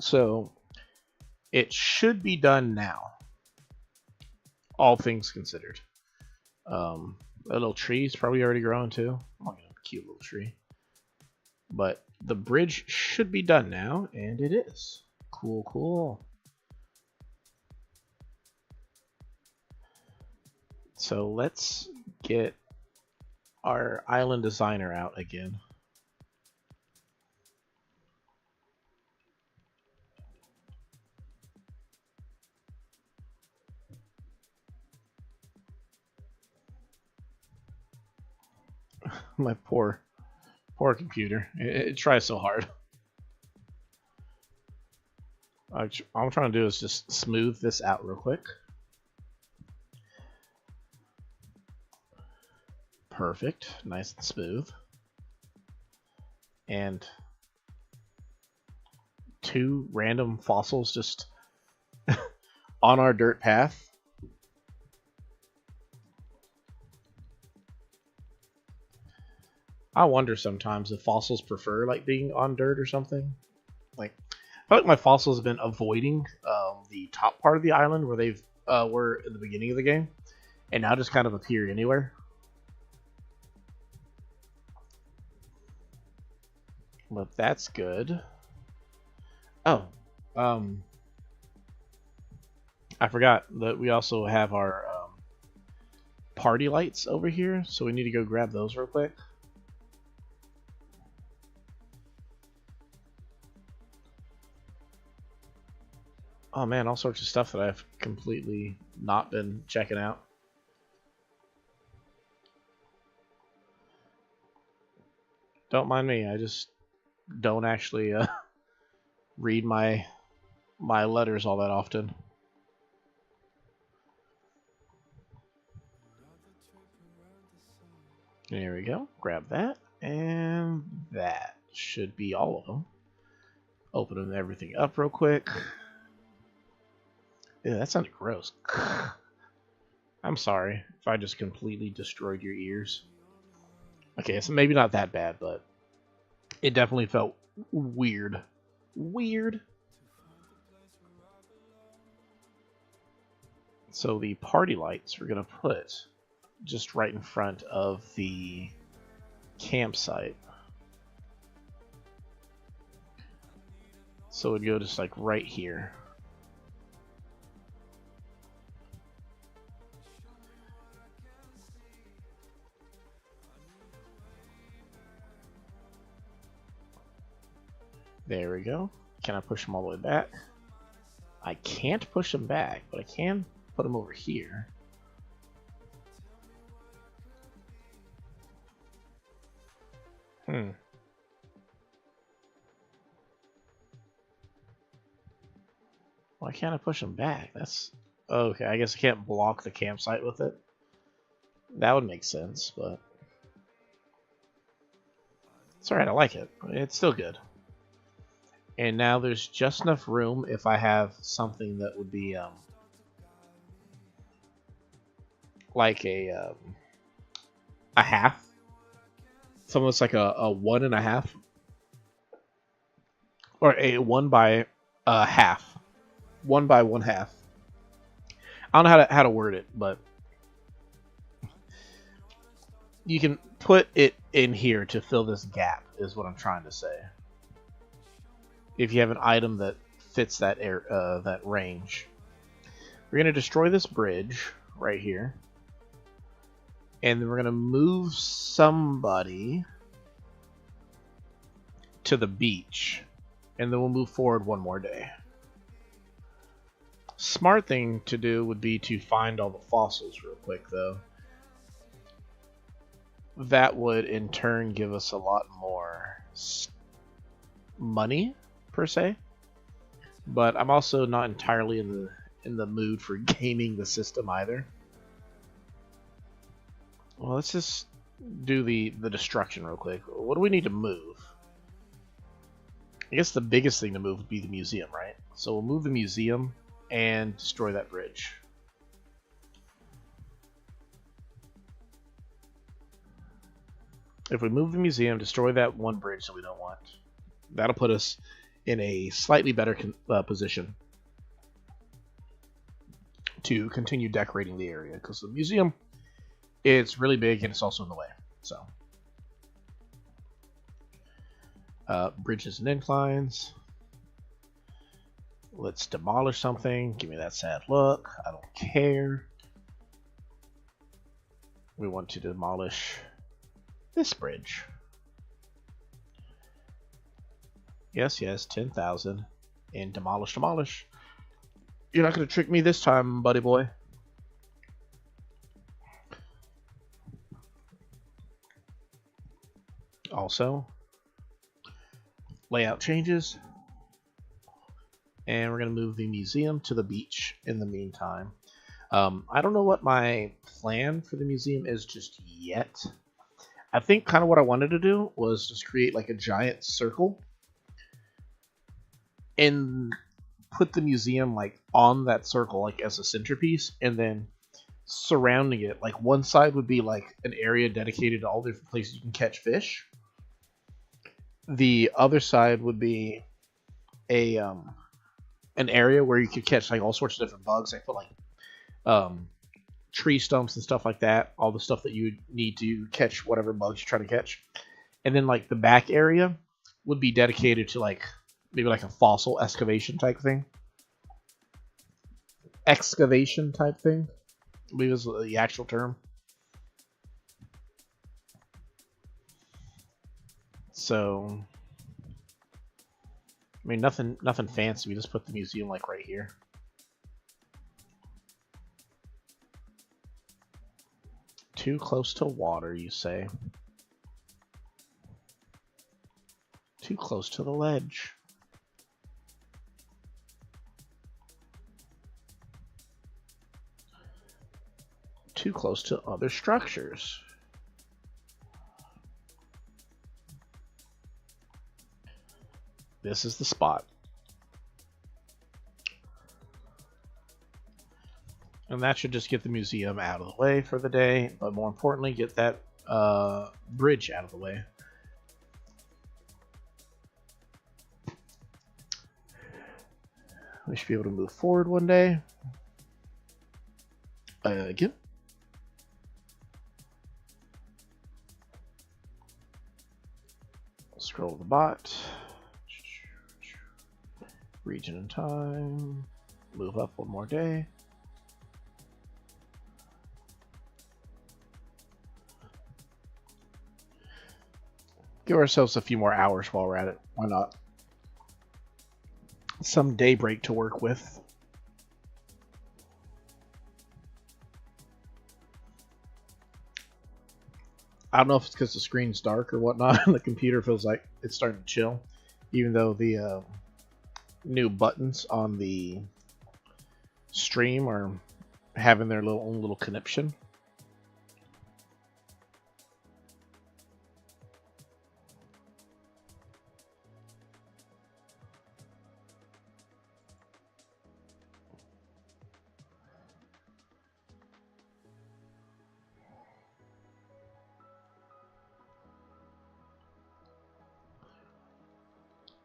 So it should be done now, all things considered. A little tree's probably already growing too. Oh, yeah, cute little tree. But the bridge should be done now, and it is. Cool, cool. So let's get our island designer out again. My poor computer. It tries so hard. All I'm trying to do is just smooth this out real quick. Perfect. Nice and smooth. And 2 random fossils just on our dirt path. I wonder sometimes if fossils prefer like being on dirt or something. Like, I feel like my fossils have been avoiding the top part of the island where they've were in the beginning of the game, and now just kind of appear anywhere. But that's good. Oh, I forgot that we also have our party lights over here, so we need to go grab those real quick. Oh man, all sorts of stuff that I've completely not been checking out. Don't mind me, I just don't actually read my letters all that often. There we go. Grab that. And that should be all of them. Opening everything up real quick. Yeah, that sounded gross. I'm sorry if I just completely destroyed your ears. Okay, so maybe not that bad, but it definitely felt weird. Weird. So the party lights we're going to put just right in front of the campsite. So it'd go just like right here. There we go. Can I push them all the way back? I can't push them back, but I can put them over here. Why can't I push them back? That's... Okay, I guess I can't block the campsite with it. That would make sense, but... It's alright, I like it. It's still good. And now there's just enough room if I have something that would be, like a half. It's almost like a 1.5. Or a 1 by half. 1 by 1/2. I don't know how to word it, but you can put it in here to fill this gap, is what I'm trying to say. If you have an item that fits that that range. We're going to destroy this bridge right here. And then we're going to move somebody to the beach. And then we'll move forward one more day. Smart thing to do would be to find all the fossils real quick, though. That would, in turn, give us a lot more money, per se. But I'm also not entirely in the mood for gaming the system either. Well, let's just do the destruction real quick. What do we need to move? I guess the biggest thing to move would be the museum, right? So we'll move the museum and destroy that bridge. If we move the museum, destroy that one bridge that we don't want, that'll put us in a slightly better position to continue decorating the area, because the museum, it's really big and it's also in the way. So bridges and inclines. Let's demolish something. Give me that sad look. I don't care. We want to demolish this bridge. Yes, 10,000. And demolish, demolish. You're not going to trick me this time, buddy boy. Also, layout changes. And we're going to move the museum to the beach in the meantime. I don't know what my plan for the museum is just yet. I think kind of what I wanted to do was just create like a giant circle and put the museum like on that circle, like as a centerpiece, and then surrounding it, like one side would be like an area dedicated to all different places you can catch fish. The other side would be a an area where you could catch like all sorts of different bugs. I put like tree stumps and stuff like that, all the stuff that you would need to catch whatever bugs you're trying to catch. And then like the back area would be dedicated to like maybe like a fossil excavation type thing. Excavation type thing, I believe is the actual term. So I mean, nothing fancy. We just put the museum like right here. Too close to water, you say? Too close to the ledge. Too close to other structures. this is the spot. And that should just get the museum out of the way for the day, but more importantly, get that bridge out of the way. We should be able to move forward one day. Again. Scroll the bot. Region and time. Move up one more day. Give ourselves a few more hours while we're at it. Why not? Some daybreak to work with. I don't know if it's because the screen's dark or whatnot, and the computer feels like it's starting to chill, even though the new buttons on the stream are having their own little conniption.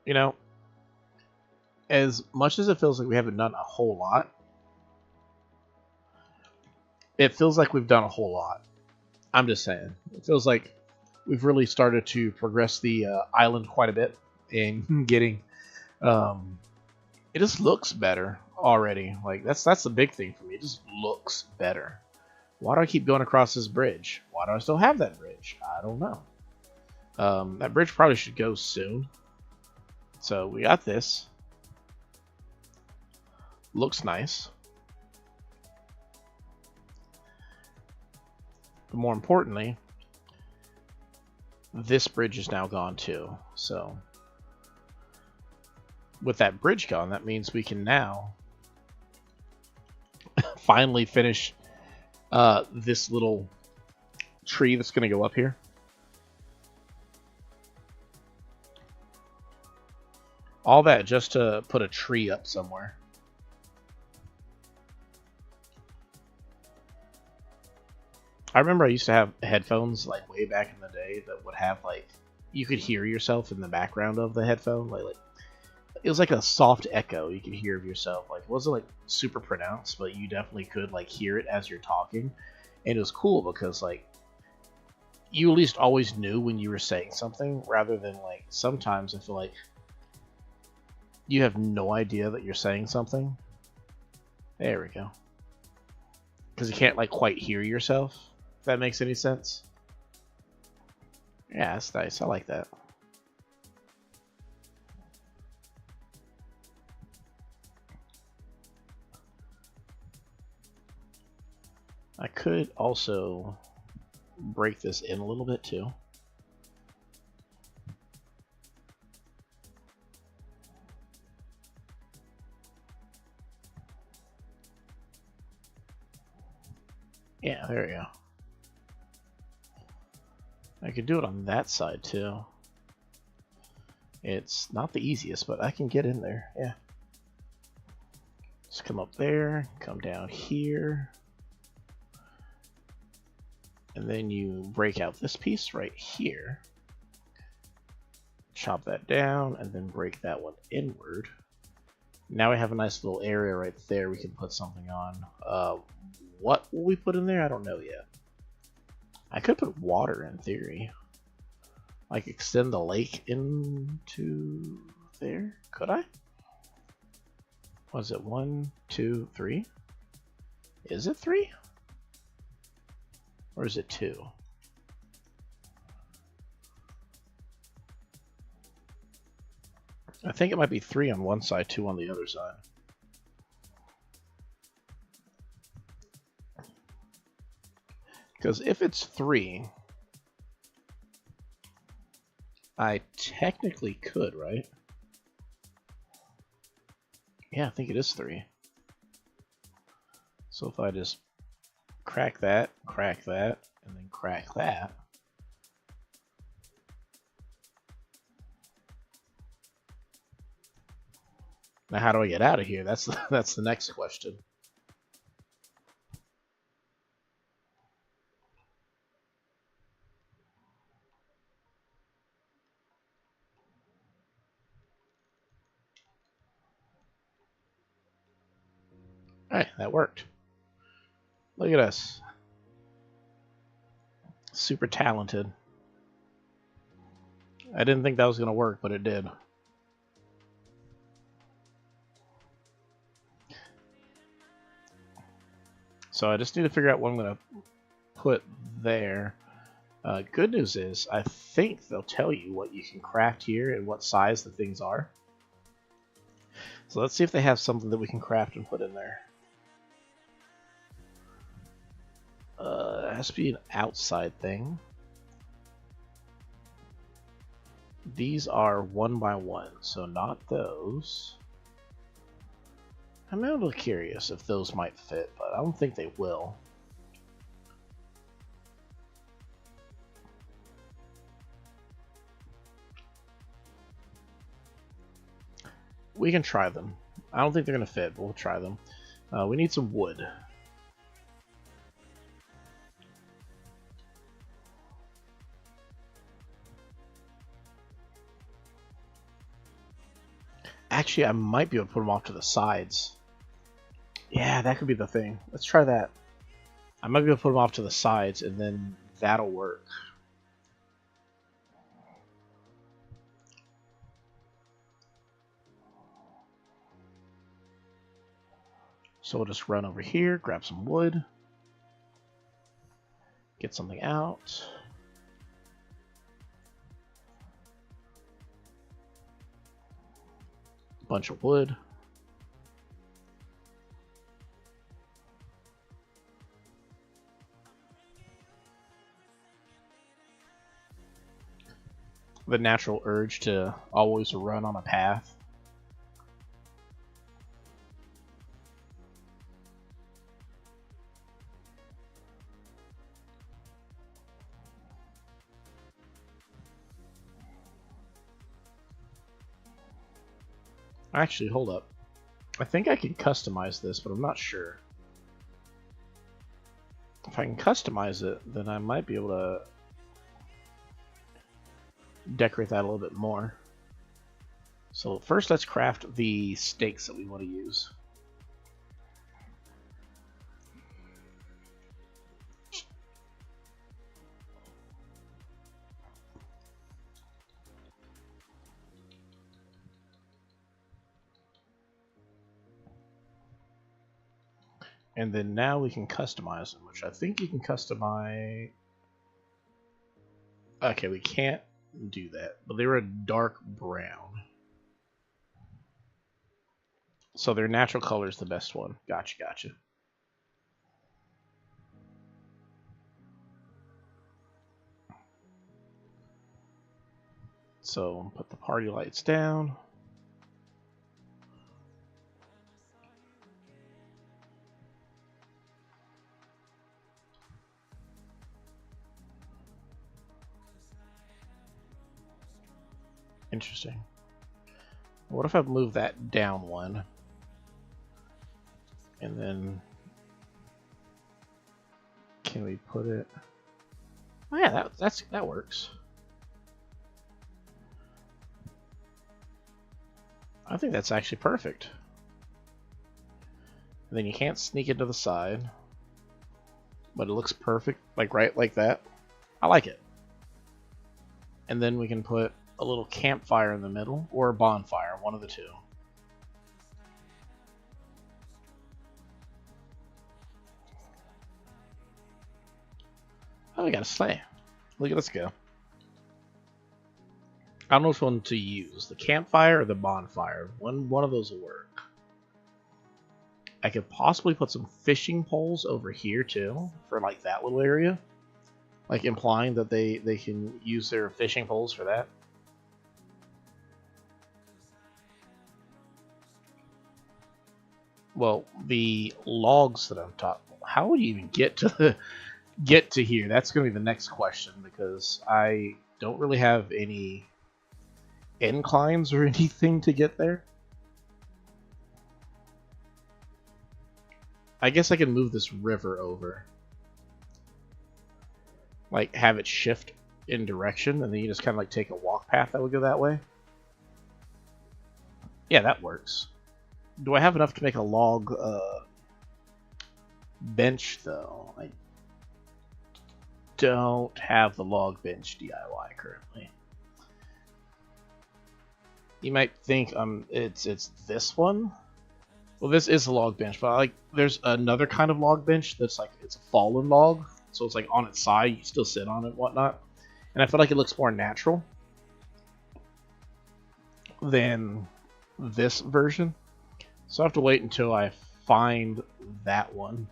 You know, as much as it feels like we haven't done a whole lot, it feels like we've done a whole lot. I'm just saying. It feels like we've really started to progress the island quite a bit and getting... it just looks better already. Like, that's the big thing for me. It just looks better. Why do I keep going across this bridge? Why do I still have that bridge? I don't know. That bridge probably should go soon. So we got this. Looks nice. But more importantly, this bridge is now gone too. So with that bridge gone, that means we can now finally finish this little tree that's going to go up here. All that just to put a tree up somewhere. I remember I used to have headphones like way back in the day that would have like you could hear yourself in the background of the headphone. Like it was like a soft echo you could hear of yourself. Like it wasn't like super pronounced, but you definitely could like hear it as you're talking. And it was cool because like you at least always knew when you were saying something, rather than like sometimes I feel like you have no idea that you're saying something. There we go. Because you can't like quite hear yourself. If that makes any sense. Yeah, that's nice. I like that. I could also break this in a little bit too. Yeah, there we go. I could do it on that side too. It's not the easiest, but I can get in there. Yeah. Just come up there, come down here. And then you break out this piece right here. Chop that down and then break that one inward. Now we have a nice little area right there we can put something on. What will we put in there? I don't know yet. I could put water in theory. Like extend the lake into there. Could I? Was it 1, 2, 3? Is it 3? Or is it 2? I think it might be 3 on one side, 2 on the other side. Because if it's 3, I technically could, right? Yeah, I think it is 3. So if I just crack that, and then crack that. Now, how do I get out of here? That's the next question. Alright, that worked. Look at us. Super talented. I didn't think that was going to work, but it did. So I just need to figure out what I'm going to put there. Good news is, I think they'll tell you what you can craft here and what size the things are. So let's see if they have something that we can craft and put in there. It has to be an outside thing. These are 1 by 1, so not those. I'm a little curious if those might fit, but I don't think they will. We can try them. I don't think they're going to fit, but we'll try them. We need some wood. Actually, I might be able to put them off to the sides. Yeah, that could be the thing. Let's try that. I might be able to put them off to the sides, and then that'll work. So we'll just run over here, grab some wood, get something out. Bunch of wood. The natural urge to always run on a path. Actually, hold up. I think I can customize this, but I'm not sure. If I can customize it, then I might be able to decorate that a little bit more. So first, let's craft the stakes that we want to use. And then now we can customize them, which I think you can customize. Okay, we can't do that, but they were a dark brown. So their natural color is the best one. Gotcha, gotcha. So put the party lights down. Interesting. What if I move that down one? And then can we put it? Oh yeah, that works. I think that's actually perfect. And then you can't sneak it to the side, but it looks perfect, like right like that. I like it. And then we can put a little campfire in the middle, or a bonfire, one of the two. Oh, we got a sleigh. Look at us go. I don't know which one to use, the campfire or the bonfire. One of those will work. I could possibly put some fishing poles over here too, for like that little area. Like implying that they can use their fishing poles for that. Well, the logs that I'm talking, how would you even get to here? That's going to be the next question, because I don't really have any inclines or anything to get there. I guess I can move this river over. Like, have it shift in direction, and then you just kind of like take a walk path that would go that way. Yeah, that works. Do I have enough to make a log bench, though? I don't have the log bench DIY currently. You might think it's this one. Well, this is a log bench, but like there's another kind of log bench that's like it's a fallen log, so it's like on its side, you still sit on it and whatnot. And I feel like it looks more natural than this version. So I have to wait until I find that one.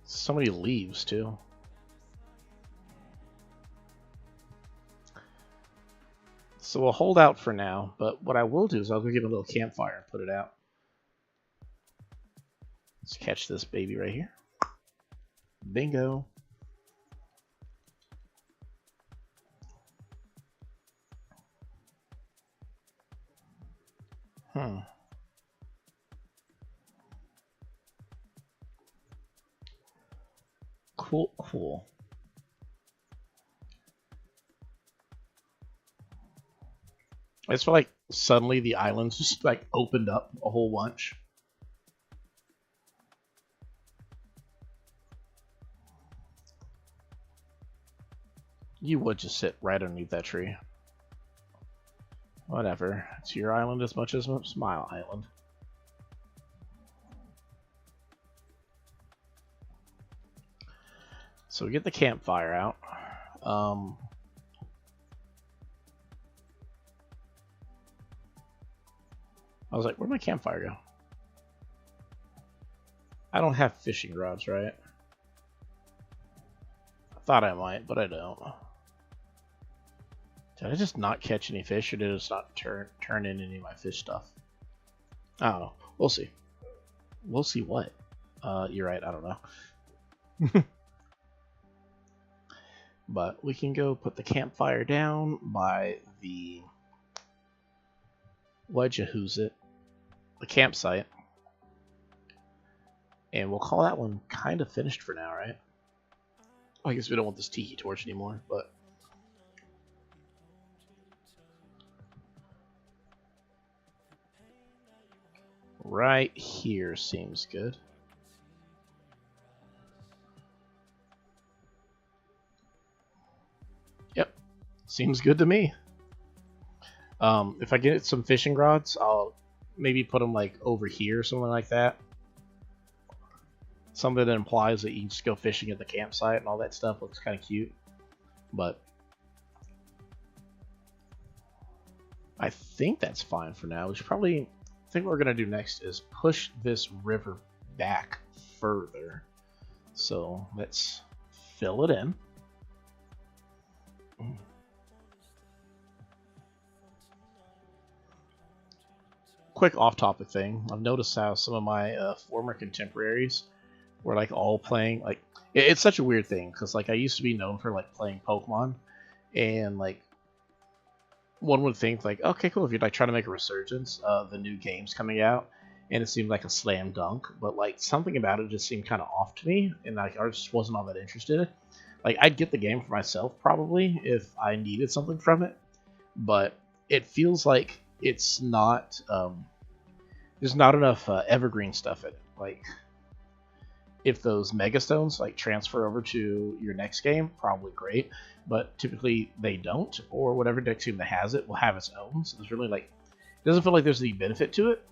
So many leaves too. So we'll hold out for now, but what I will do is I'll go get a little campfire and put it out. Let's catch this baby right here. Bingo. Cool, cool. I just feel like suddenly the islands just like opened up a whole bunch. You would just sit right underneath that tree. Whatever. It's your island as much as it's my island. So we get the campfire out. I was like, where'd my campfire go? I don't have fishing rods, right? I thought I might, but I don't. Did I just not catch any fish, or did it just not turn in any of my fish stuff? I don't know. We'll see. We'll see what? You're right, I don't know. But we can go put the campfire down by the... who's it? The campsite. And we'll call that one kind of finished for now, right? I guess we don't want this tiki torch anymore, but... right here seems good. Yep, seems good to me. If I get some fishing rods, I'll maybe put them like over here or something like that. Something that implies that you can just go fishing at the campsite and all that stuff. Looks kind of cute. But I think that's fine for now. We should probably... I think what we're going to do next is push this river back further. So let's fill it in. Quick off-topic thing. I've noticed how some of my former contemporaries were like all playing like it's such a weird thing because like I used to be known for like playing Pokemon, and like one would think like, okay, cool, if you're like trying to make a resurgence of the new games coming out, and it seemed like a slam dunk, but like something about it just seemed kind of off to me, and like I just wasn't all that interested. Like I'd get the game for myself probably if I needed something from it, but it feels like it's not there's not enough evergreen stuff in it. Like if those Mega Stones like transfer over to your next game, probably great, but typically they don't, or whatever deck team that has it will have its own. So there's really like, it doesn't feel like there's any benefit to it.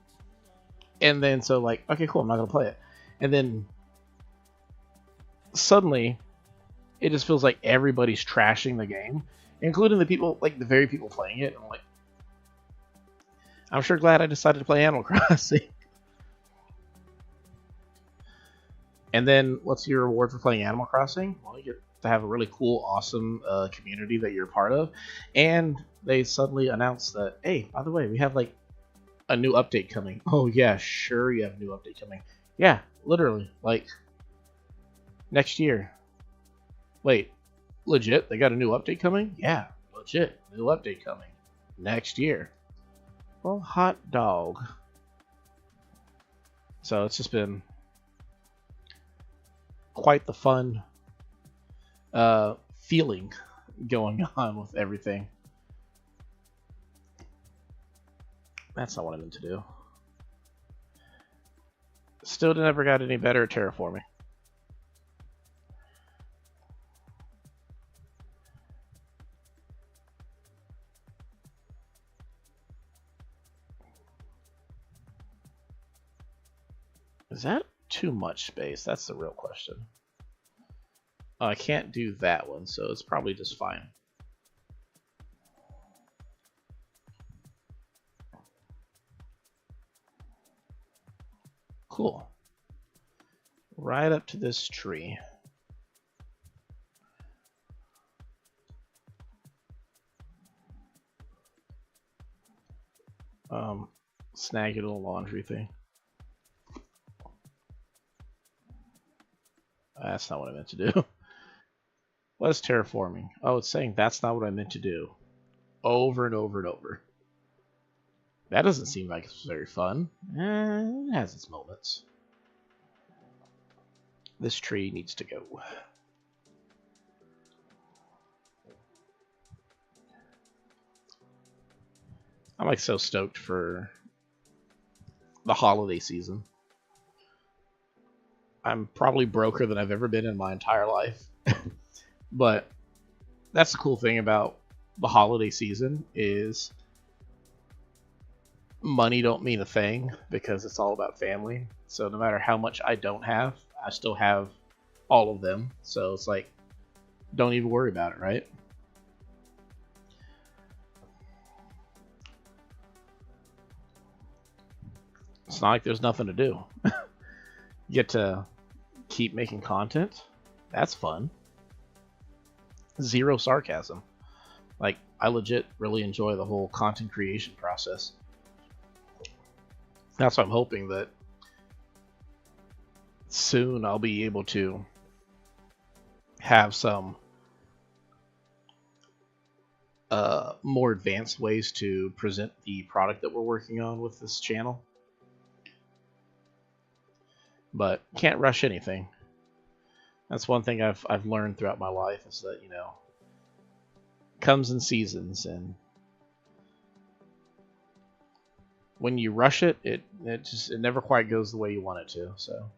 And then so like, okay, cool, I'm not gonna play it. And then suddenly it just feels like everybody's trashing the game, including the people, like the very people playing it. I'm like, I'm sure glad I decided to play Animal Crossing. And then, what's your reward for playing Animal Crossing? Well, you get to have a really cool, awesome community that you're a part of. And they suddenly announced that, hey, by the way, we have like a new update coming. Oh yeah, sure, you have a new update coming. Yeah, literally, like next year. Wait, legit? They got a new update coming? Yeah, legit, new update coming next year. Well, hot dog. So it's just been quite the fun feeling going on with everything. That's not what I meant to do. Still never got any better at terraforming. Is that too much space? That's the real question. Oh, I can't do that one, so it's probably just fine. Cool. Right up to this tree. Snag your little laundry thing. That's not what I meant to do. What is terraforming? Oh, it's saying that's not what I meant to do. Over and over and over. That doesn't seem like it's very fun. It has its moments. This tree needs to go. I'm like so stoked for the holiday season. I'm probably broker than I've ever been in my entire life. But that's the cool thing about the holiday season is money don't mean a thing because it's all about family. So no matter how much I don't have, I still have all of them. So it's like, don't even worry about it, right? It's not like there's nothing to do. You get to keep making content. That's fun. Zero sarcasm. Like, I legit really enjoy the whole content creation process. That's why I'm hoping that soon I'll be able to have some more advanced ways to present the product that we're working on with this channel. But can't rush anything. That's one thing I've learned throughout my life is that, you know, comes in seasons, and when you rush it, it never quite goes the way you want it to. So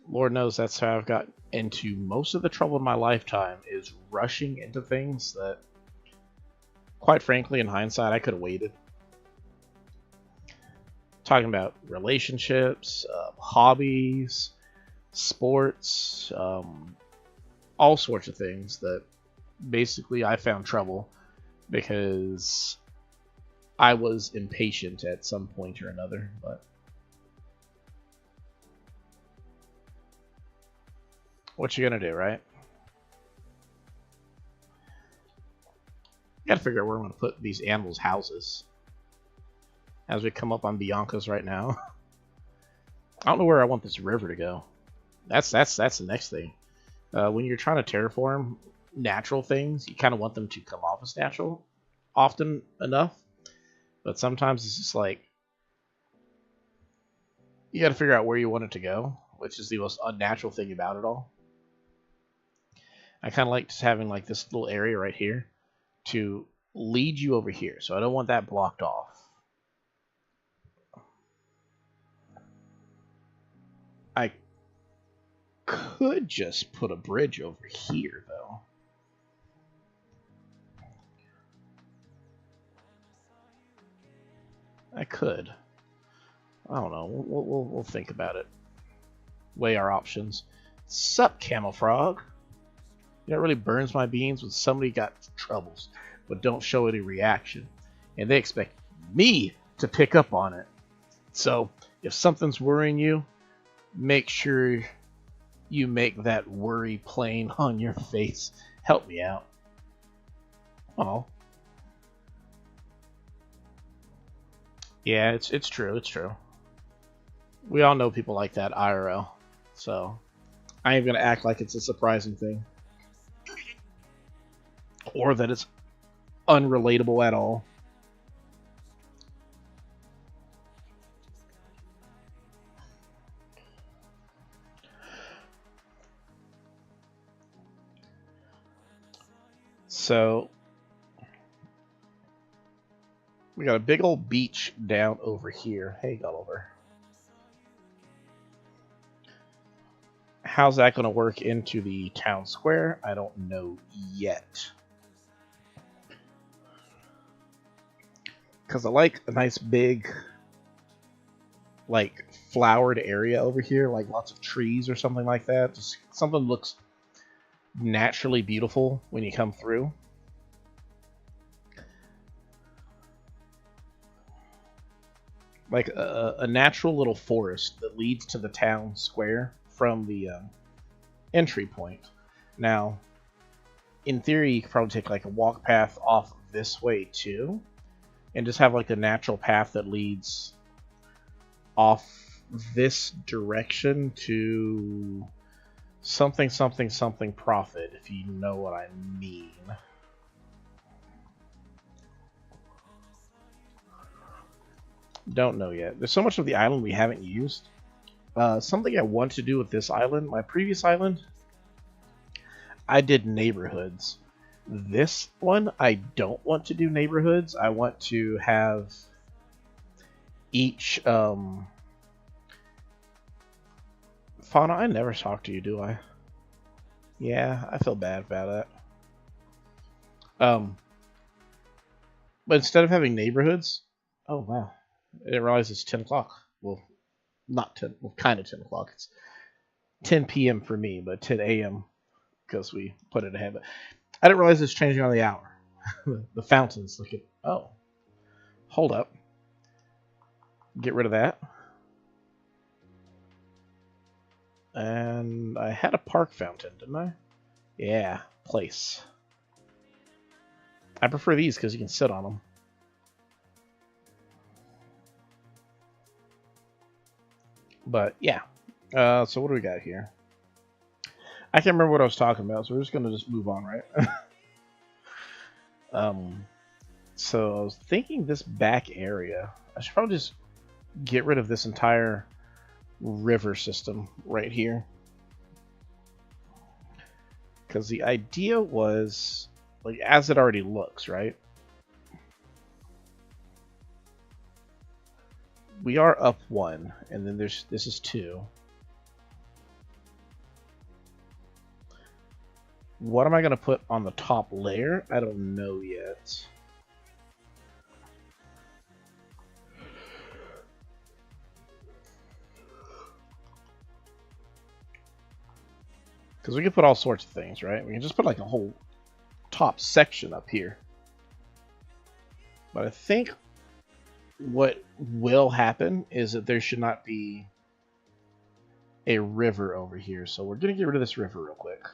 Lord knows that's how I've got into most of the trouble in my lifetime, is rushing into things that, quite frankly, in hindsight, I could have waited. Talking about relationships, hobbies, sports, all sorts of things that basically I found trouble because I was impatient at some point or another. But what you gonna do, right? Gotta figure out where I'm gonna put these animals' houses as we come up on Bianca's right now. I don't know where I want this river to go. That's the next thing. When you're trying to terraform natural things, you kind of want them to come off as natural often enough. But sometimes it's just like, you got to figure out where you want it to go, which is the most unnatural thing about it all. I kind of like just having like this little area right here to lead you over here. So I don't want that blocked off. I could just put a bridge over here, though. I could. I don't know. We'll think about it. Weigh our options. Sup, Camel Frog? You know, it really burns my beans when somebody got troubles, but don't show any reaction, and they expect me to pick up on it. So, if something's worrying you, make sure you make that worry plain on your face. Help me out. Oh. Yeah, it's true. It's true. We all know people like that IRL. So, I ain't gonna act like it's a surprising thing. Or that it's unrelatable at all. So we got a big old beach down over here. Hey, Gulliver. How's that going to work into the town square? I don't know yet. Because I like a nice big, like, flowered area over here, like lots of trees or something like that. Just something looks naturally beautiful when you come through. Like a natural little forest that leads to the town square from the entry point. Now, in theory, you could probably take like a walk path off this way too, and just have like a natural path that leads off this direction to something profit, if you know what I mean. Don't know yet. There's so much of the island we haven't used. Something I want to do with this island, my previous island, I did neighborhoods. This one, I don't want to do neighborhoods. I want to have each Fauna, I never talk to you, do I? Yeah, I feel bad about that. But instead of having neighborhoods, oh wow, I didn't realize it's 10 o'clock. Well, not 10, well, kind of 10 o'clock. It's 10 p.m. for me, but 10 a.m. because we put it ahead. But I didn't realize it's changing on the hour. The fountains, look at, oh, hold up. Get rid of that. And I had a park fountain, didn't I? Yeah, place. I prefer these because you can sit on them. But yeah, so what do we got here? I can't remember what I was talking about, so we're just gonna just move on, right? So I was thinking this back area, I should probably just get rid of this entire river system right here. Because the idea was, like, as it already looks, right? We are up 1, and then this is 2. What am I going to put on the top layer? I don't know yet. Because we can put all sorts of things, right? We can just put like a whole top section up here. But I think what will happen is that there should not be a river over here. So we're going to get rid of this river real quick.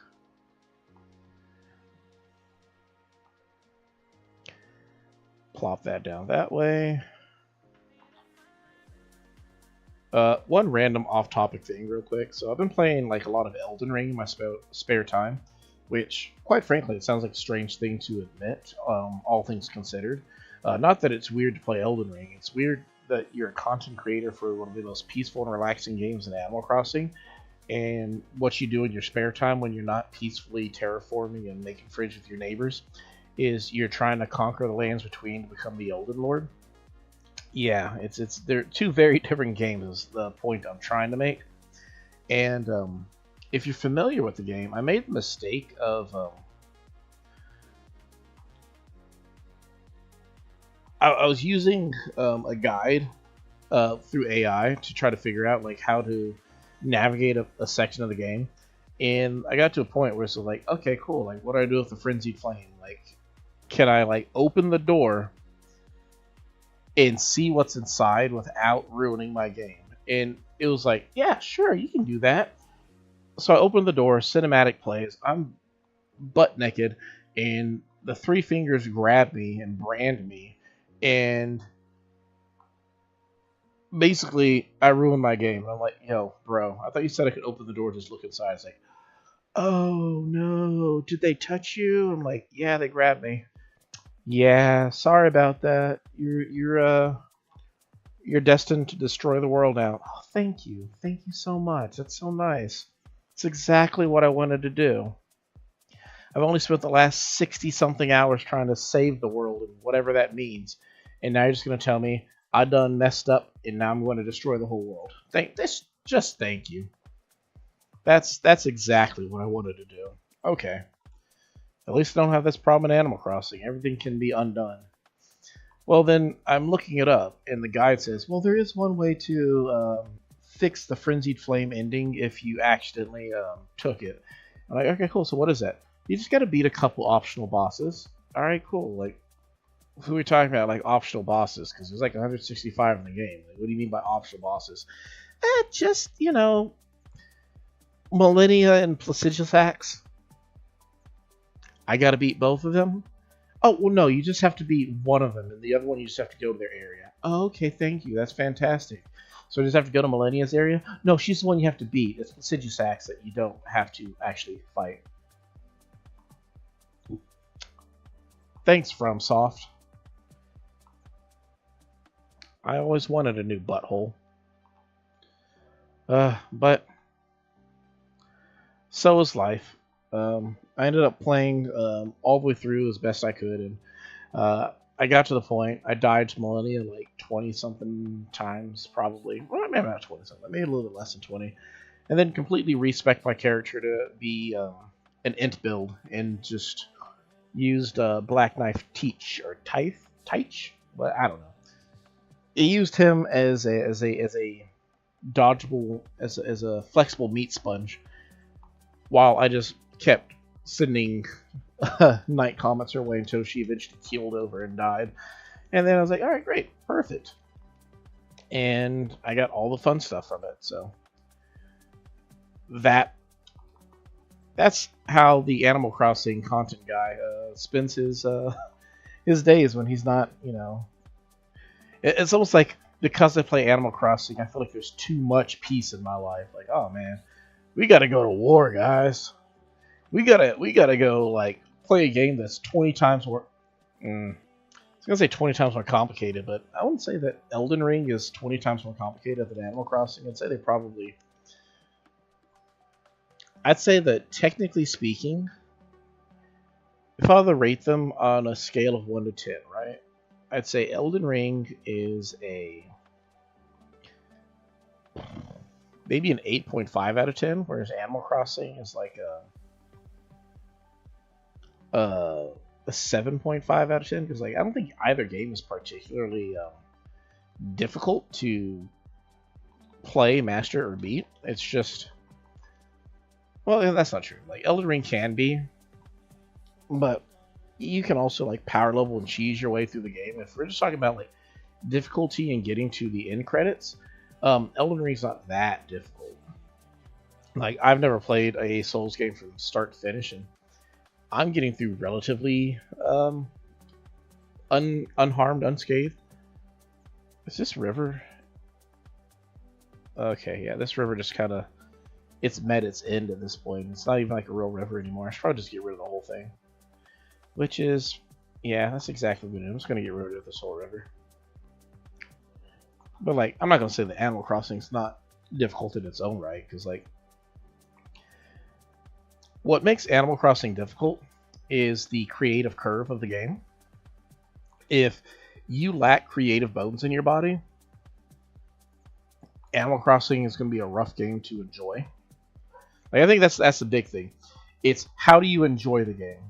Plop that down that way. One random off-topic thing real quick. So I've been playing like a lot of Elden Ring in my spare time, which, quite frankly, it sounds like a strange thing to admit, all things considered. Not that it's weird to play Elden Ring. It's weird that you're a content creator for one of the most peaceful and relaxing games in Animal Crossing, and what you do in your spare time when you're not peacefully terraforming and making friends with your neighbors is you're trying to conquer the lands between to become the Elden Lord. Yeah, they're two very different games is the point I'm trying to make. And if you're familiar with the game, I made the mistake of I was using a guide through AI to try to figure out like how to navigate a section of the game, and I got to a point where it's like, okay, cool, like what do I do with the frenzied flame? Like, can I like open the door and see what's inside without ruining my game? And it was like, yeah, sure, you can do that. So I opened the door, cinematic plays, I'm butt naked, and the three fingers grab me and brand me, and basically I ruined my game. And I'm like, yo, bro, I thought you said I could open the door, just look inside. It's like, oh no, did they touch you? I'm like, yeah, they grabbed me. Yeah, sorry about that. You're destined to destroy the world now. Oh, thank you so much. That's so nice. It's exactly what I wanted to do. I've only spent the last 60 something hours trying to save the world and whatever that means. And now you're just going to tell me I done messed up and now I'm going to destroy the whole world. Thank you. That's exactly what I wanted to do. Okay. At least I don't have this problem in Animal Crossing. Everything can be undone. Well, then I'm looking it up, and the guide says, well, there is one way to fix the Frenzied Flame ending if you accidentally took it. I'm like, okay, cool. So what is that? You just got to beat a couple optional bosses. All right, cool. Like, who are we talking about? Like optional bosses? Because there's like 165 in the game. Like, what do you mean by optional bosses? Just Millennia and Placidusax. I got to beat both of them. Oh, well, no, you just have to beat one of them, and the other one you just have to go to their area. Oh, okay, thank you. That's fantastic. So I just have to go to Millennia's area? No, she's the one you have to beat. It's Placidusax that you don't have to actually fight. Thanks, FromSoft. I always wanted a new butthole. But so is life. I ended up playing all the way through as best I could, and I got to the point. I died to Millennia like 20-something times, probably. Well, maybe not 20-something, maybe a little bit less than 20. And then completely respec my character to be an int build, and just used Black Knife Teach, or Teich? But I don't know. It used him as a dodgeable, as a flexible meat sponge, while I just kept sending night comments her way until she eventually keeled over and died. And then I was like, alright, great, perfect. And I got all the fun stuff from it, so that's how the Animal Crossing content guy spends his days when he's not, It's almost like, because I play Animal Crossing, I feel like there's too much peace in my life. Like, oh man, we gotta go to war, guys. We gotta go, like, play a game that's 20 times more... I was gonna say 20 times more complicated, but I wouldn't say that Elden Ring is 20 times more complicated than Animal Crossing. I'd say they probably... I'd say that, technically speaking, if I were to rate them on a scale of 1 to 10, right? I'd say Elden Ring is maybe an 8.5 out of 10, whereas Animal Crossing is like a 7.5 out of 10, because like I don't think either game is particularly difficult to play, master, or beat. It's just, well, that's not true. Like Elden Ring can be, but you can also like power level and cheese your way through the game. If we're just talking about like difficulty and getting to the end credits, Elden Ring's not that difficult. Like I've never played a Souls game from start to finish, and I'm getting through relatively unharmed, unscathed. Is this river? Okay, yeah, this river just kind of, it's met its end at this point. It's not even like a real river anymore. I should probably just get rid of the whole thing. Which is, yeah, that's exactly what I'm just going to get rid of this whole river. But, like, I'm not going to say that Animal Crossing's not difficult in its own right, because, like, what makes Animal Crossing difficult is the creative curve of the game. If you lack creative bones in your body, Animal Crossing is going to be a rough game to enjoy. Like, I think that's the big thing. It's how do you enjoy the game?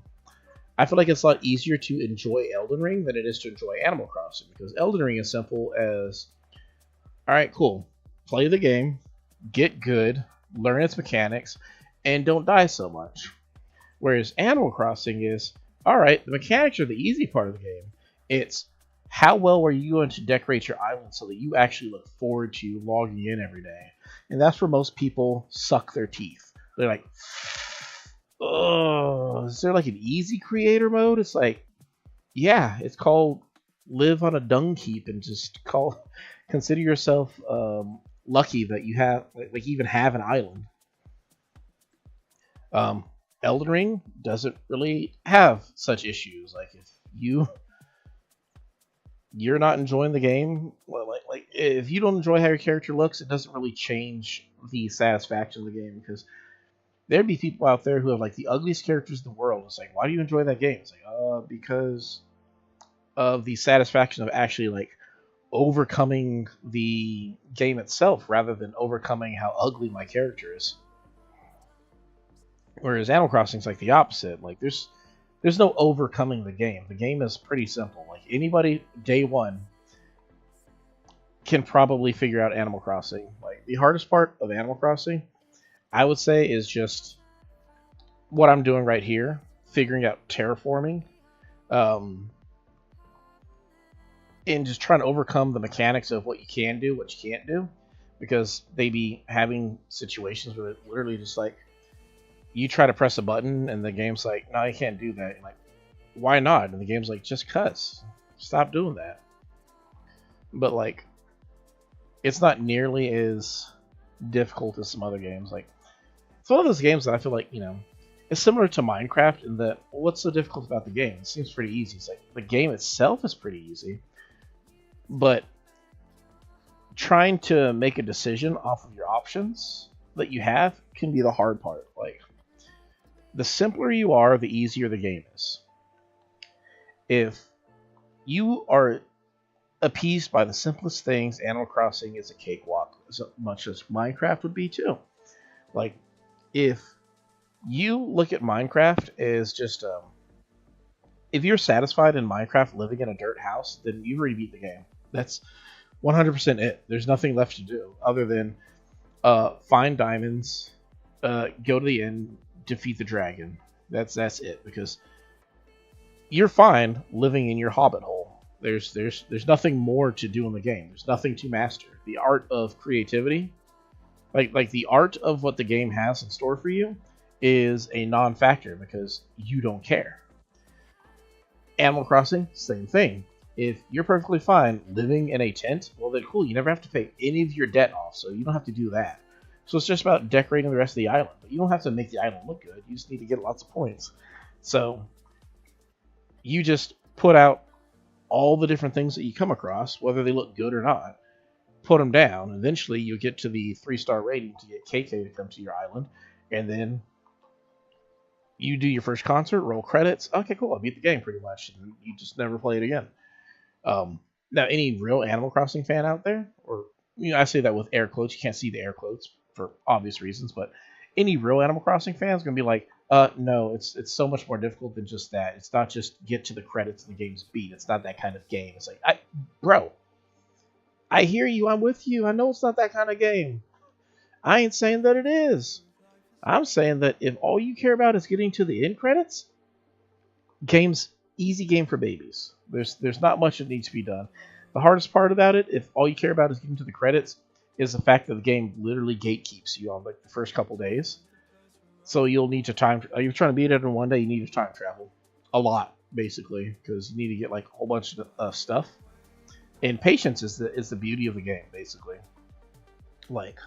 I feel like it's a lot easier to enjoy Elden Ring than it is to enjoy Animal Crossing, because Elden Ring is simple as, alright, cool, play the game, get good, learn its mechanics, and don't die so much. Whereas Animal Crossing is, alright, the mechanics are the easy part of the game. It's how well are you going to decorate your island so that you actually look forward to logging in every day. And that's where most people suck their teeth. They're like, oh, is there like an easy creator mode? It's like, yeah, it's called live on a dung heap and just consider yourself lucky that you have like even have an island. Elden Ring doesn't really have such issues. Like if you're not enjoying the game, well, like if you don't enjoy how your character looks, it doesn't really change the satisfaction of the game, because there'd be people out there who have like the ugliest characters in the world. It's like, why do you enjoy that game? It's like, because of the satisfaction of actually like overcoming the game itself rather than overcoming how ugly my character is. Whereas Animal Crossing is like the opposite. Like there's no overcoming the game. The game is pretty simple. Like anybody day one can probably figure out Animal Crossing. Like the hardest part of Animal Crossing, I would say, is just what I'm doing right here, figuring out terraforming, and just trying to overcome the mechanics of what you can do, what you can't do, because they be having situations where it literally just like you try to press a button and the game's like, no, you can't do that. And like, why not? And the game's like, just cuss, stop doing that. But like, it's not nearly as difficult as some other games. Like, it's one of those games that I feel like, you know, it's similar to Minecraft in that, well, what's so difficult about the game? It seems pretty easy. It's like the game itself is pretty easy, but trying to make a decision off of your options that you have can be the hard part. Like, the simpler you are, the easier the game is. If you are appeased by the simplest things, Animal Crossing is a cakewalk, as much as Minecraft would be too. Like, if you look at Minecraft as just, if you're satisfied in Minecraft living in a dirt house, then you've already beat the game. That's 100% it. There's nothing left to do other than find diamonds, go to the end, defeat the dragon. That's it, because you're fine living in your hobbit hole. There's nothing more to do in the game. There's nothing to master. The art of creativity, like the art of what the game has in store for you, is a non-factor because you don't care. Animal Crossing, same thing. If you're perfectly fine living in a tent, well then cool, you never have to pay any of your debt off, so you don't have to do that. So it's just about decorating the rest of the island. But you don't have to make the island look good. You just need to get lots of points. So you just put out all the different things that you come across, whether they look good or not, put them down. Eventually you get to the 3-star rating to get KK to come to your island, and then you do your first concert, roll credits. Okay, cool, I beat the game pretty much. And you just never play it again. Now, any real Animal Crossing fan out there, or I say that with air quotes, you can't see the air quotes for obvious reasons, but any real Animal Crossing fan is going to be like, no, it's so much more difficult than just that. It's not just get to the credits and the game's beat. It's not that kind of game. It's like, bro, I hear you. I'm with you. I know it's not that kind of game. I ain't saying that it is. I'm saying that if all you care about is getting to the end credits, game's easy game for babies. There's not much that needs to be done. The hardest part about it, if all you care about is getting to the credits, is the fact that the game literally gatekeeps you on like the first couple days. So you'll need to you're trying to beat it in one day, you need to time travel a lot, basically, because you need to get like a whole bunch of stuff. And patience is the beauty of the game, basically. Like,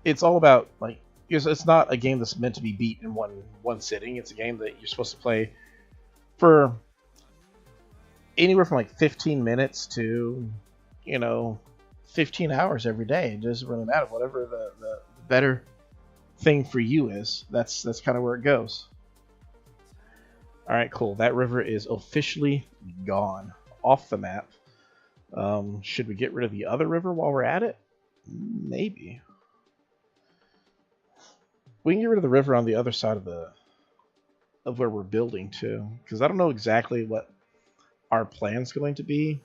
it's all about, like, it's not a game that's meant to be beat in one sitting. It's a game that you're supposed to play for anywhere from like 15 minutes to, 15 hours every day. It doesn't really matter. Whatever the better thing for you is, that's kind of where it goes. All right, cool. That river is officially gone off the map. Should we get rid of the other river while we're at it? Maybe. We can get rid of the river on the other side of where we're building too, because I don't know exactly what our plan's going to be.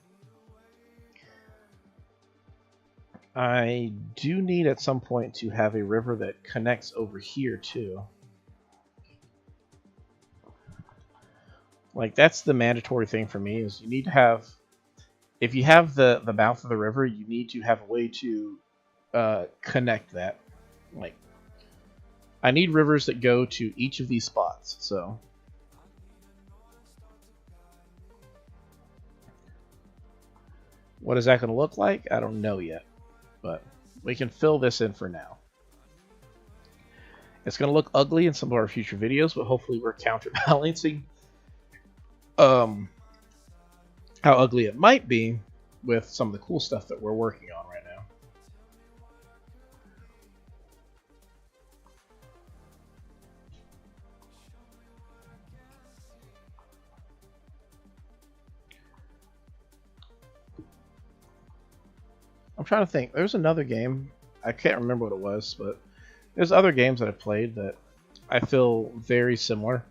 I do need at some point to have a river that connects over here too. Like, that's the mandatory thing for me, is you need to have, if you have the mouth of the river, you need to have a way to connect that. Like, I need rivers that go to each of these spots, so. What is that going to look like? I don't know yet, but we can fill this in for now. It's going to look ugly in some of our future videos, but hopefully we're counterbalancing how ugly it might be with some of the cool stuff that we're working on right now. I'm trying to think. There's another game. I can't remember what it was, but there's other games that I played that I feel very similar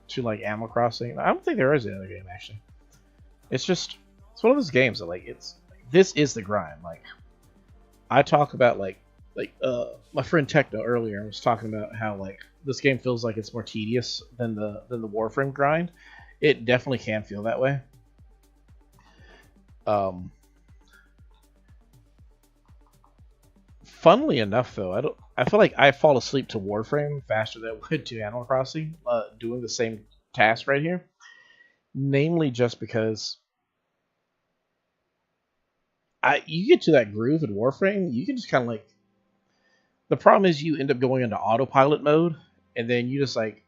to like Animal Crossing. I don't think there is another game actually. It's just it's one of those games that like this is the grind. Like I talk about my friend Techno earlier was talking about how like this game feels like it's more tedious than the Warframe grind. It definitely can feel that way. Funnily enough, though, I feel like I fall asleep to Warframe faster than I would to Animal Crossing, doing the same task right here. Namely, just because you get to that groove in Warframe, you can just kind of like. The problem is you end up going into autopilot mode, and then you just like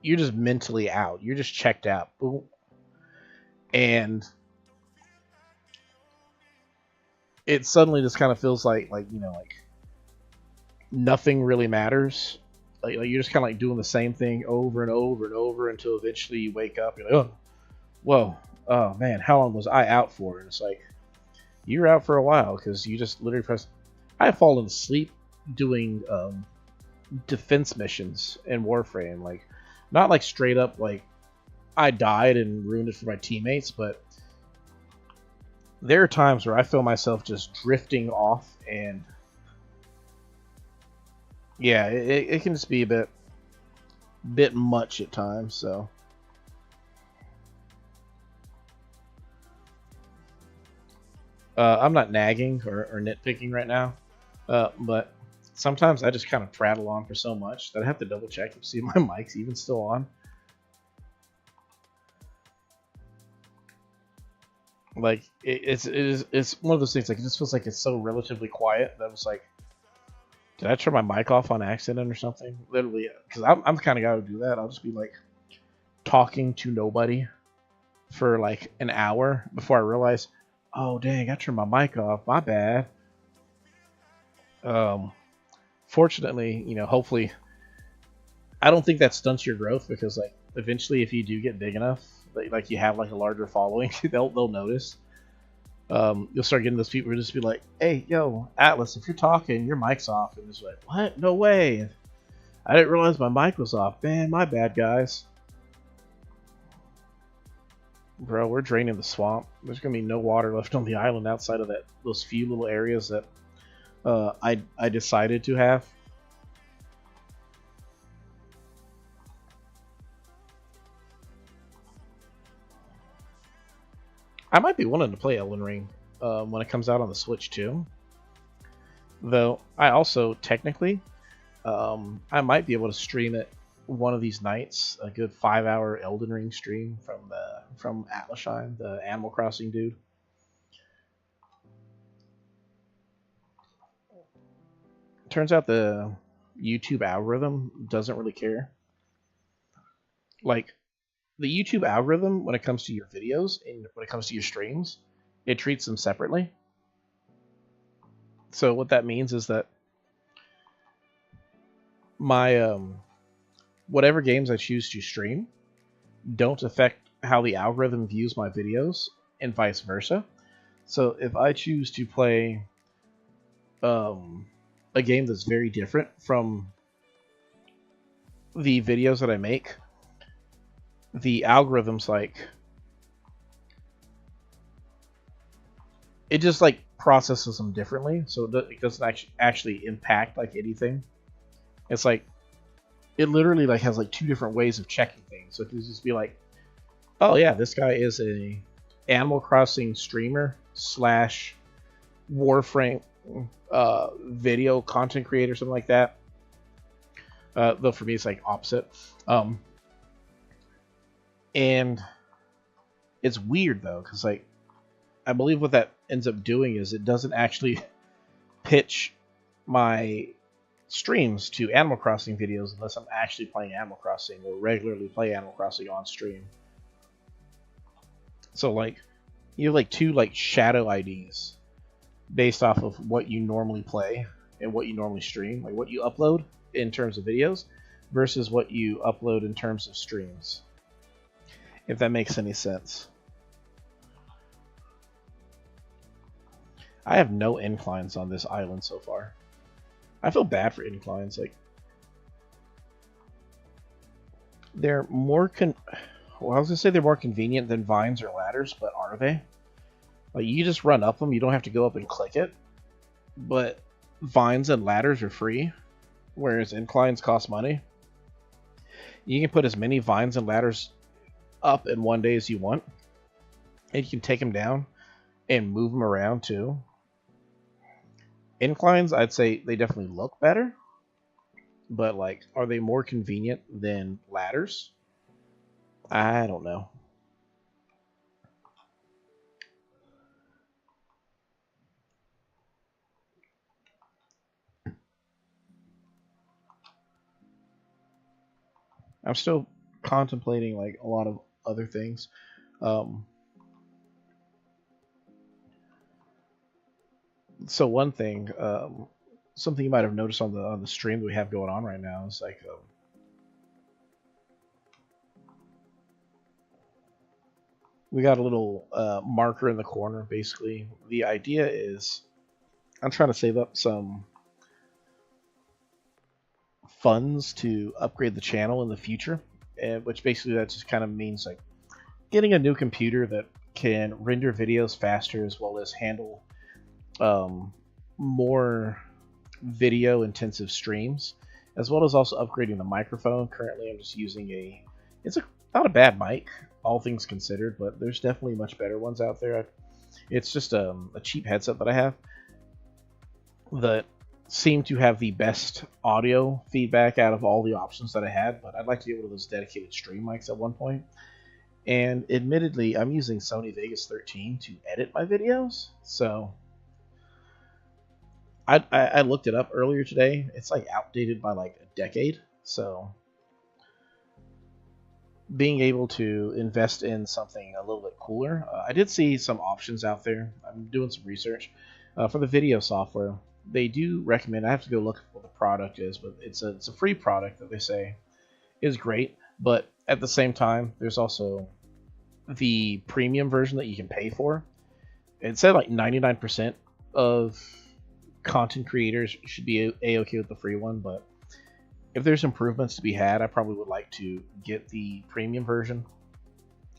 you're just mentally out. You're just checked out. Boom. And it suddenly just kind of feels like nothing really matters. Like you're just kind of like doing the same thing over and over and over until eventually you wake up. You're like, oh, whoa, oh man, how long was I out for? And it's like you're out for a while because you just literally press. I've fallen asleep doing defense missions in Warframe, like not like straight up like I died and ruined it for my teammates, but there are times where I feel myself just drifting off, and yeah, it can just be a bit much at times. So I'm not nagging or nitpicking right now, but sometimes I just kind of prattle on for so much that I have to double check to see if my mic's even still on. Like it's one of those things. Like it just feels like it's so relatively quiet that it's like, did I turn my mic off on accident or something? Literally, because I'm the kind of guy who do that. I'll just be like talking to nobody for like an hour before I realize, oh dang, I turned my mic off. My bad. Fortunately, hopefully, I don't think that stunts your growth because like eventually, if you do get big enough, like you have like a larger following, they'll notice. You'll start getting those people who just be like, "Hey, yo, Atlas, if you're talking, your mic's off," and it's like, "What? No way! I didn't realize my mic was off. Man, my bad, guys." Bro, we're draining the swamp. There's gonna be no water left on the island outside of those few little areas that I decided to have. I might be wanting to play Elden Ring when it comes out on the Switch too. Though I also technically, I might be able to stream it one of these nights. A good 5-hour Elden Ring stream from Atlasshine, the Animal Crossing dude. Turns out the YouTube algorithm doesn't really care. Like the YouTube algorithm, when it comes to your videos and when it comes to your streams, it treats them separately. So what that means is that my whatever games I choose to stream don't affect how the algorithm views my videos, and vice versa. So if I choose to play a game that's very different from the videos that I make, the algorithm's like it just like processes them differently, so it doesn't actually impact like anything. It's like it literally like has like two different ways of checking things. So it can just be like, oh yeah, this guy is a Animal Crossing streamer slash Warframe video content creator, something like that. Though for me it's like opposite. And it's weird though, because like I believe what that ends up doing is it doesn't actually pitch my streams to Animal Crossing videos unless I'm actually playing Animal Crossing or regularly play Animal Crossing on stream. So like you have like two like shadow IDs based off of what you normally play and what you normally stream, like what you upload in terms of videos versus what you upload in terms of streams. If that makes any sense. I have no inclines on this island so far. I feel bad for inclines. Like, they're more well, I was gonna say they're more convenient than vines or ladders, but are they? Like, you just run up them. You don't have to go up and click it. But vines and ladders are free, whereas inclines cost money. You can put as many vines and ladders up in one day as you want, and you can take them down and move them around too. Inclines, I'd say they definitely look better, but like, are they more convenient than ladders? I don't know. I'm still contemplating like a lot of other things. Um, so one thing, something you might have noticed on the stream that we have going on right now is like, we got a little marker in the corner. Basically, the idea is I'm trying to save up some funds to upgrade the channel in the future, which basically that just kind of means like getting a new computer that can render videos faster as well as handle more video intensive streams, as well as also upgrading the microphone. Currently I'm just using not a bad mic, all things considered, but there's definitely much better ones out there. It's just a cheap headset that I have that seem to have the best audio feedback out of all the options that I had, but I'd like to get one of those dedicated stream mics at one point. And admittedly, I'm using Sony Vegas 13 to edit my videos, so I looked it up earlier today. It's like outdated by like a decade, so being able to invest in something a little bit cooler. I did see some options out there. I'm doing some research for the video software. They do recommend, I have to go look at what the product is, but it's a free product that they say is great. But at the same time, there's also the premium version that you can pay for. It said like 99% of content creators should be a-okay with the free one, but if there's improvements to be had, I probably would like to get the premium version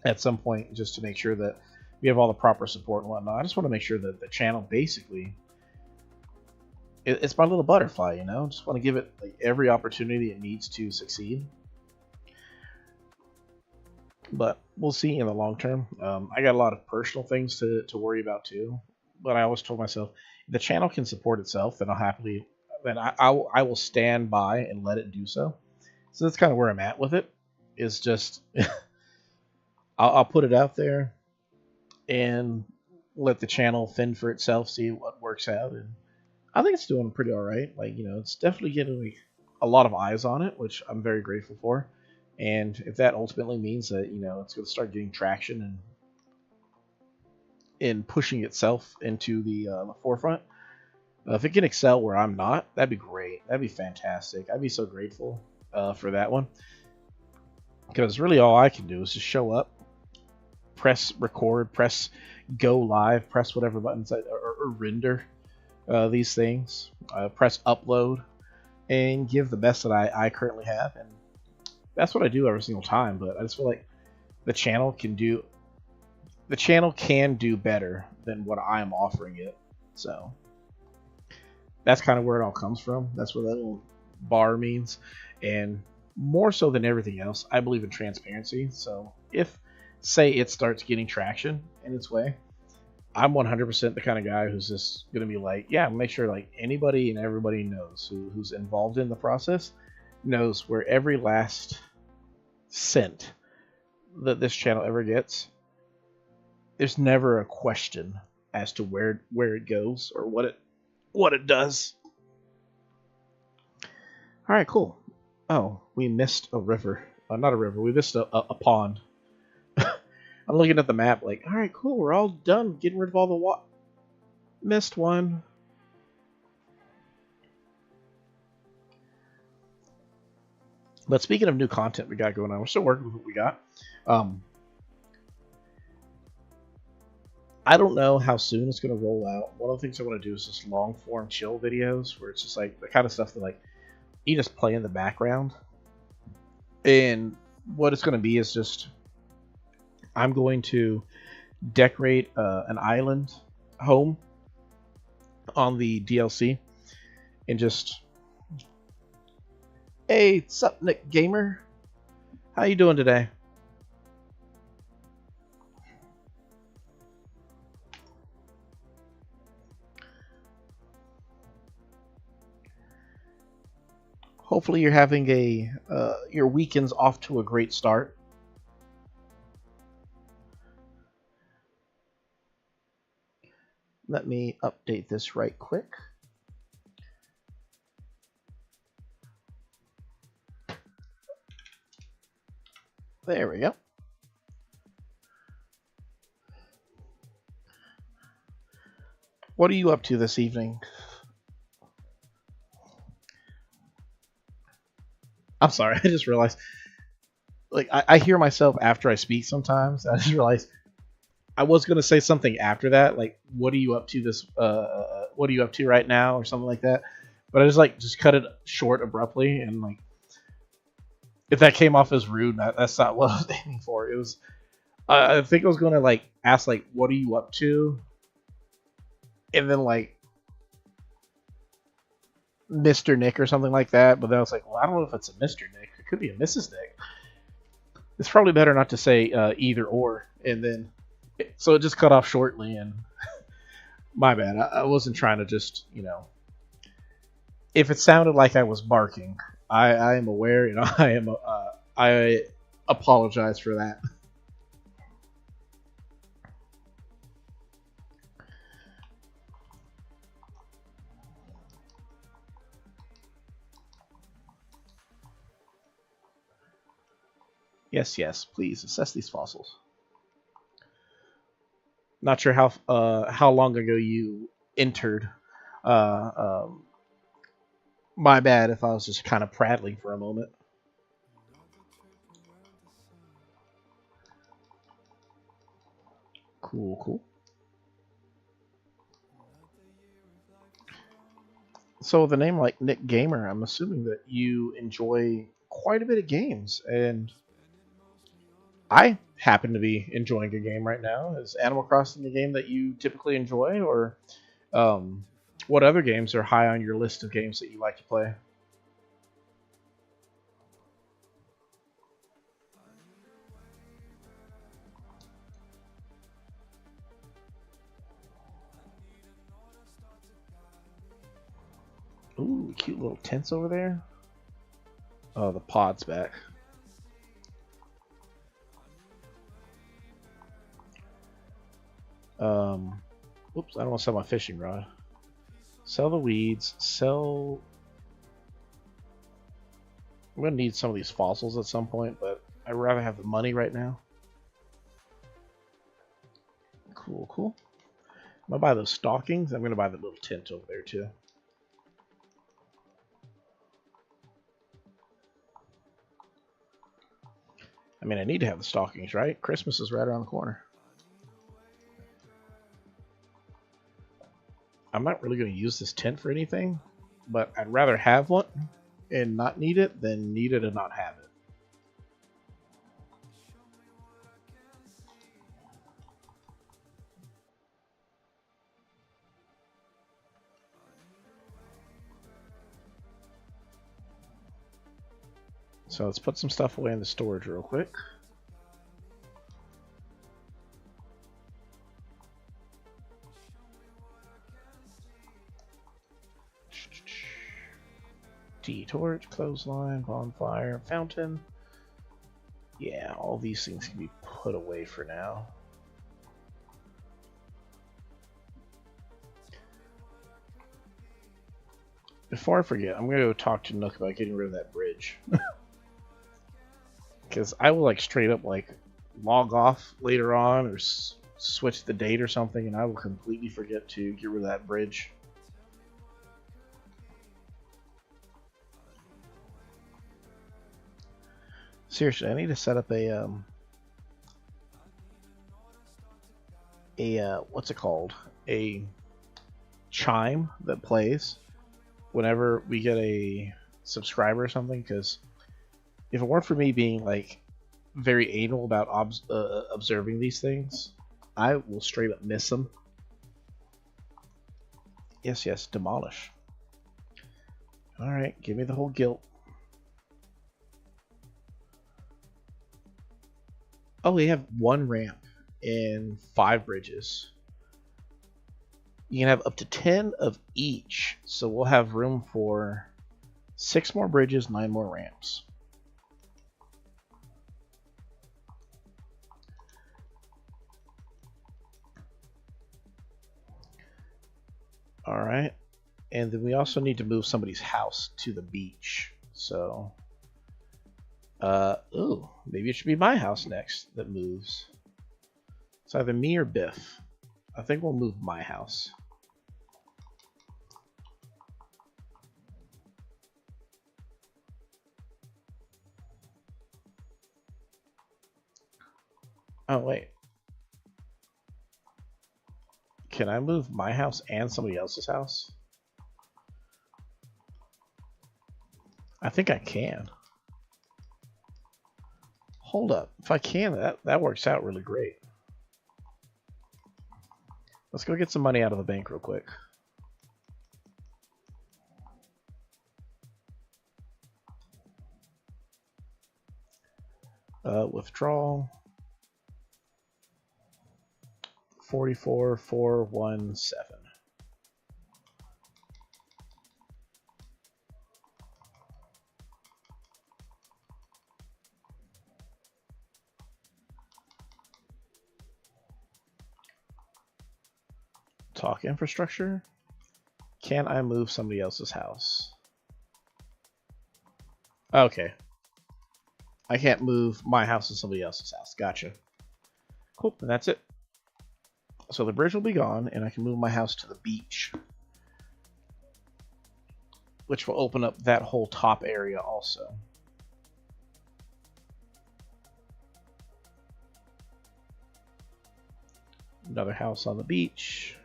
at some point just to make sure that we have all the proper support and whatnot. I just want to make sure that the channel basically, it's my little butterfly, you know? Just want to give it like every opportunity it needs to succeed. But we'll see in the long term. I got a lot of personal things to worry about too. But I always told myself, if the channel can support itself, then I will stand by and let it do so. So that's kind of where I'm at with it. Is just I'll put it out there and let the channel fend for itself, see what works out, and I think it's doing pretty all right. Like, you know, it's definitely getting like a lot of eyes on it, which I'm very grateful for. And if that ultimately means that, you know, it's going to start getting traction and in pushing itself into the forefront, if it can excel where I'm not, that'd be great. That'd be fantastic. I'd be so grateful for that one. Because really all I can do is just show up, press record, press go live, press whatever buttons or render these things, press upload, and give the best that I currently have. And that's what I do every single time. But I just feel like the channel can do better than what I'm offering it. So that's kind of where it all comes from. That's what that little bar means. And more so than everything else, I believe in transparency. So if, say, it starts getting traction in its way, I'm 100% the kind of guy who's just going to be like, yeah, make sure like anybody and everybody knows who's involved in the process knows where every last cent that this channel ever gets, there's never a question as to where it goes or what it does. All right, cool. Oh, we missed a river. Not a river. We missed a pond. I'm looking at the map like, all right, cool. We're all done getting rid of all the water. Missed one. But speaking of new content we got going on, we're still working with what we got. I don't know how soon it's going to roll out. One of the things I want to do is just long form chill videos where it's just like the kind of stuff that like you just play in the background. And what it's going to be is just I'm going to decorate an island home on the DLC and just, hey, what's up, Nick Gamer? How you doing today? Hopefully you're having your weekend's off to a great start. Let me update this right quick. There we go. What are you up to this evening? I'm sorry, I just realized. Like, I hear myself after I speak sometimes. I just realized I was gonna say something after that, like, "What are you up to this? What are you up to right now?" or something like that. But I just cut it short abruptly, and like, if that came off as rude, that's not what I was aiming for. It was, I think I was gonna like ask like, "What are you up to?" and then like Mr. Nick or something like that. But then I was like, well, I don't know if it's a Mr. Nick. It could be a Mrs. Nick. It's probably better not to say either or. And then, so it just cut off shortly. And my bad. I wasn't trying to just, if it sounded like I was barking, I am aware. I apologize for that. Yes, please assess these fossils. Not sure how long ago you entered. My bad if I was just kind of prattling for a moment. Cool. So with a name like Nick Gamer, I'm assuming that you enjoy quite a bit of games, and I happen to be enjoying a game right now. Is Animal Crossing the game that you typically enjoy, or what other games are high on your list of games that you like to play? Ooh, cute little tents over there. Oh, the pod's back. Whoops, I don't want to sell my fishing rod. Sell the weeds. Sell. I'm gonna need some of these fossils at some point, but I'd rather have the money right now. Cool. I'm gonna buy those stockings. I'm gonna buy the little tent over there too. I mean, I need to have the stockings, right? Christmas is right around the corner. I'm not really going to use this tent for anything, but I'd rather have one and not need it than need it and not have it. So let's put some stuff away in the storage real quick. Torch, clothesline, bonfire, fountain. Yeah, all these things can be put away for now. Before I forget, I'm gonna go talk to Nook about getting rid of that bridge. Because I will like straight up like log off later on or switch the date or something, and I will completely forget to get rid of that bridge. Seriously, I need to set up a what's it called? A chime that plays whenever we get a subscriber or something. Because if it weren't for me being like very anal about observing these things, I will straight up miss them. Yes, yes, demolish. All right, give me the whole guilt. Oh, we have 1 ramp and 5 bridges. You can have up to 10 of each, so we'll have room for 6 more bridges, 9 more ramps. All right, and then we also need to move somebody's house to the beach. So, ooh, maybe it should be my house next that moves. It's either me or Biff. I think we'll move my house. Oh, wait. Can I move my house and somebody else's house? I think I can. Hold up. If I can, that works out really great. Let's go get some money out of the bank real quick. Withdrawal. 44,417. Talk infrastructure. Can I move somebody else's house? Okay. I can't move my house to somebody else's house. Gotcha. Cool, and that's it. So the bridge will be gone, and I can move my house to the beach, which will open up that whole top area also. Another house on the beach.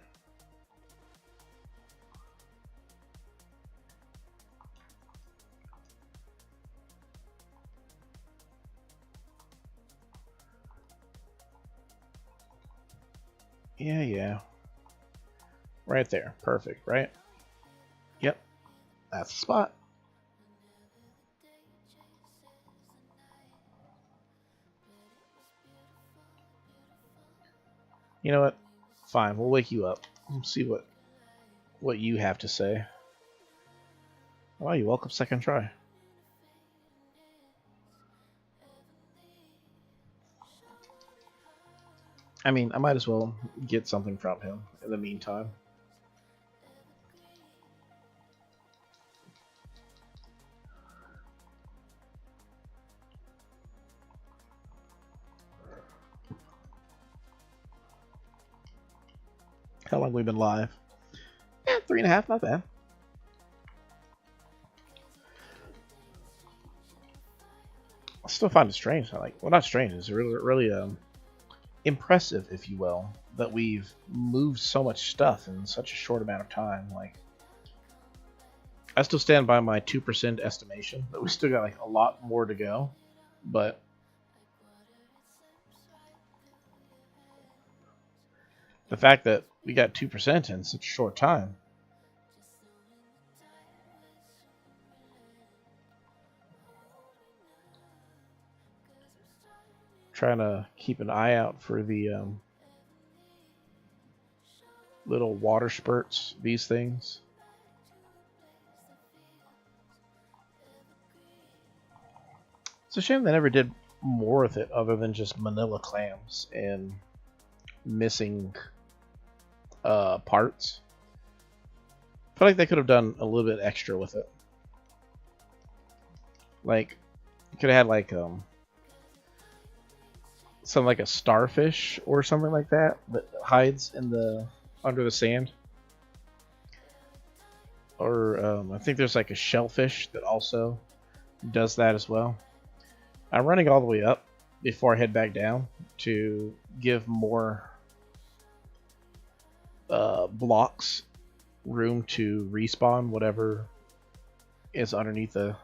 Yeah. Right there. Perfect, right? Yep. That's the spot. You know what? Fine, we'll wake you up. Let's see what you have to say. Oh, you're welcome. Second try. I mean, I might as well get something from him in the meantime. How long have we been live? 3.5, not bad. I still find it strange. Well, not strange. It's really impressive, if you will, that we've moved so much stuff in such a short amount of time. Like, I still stand by my 2% estimation that we still got like a lot more to go, but the fact that we got 2% in such a short time. Trying to keep an eye out for the little water spurts, these things. It's a shame they never did more with it other than just manila clams and missing parts. I feel like they could have done a little bit extra with it. Like, you could have had like something like a starfish or something like that hides in the under the sand. Or I think there's like a shellfish that also does that as well. I'm running all the way up before I head back down to give more blocks room to respawn whatever is underneath the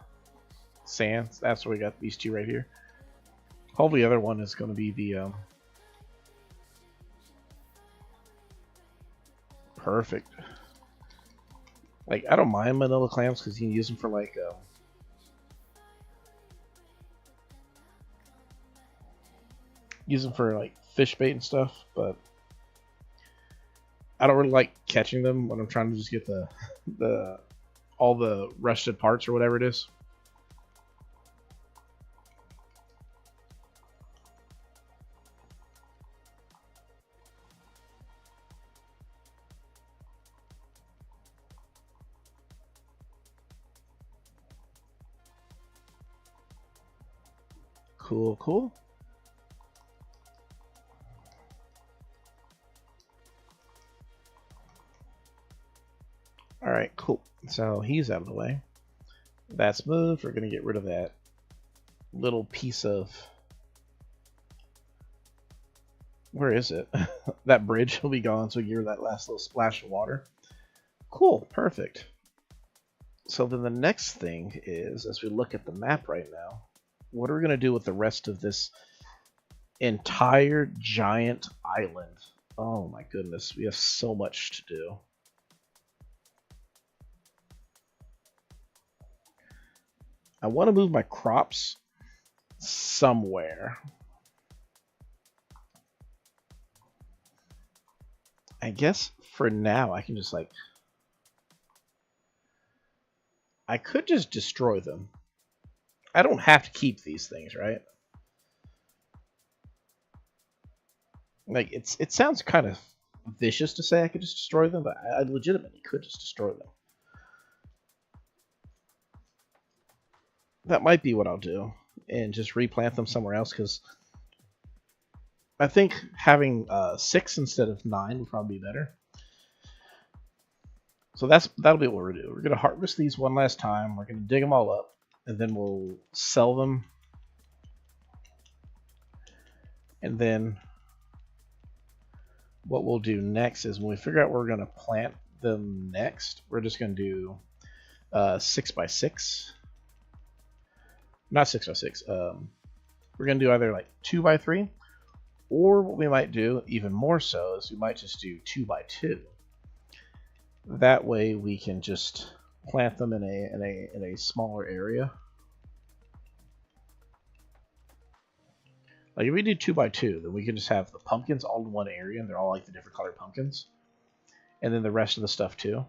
sand. That's where we got these two right here. Hopefully the other one is going to be the perfect. Like, I don't mind manila clams because you can use them for like fish bait and stuff, but I don't really like catching them when I'm trying to just get the all the rusted parts or whatever it is. Cool, cool. Alright, cool. So he's out of the way. That's moved. We're going to get rid of that little piece of... Where is it? That bridge will be gone, so you're that last little splash of water. Cool, perfect. So then the next thing is, as we look at the map right now, what are we going to do with the rest of this entire giant island? Oh my goodness, we have so much to do. I want to move my crops somewhere. I guess for now I can just like... I could just destroy them. I don't have to keep these things, right? Like, it sounds kind of vicious to say I could just destroy them, but I legitimately could just destroy them. That might be what I'll do, and just replant them somewhere else, because I think having 6 instead of 9 would probably be better. So that'll be what we're gonna do. We're gonna harvest these one last time. We're gonna dig them all up, and then we'll sell them. And then what we'll do next is when we figure out where we're gonna plant them next, we're just gonna do 6x6. Not 6x6. We're gonna do either like 2x3, or what we might do even more so is we might just do 2x2. That way we can just plant them in a smaller area. Like if we do 2x2, then we can just have the pumpkins all in one area, and they're all like the different colored pumpkins, and then the rest of the stuff too.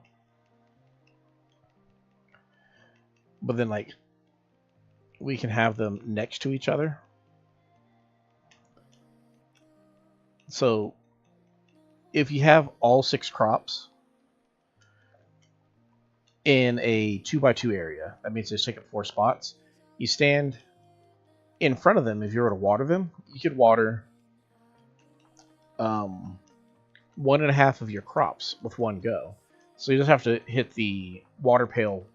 But then like we can have them next to each other. So if you have all 6 crops in a 2x2 area, that means they take up 4 spots. You stand in front of them. If you were to water them, you could water 1.5 of your crops with one go. So you just have to hit the water pail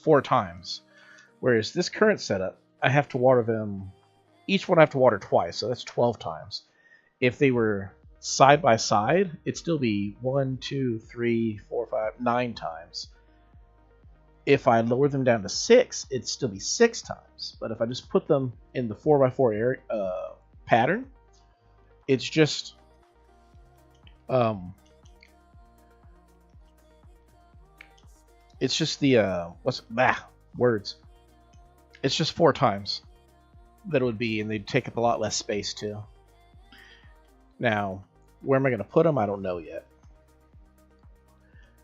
4 times. Whereas this current setup, I have to water them, each one I have to water twice, so that's 12 times. If they were side by side, it'd still be 1, 2, 3, 4, 5, 9 times. If I lower them down to 6, it'd still be 6 times. But if I just put them in the 4x4 area, pattern, it's just the words. It's just 4 times that it would be, and they'd take up a lot less space too. Now, where am I going to put them? I don't know yet.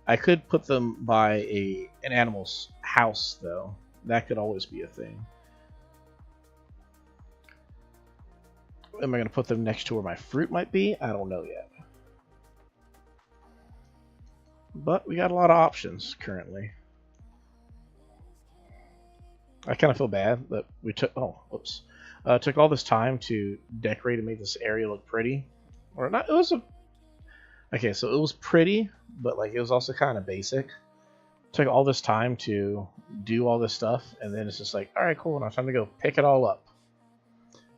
I could put them by an animal's house, though. That could always be a thing. Am I going to put them next to where my fruit might be? I don't know yet. But we got a lot of options currently. I kind of feel bad that we took... Oh, oops. Took all this time to decorate and make this area look pretty. Or not, it was a... Okay, so it was pretty, but like it was also kind of basic. Took all this time to do all this stuff, and then it's just like, alright, cool, now it's time to go pick it all up.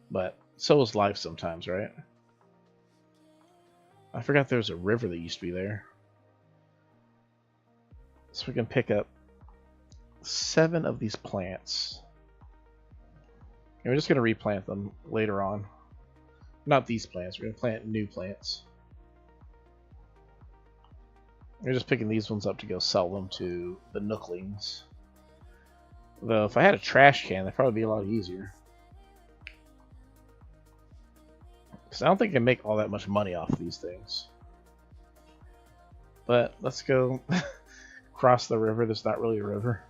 But so is life sometimes, right? I forgot there was a river that used to be there. So we can pick up 7 of these plants. And we're just going to replant them later on. Not these plants, we're going to plant new plants. We're just picking these ones up to go sell them to the Nooklings. Though if I had a trash can, that'd probably be a lot easier. Because I don't think I can make all that much money off of these things. But let's go cross the river. There's not really a river.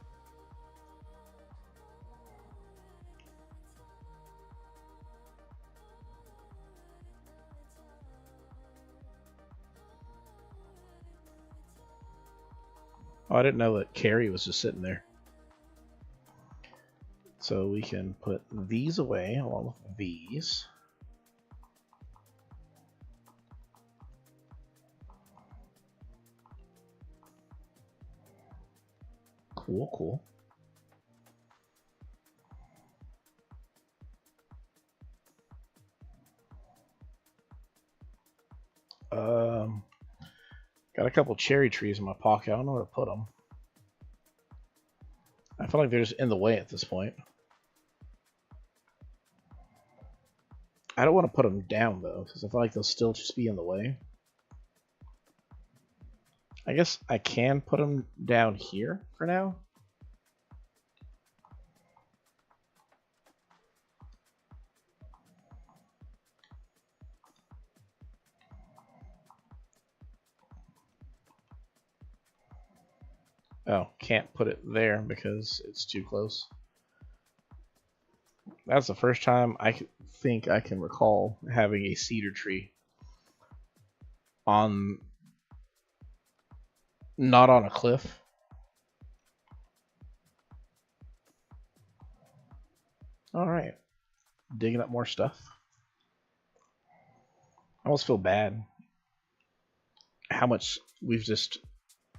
Oh, I didn't know that Carrie was just sitting there. So we can put these away along with these. Cool, cool. Got a couple cherry trees in my pocket. I don't know where to put them. I feel like they're just in the way at this point. I don't want to put them down though, because I feel like they'll still just be in the way. I guess I can put them down here for now. Oh, can't put it there because it's too close. That's the first time I think I can recall having a cedar tree on, not on a cliff. All right, digging up more stuff. I almost feel bad how much we've just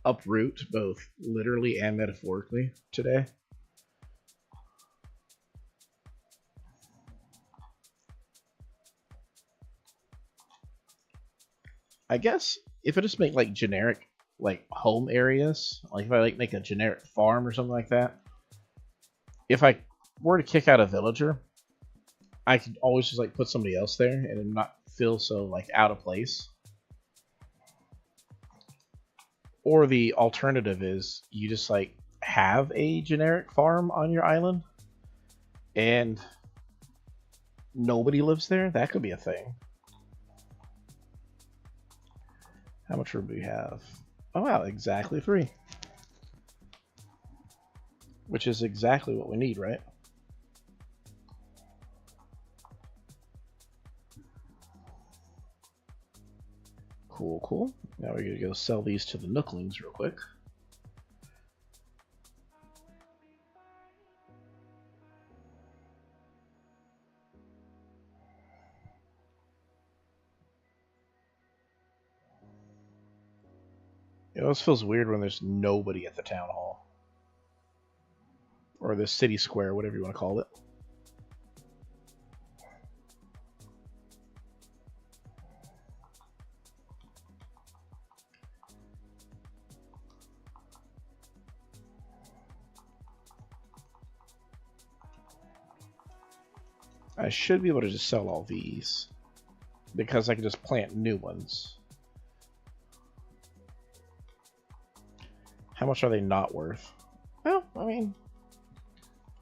uproot, both literally and metaphorically, today. I guess if I just make like generic like home areas, like if I like make a generic farm or something like that, if I were to kick out a villager, I could always just like put somebody else there and not feel so like out of place. Or the alternative is you just like have a generic farm on your island and nobody lives there. That could be a thing. How much room do we have? Oh wow, exactly 3. Which is exactly what we need, right? Cool, cool. Now we're gonna go sell these to the Nooklings real quick. It always feels weird when there's nobody at the town hall. Or the city square, whatever you want to call it. I should be able to just sell all these, because I can just plant new ones. How much are they not worth? Well, I mean,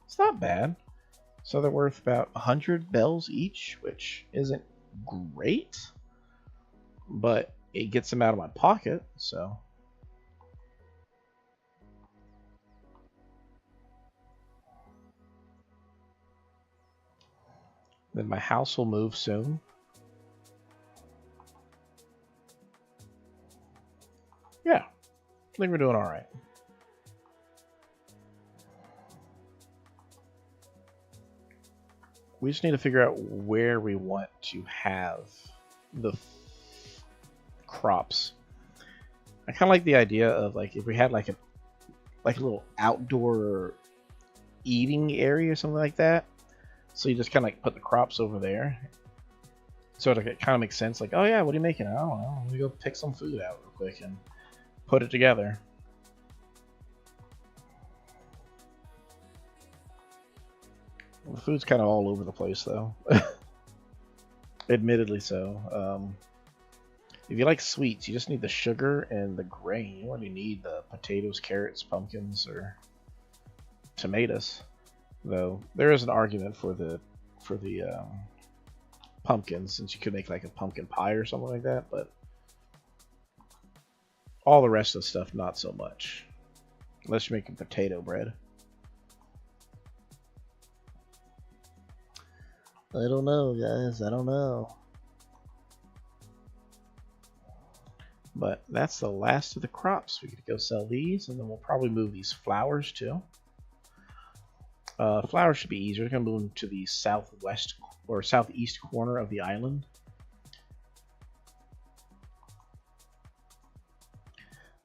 it's not bad. So they're worth about 100 bells each, which isn't great, but it gets them out of my pocket, so. Then my house will move soon. Yeah, I think we're doing all right. We just need to figure out where we want to have the crops. I kind of like the idea of like if we had like a little outdoor eating area or something like that. So you just kind of like put the crops over there, So it kind of makes sense. Like, oh yeah, what are you making? I don't know. Let me go pick some food out real quick and put it together. The food's kind of all over the place, though. Admittedly so. If you like sweets, you just need the sugar and the grain. You don't really need the potatoes, carrots, pumpkins, or tomatoes. Though there is an argument for the pumpkins, since you could make like a pumpkin pie or something like that. But all the rest of the stuff, not so much. Unless you're making potato bread. I don't know, guys. I don't know. But that's the last of the crops. We could go sell these, and then we'll probably move these flowers too. Flowers should be easier. We're going to move them to the southwest or southeast corner of the island.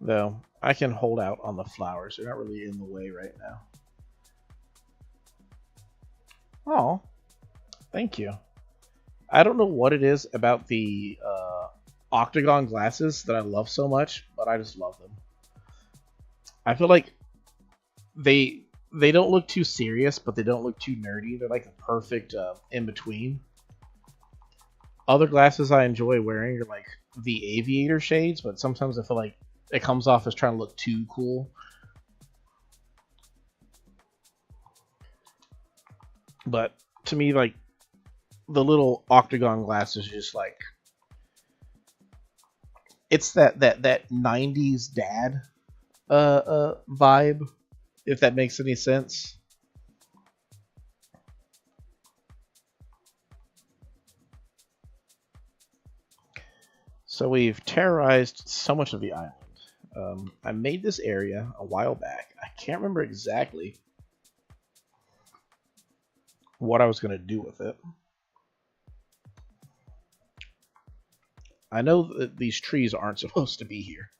Though, I can hold out on the flowers. They're not really in the way right now. Oh, thank you. I don't know what it is about the octagon glasses that I love so much, but I just love them. I feel like they don't look too serious, but they don't look too nerdy. They're like the perfect in between. Other glasses I enjoy wearing are like the aviator shades, but sometimes I feel like it comes off as trying to look too cool. But to me, like, the little octagon glasses are just like, it's that 90s dad vibe, if that makes any sense. So we've terrorized so much of the island. I made this area a while back. I can't remember exactly what I was going to do with it. I know that these trees aren't supposed to be here.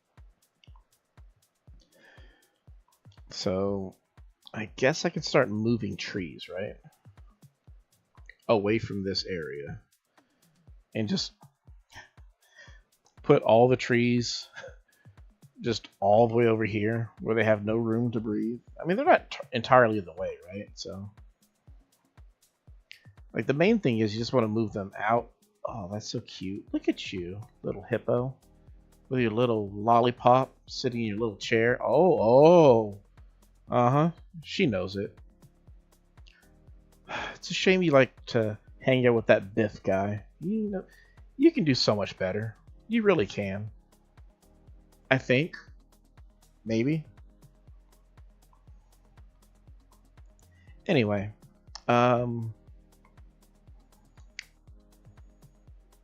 So I guess I can start moving trees, right? Away from this area. And just put all the trees just all the way over here where they have no room to breathe. I mean, they're not entirely in the way, right? So, like, the main thing is you just want to move them out. Oh, that's so cute. Look at you, little hippo. With your little lollipop sitting in your little chair. Oh. Uh-huh. She knows it. It's a shame you like to hang out with that Biff guy. You know, you can do so much better. You really can. I think. Maybe. Anyway.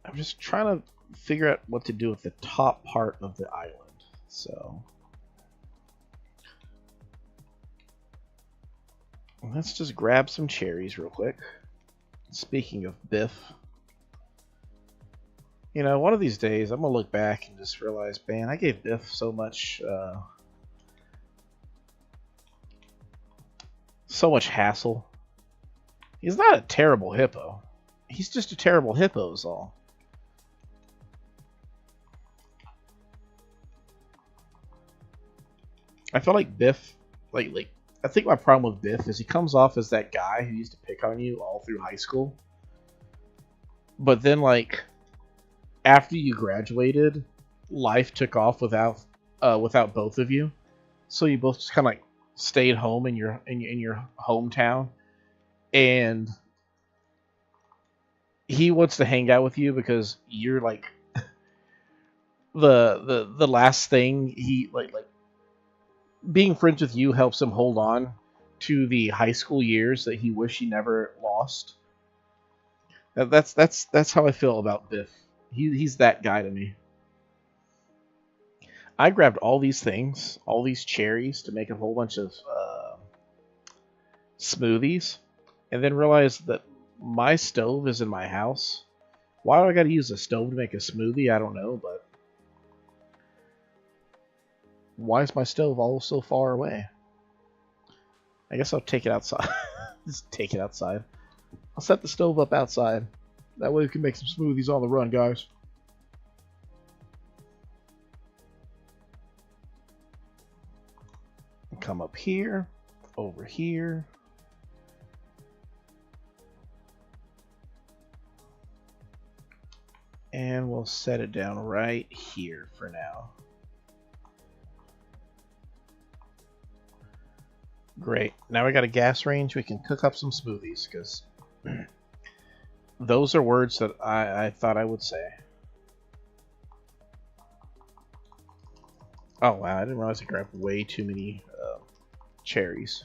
I'm just trying to figure out what to do with the top part of the island. So let's just grab some cherries real quick. Speaking of Biff, you know, one of these days I'm gonna look back and just realize, man, I gave Biff so much hassle. He's not a terrible hippo. He's just a terrible hippo is all. I feel like Biff, like I think my problem with Biff is he comes off as that guy who used to pick on you all through high school. But then, like, after you graduated, life took off without both of you. So you both just kind of like stayed home in your hometown, and he wants to hang out with you because you're like the last thing he like being friends with you helps him hold on to the high school years that he wished he never lost. That's how I feel about Biff. He's that guy to me. I grabbed all these things, all these cherries, to make a whole bunch of smoothies, and then realized that my stove is in my house. Why do I gotta use a stove to make a smoothie? I don't know, but why is my stove all so far away? I guess I'll take it outside. Just take it outside. I'll set the stove up outside. That way we can make some smoothies on the run, guys. Come up here, over here. And we'll set it down right here for now. Great. Now we got a gas range. We can cook up some smoothies because those are words that I thought I would say. Oh wow, I didn't realize I grabbed way too many cherries.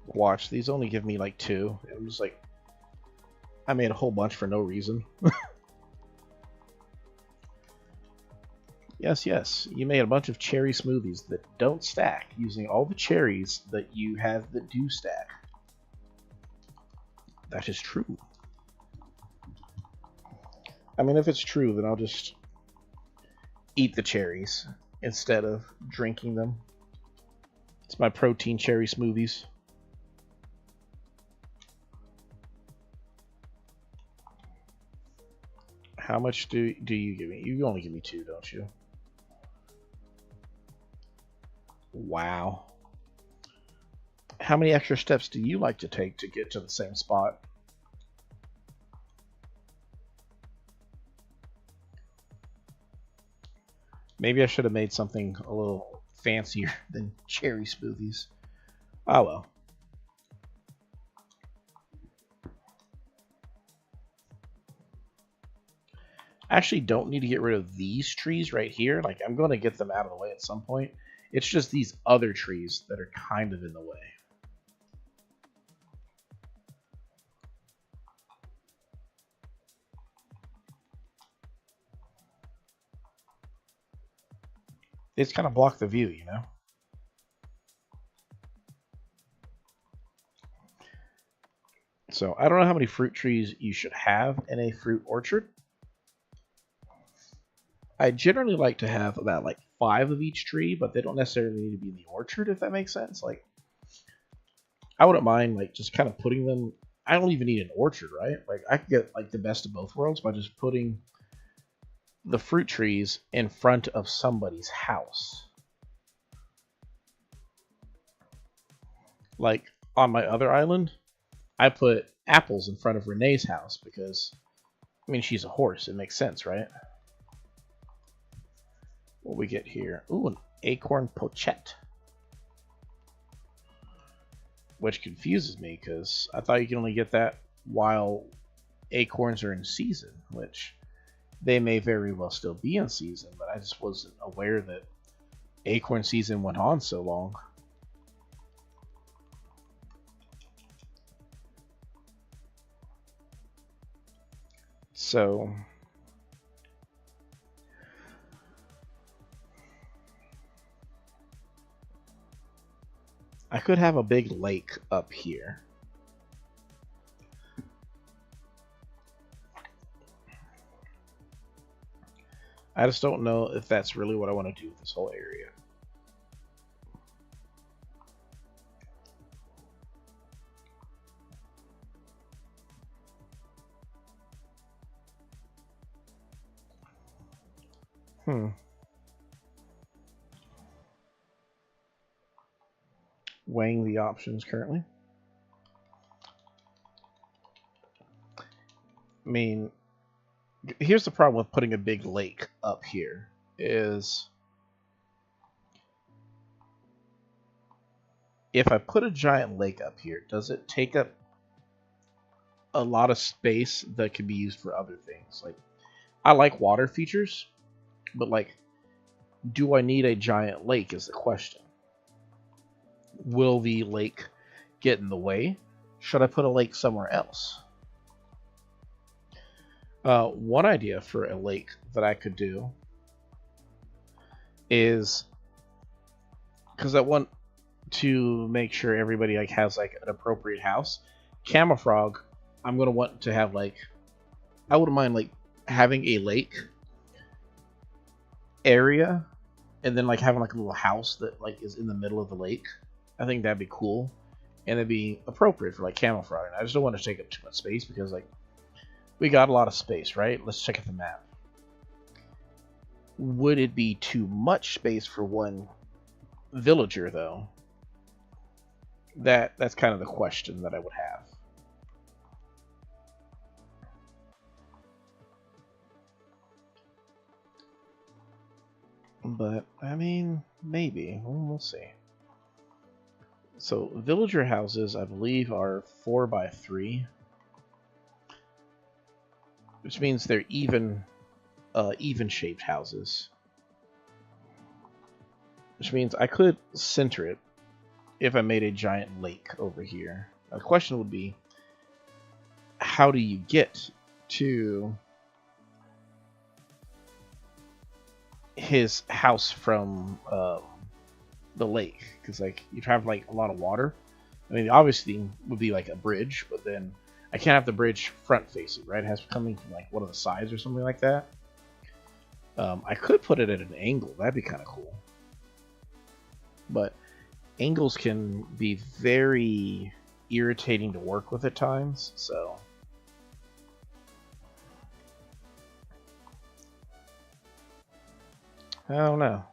Watch, these only give me like 2. I'm just like, I made a whole bunch for no reason. Yes, you made a bunch of cherry smoothies that don't stack using all the cherries that you have that do stack. That is true. I mean, if it's true, then I'll just eat the cherries instead of drinking them. It's my protein cherry smoothies. How much do you give me? You only give me 2, don't you? Wow. How many extra steps do you like to take to get to the same spot? Maybe I should have made something a little fancier than cherry smoothies. Oh well. I actually don't need to get rid of these trees right here. Like, I'm going to get them out of the way at some point. It's just these other trees that are kind of in the way. It's kind of block the view, you know? So, I don't know how many fruit trees you should have in a fruit orchard. I generally like to have about like 5 of each tree, but they don't necessarily need to be in the orchard, if that makes sense. Like, I wouldn't mind like just kind of putting them. I don't even need an orchard, right? Like, I could get like the best of both worlds by just putting the fruit trees in front of somebody's house. Like on my other island, I put apples in front of Renee's house because, I mean, she's a horse. It makes sense, right? What we get here? Ooh, an acorn pochette. Which confuses me because I thought you could only get that while acorns are in season, which they may very well still be in season, but I just wasn't aware that acorn season went on so long. So I could have a big lake up here. I just don't know if that's really what I want to do with this whole area. Weighing the options currently. I mean, here's the problem with putting a big lake up here is if I put a giant lake up here, does it take up a lot of space that can be used for other things? Like, I like water features, but like, do I need a giant lake is the question. Will the lake get in the way? Should I put a lake somewhere else? One idea for a lake that I could do is, because I want to make sure everybody like has like an appropriate house. Camafrog, I'm gonna want to have like, I wouldn't mind like having a lake area and then like having like a little house that like is in the middle of the lake. I think that'd be cool, and it'd be appropriate for like camouflaging. I just don't want to take up too much space because like we got a lot of space, right? Let's check out the map. Would it be too much space for one villager though? That's kind of the question that I would have. But I mean, maybe we'll see. So villager houses, I believe, are 4x3, which means they're even shaped houses. Which means I could center it if I made a giant lake over here. Now, the question would be, how do you get to his house from the lake? Because like you'd have like a lot of water. I mean, obviously would be like a bridge, but then I can't have the bridge front facing, right? It has to be coming from like one of the sides or something like that. I could put it at an angle. That'd be kind of cool. But angles can be very irritating to work with at times, so I don't know.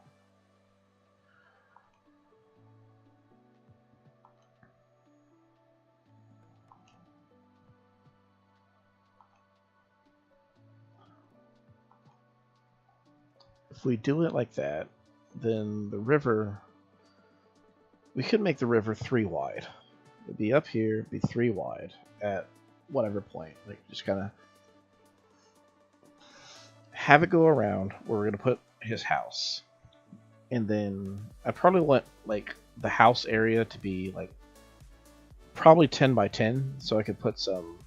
If we do it like that, then the river, we could make the river 3 wide. It'd be up here, it'd be 3 wide at whatever point. Like just kind of have it go around where we're gonna put his house, and then I probably want like the house area to be like probably 10x10, so I could put some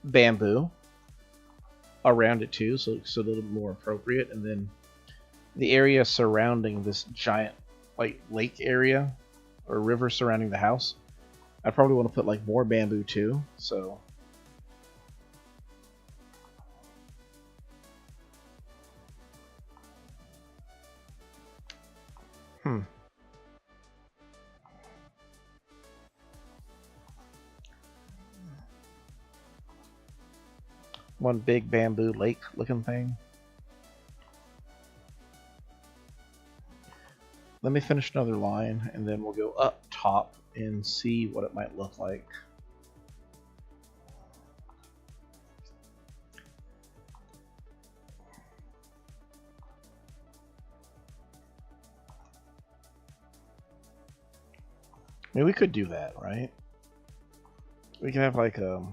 bamboo around it too, so it's a little more appropriate. And then the area surrounding this giant like lake area or river surrounding the house, I probably want to put like more bamboo too. So one big bamboo lake looking thing. Let me finish another line and then we'll go up top and see what it might look like. I mean, we could do that, right? We could have like a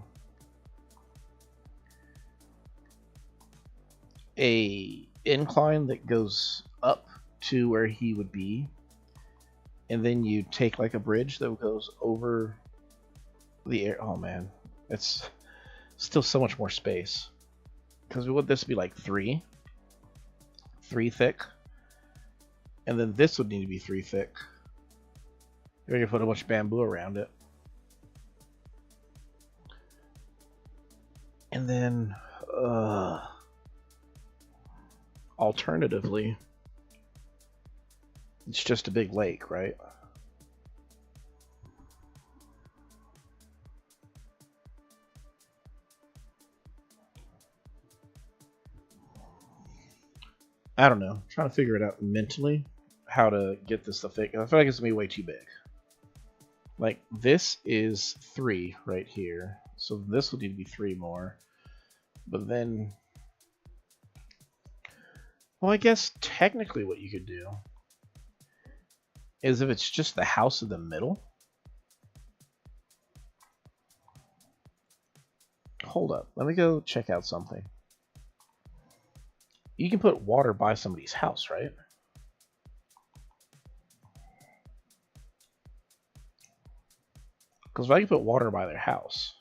incline that goes up to where he would be, and then you take like a bridge that goes over the air. Oh man, it's still so much more space, because we want this to be like three thick, and then this would need to be 3 thick. You're gonna put a bunch of bamboo around it, and then alternatively, it's just a big lake, right? I don't know. I'm trying to figure it out mentally how to get this to fit. I feel like it's gonna be way too big. Like this is 3 right here, so this would need to be 3 more. But then, well, I guess technically what you could do is if it's just the house in the middle. Hold up, let me go check out something. You can put water by somebody's house, right? Because if I can put water by their house,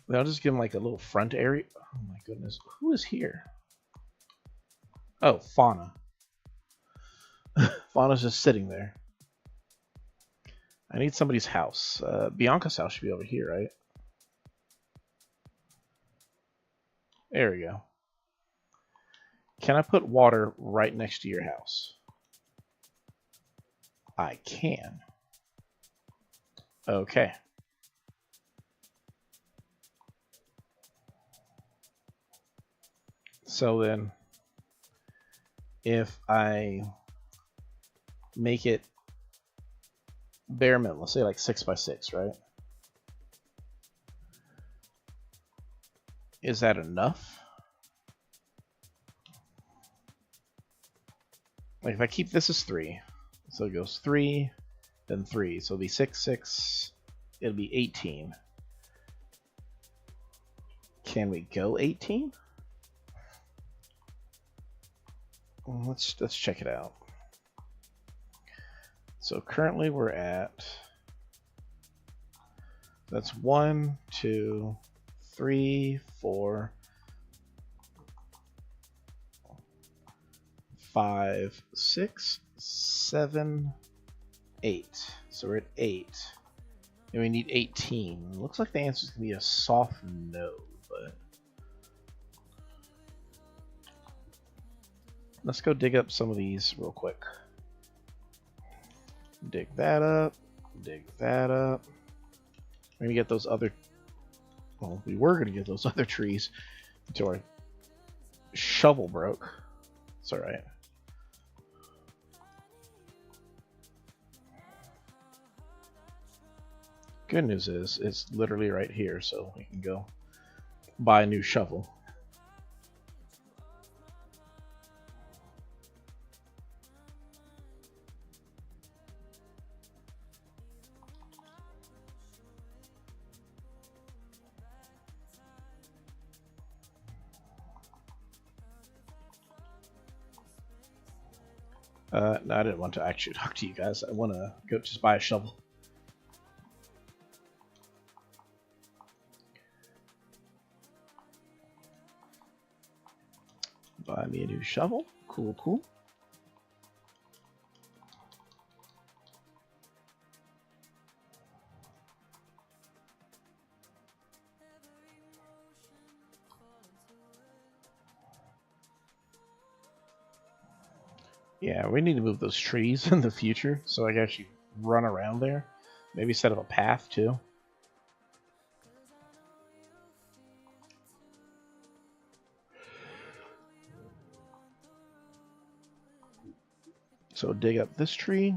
then I'll just give them like a little front area. Oh my goodness, who is here? Oh, Fauna. Fauna's just sitting there. I need somebody's house. Bianca's house should be over here, right? There we go. Can I put water right next to your house? I can. Okay. So then, if I make it bare minimum, let's say like 6 by 6, right? Is that enough? Like if I keep this as 3, so it goes 3, then 3, so it'll be 6, 6, it'll be 18. Can we go 18? Let's check it out. So currently we're at, that's 1, 2, 3, 4, 5, 6, 7, 8. So we're at 8. And we need 18. Looks like the answer is going to be a soft no, but let's go dig up some of these real quick. Dig that up. Dig that up. We're going to get those other... Well, we were going to get those other trees until our shovel broke. It's alright. Good news is, it's literally right here, so we can go buy a new shovel. No, I didn't want to actually talk to you guys. I want to go just buy a shovel. Buy me a new shovel. Cool, cool. Yeah, we need to move those trees in the future so I can actually run around there. Maybe set up a path too. So dig up this tree,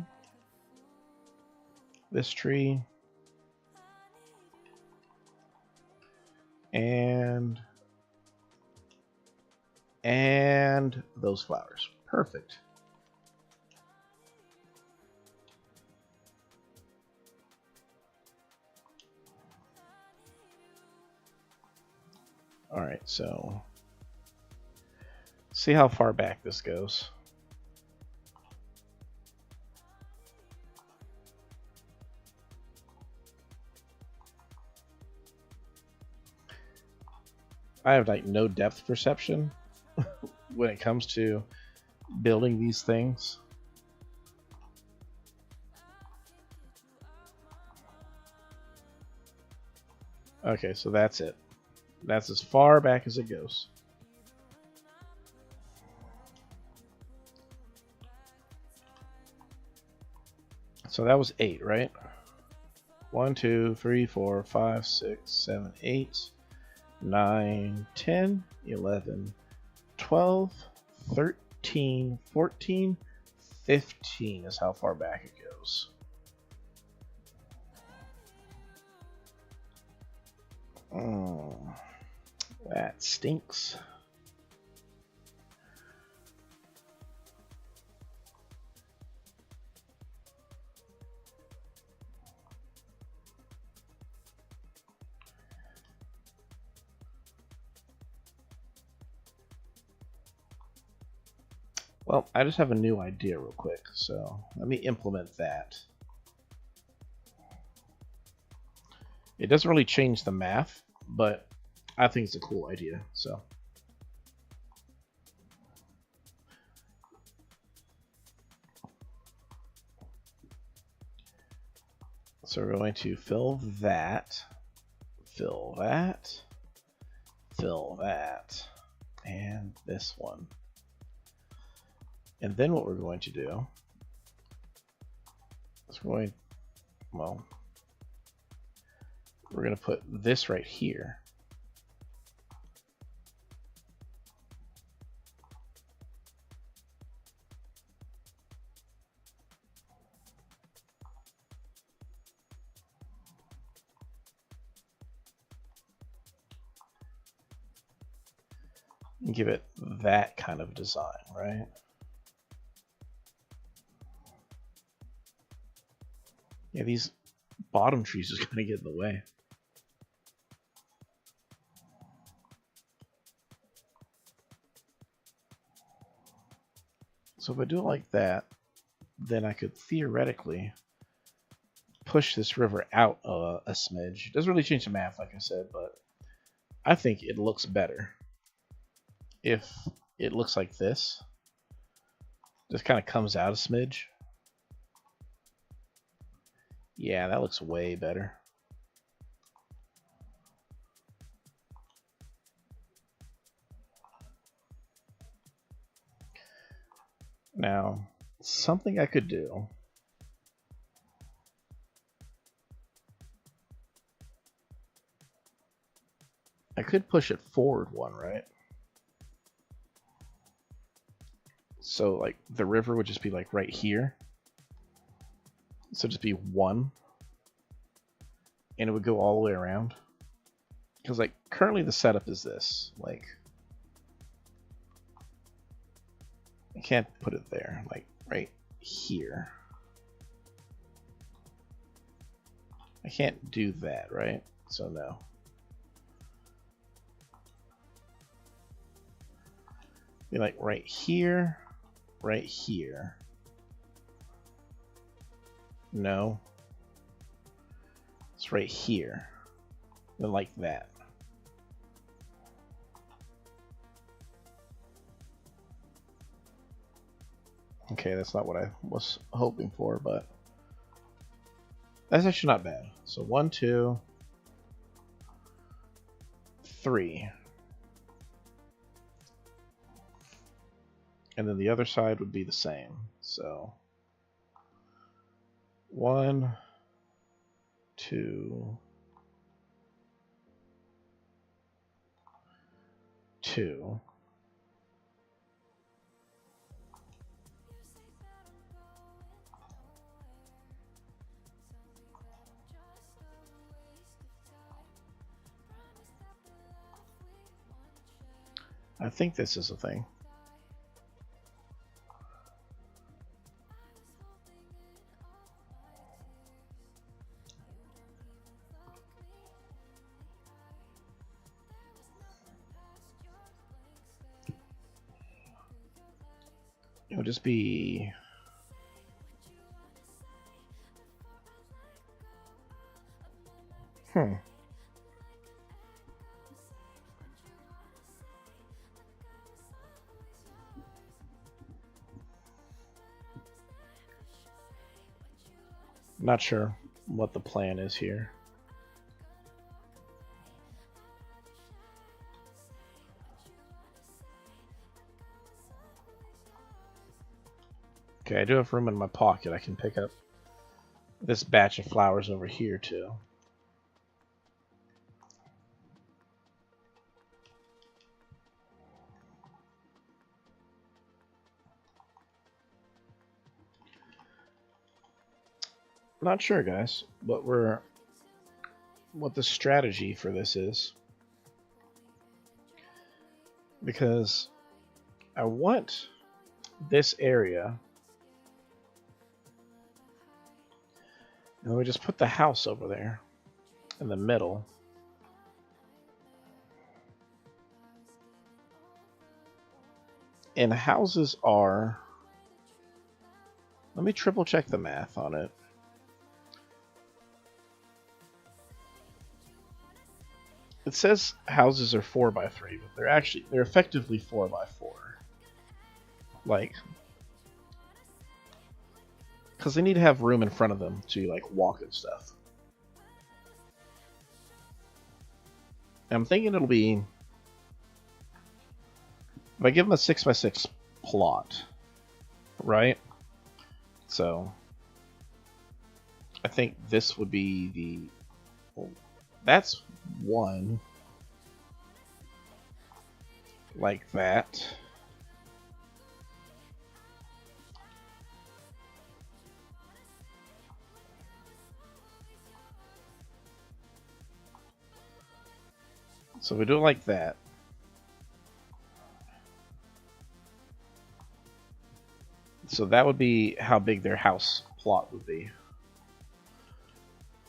and those flowers. Perfect. All right, so see how far back this goes. I have like no depth perception when it comes to building these things. Okay, so that's it. That's as far back as it goes. So that was 8, right? 1, 2, 3, 4, 5, 6, 7, 8, 9, 10, 11, 12, 13, 14, 15 is how far back it goes. That stinks. Well, I just have a new idea real quick, so let me implement that. It doesn't really change the math, but I think it's a cool idea, so. So we're going to fill that, fill that, fill that, and this one. And then what we're going to do is we're going to put this right here. And give it that kind of design, right? Yeah, these bottom trees is going to get in the way. So if I do it like that, then I could theoretically push this river out a smidge. It doesn't really change the math, like I said, but I think it looks better if it looks like this. Just kind of comes out a smidge. Yeah, that looks way better. Now, something I could do. I could push it forward one, right? So, like, the river would just be, like, right here. So just be one. And it would go all the way around. Because, like, currently the setup is this. Like, I can't put it there. Like, right here. I can't do that, right? So, no. Be like right here, right here. No. It's right here. Then like that. Okay, that's not what I was hoping for, but that's actually not bad. So 1, 2, 3. And then the other side would be the same. So 1, 2, 2. I think this is a thing. It would just be Not sure what the plan is here. Okay, I do have room in my pocket. I can pick up this batch of flowers over here too. Not sure, guys, what the strategy for this is, because I want this area, and we just put the house over there in the middle. And houses are, let me triple check the math on it. It says houses are 4x3, but they're effectively 4x4. Like, because they need to have room in front of them to like walk and stuff. And I'm thinking it'll be, if I give them a 6x6 plot, right? So I think this would be the... Well, that's one. Like that. So we do it like that. So that would be how big their house plot would be.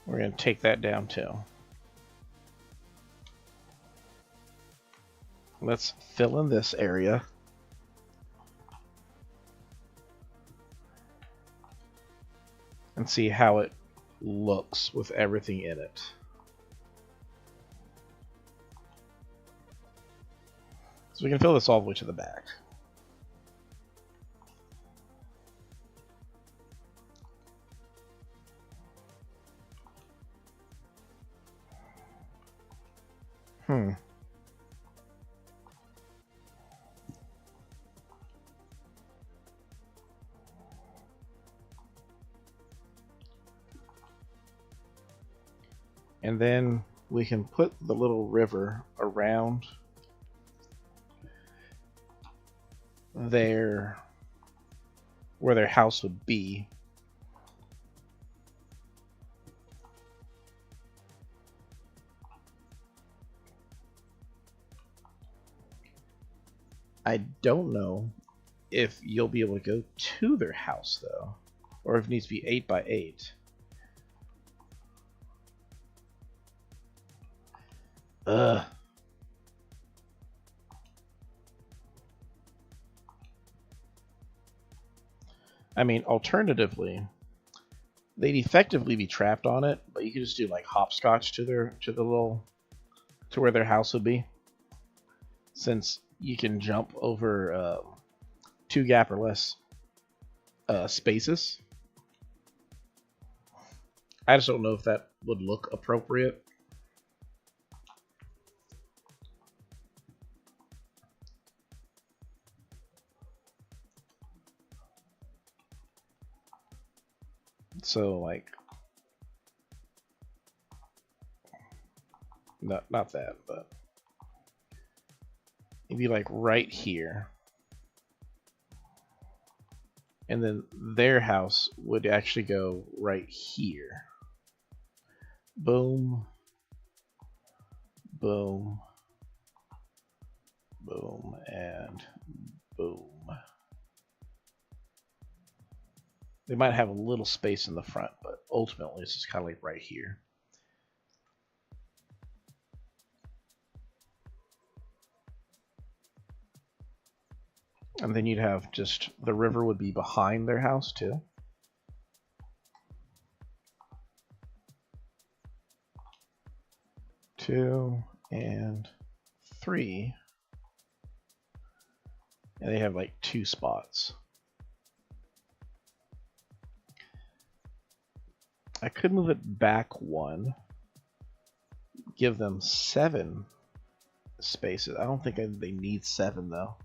We're going to take that down too. Let's fill in this area. And see how it looks with everything in it. So we can fill this all the way to the back. And then we can put the little river around where their house would be. I don't know if you'll be able to go to their house though, or if it needs to be 8 by 8. Ugh. I mean, alternatively, they'd effectively be trapped on it, but you could just do like hopscotch to where their house would be, since you can jump over 2 gap or less spaces. I just don't know if that would look appropriate. So like, not that, but maybe like right here. And then their house would actually go right here. Boom. Boom. Boom. And boom. They might have a little space in the front, but ultimately it's just kind of like right here. And then you'd have just, the river would be behind their house too. Two and 3. And they have like 2 spots. I could move it back 1. Give them 7 spaces. I don't think they need 7 though.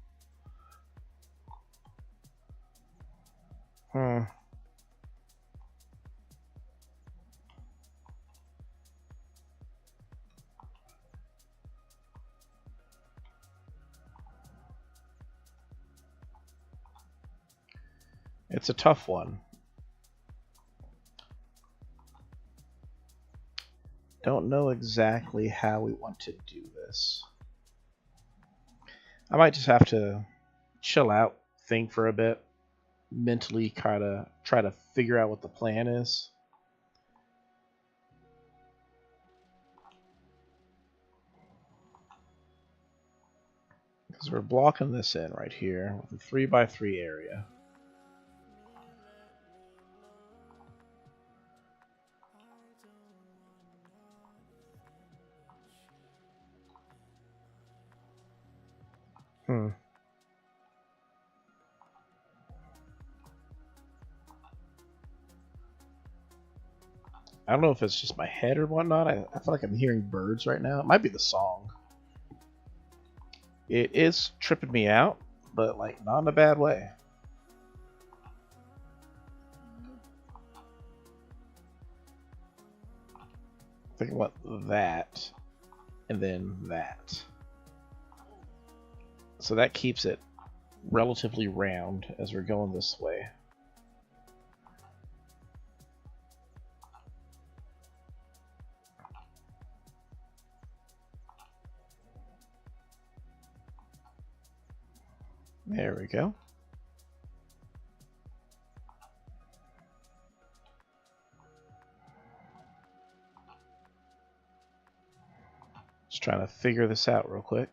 It's a tough one. Don't know exactly how we want to do this. I might just have to chill out, think for a bit, mentally try to figure out what the plan is. Because we're blocking this in right here with a 3 by 3 area. I don't know if it's just my head or whatnot. I feel like I'm hearing birds right now. It might be the song. It is tripping me out, but like not in a bad way. think I want that, and then that. So that keeps it relatively round as we're going this way. There we go. Just trying to figure this out real quick.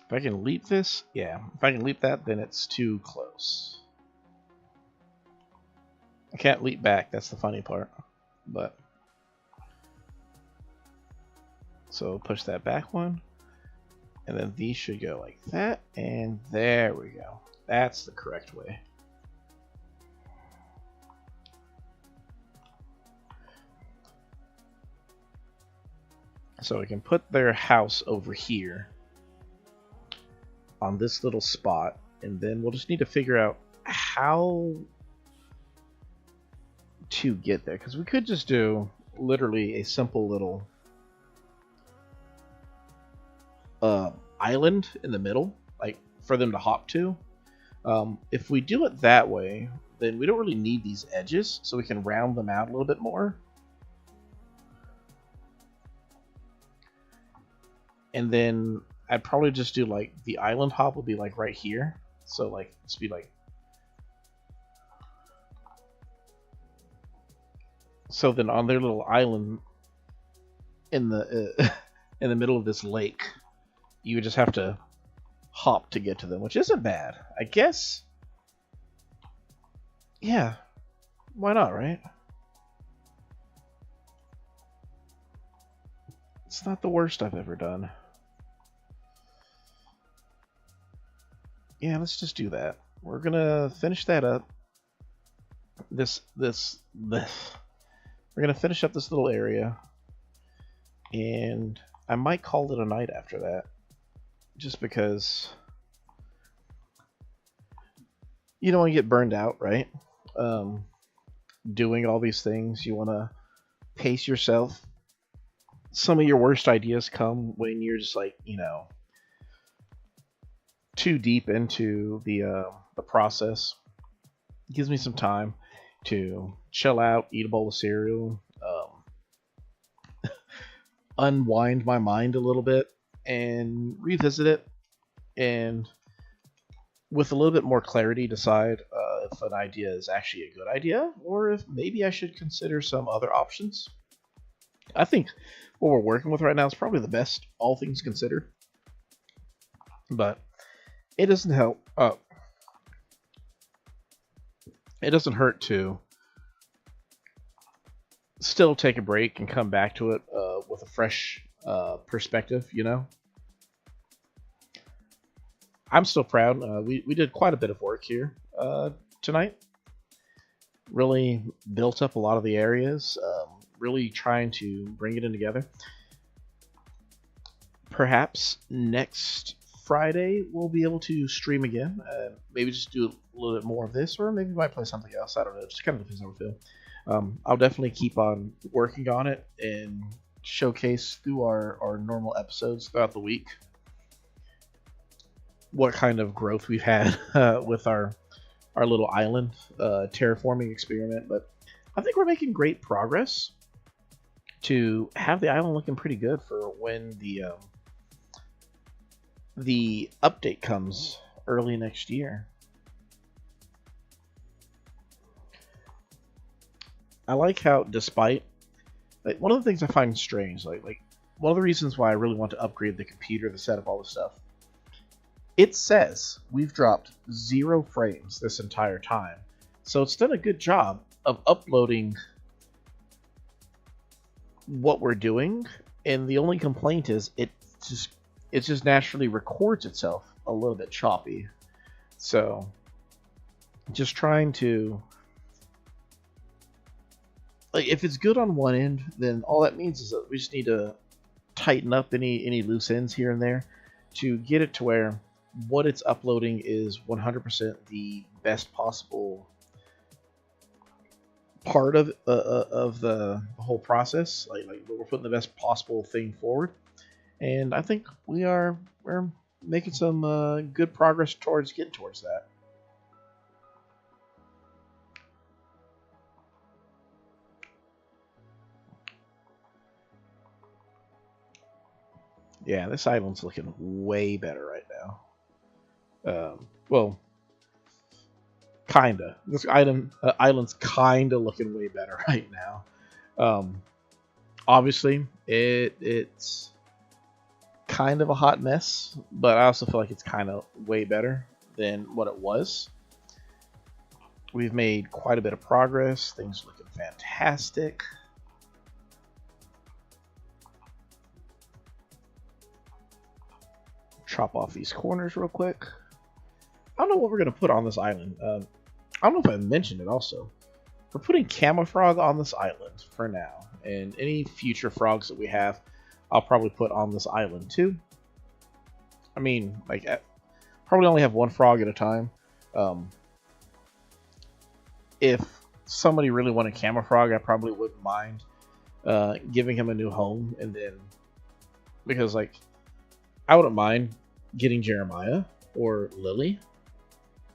If I can leap this, yeah. If I can leap that, then it's too close. I can't leap back, that's the funny part. But so push that back one. And then these should go like that, and there we go. That's the correct way. So we can put their house over here on this little spot, and then we'll just need to figure out how to get there, because we could just do literally a simple little island in the middle, like for them to hop to. If we do it that way, then we don't really need these edges, so we can round them out a little bit more. And then I'd probably just do like the island hop will be like right here. So like it's be like, so then on their little island in the in the middle of this lake, you would just have to hop to get to them, which isn't bad, I guess. Yeah, why not, right? It's not the worst I've ever done. Yeah, let's just do that. We're gonna finish that up. We're gonna finish up this little area, and I might call it a night after that, just because you don't want to get burned out, right? Doing all these things, you want to pace yourself. Some of your worst ideas come when you're just like, you know, too deep into the process. It gives me some time to chill out, eat a bowl of cereal, unwind my mind a little bit, and revisit it, and with a little bit more clarity decide if an idea is actually a good idea, or if maybe I should consider some other options. I think what we're working with right now is probably the best, all things considered. But it doesn't help. It doesn't hurt to still take a break and come back to it with a fresh perspective, you know? I'm still proud. We did quite a bit of work here tonight. Really built up a lot of the areas. Really trying to bring it in together. Perhaps next Friday we'll be able to stream again. Maybe just do a little bit more of this, or maybe might play something else. I don't know. It just kind of depends how we feel. I'll definitely keep on working on it and showcase through our normal episodes throughout the week what kind of growth we've had with our little island terraforming experiment. But I think we're making great progress to have the island looking pretty good for when the update comes early next year. I like how, despite, like, one of the things I find strange, like one of the reasons why I really want to upgrade the computer, the setup, all this stuff, it says we've dropped 0 frames this entire time. So it's done a good job of uploading what we're doing, and the only complaint is it just naturally records itself a little bit choppy. So just trying to like if it's good on one end, then all that means is that we just need to tighten up any loose ends here and there to get it to where what it's uploading is 100% the best possible part of the whole process. Like we're putting the best possible thing forward, and I think we're making some good progress towards getting towards that. Yeah, this island's looking way better right now. Well, kinda. This island's kinda looking way better right now. Obviously, it's kind of a hot mess, but I also feel like it's kind of way better than what it was. We've made quite a bit of progress. Things are looking fantastic. Chop off these corners real quick. I don't know what we're going to put on this island. I don't know if I mentioned it also. We're putting Camofrog on this island for now. And any future frogs that we have, I'll probably put on this island too. I mean, like, I probably only have one frog at a time. If somebody really wanted Camofrog, I probably wouldn't mind giving him a new home. And then, because, like, I wouldn't mind getting Jeremiah or Lily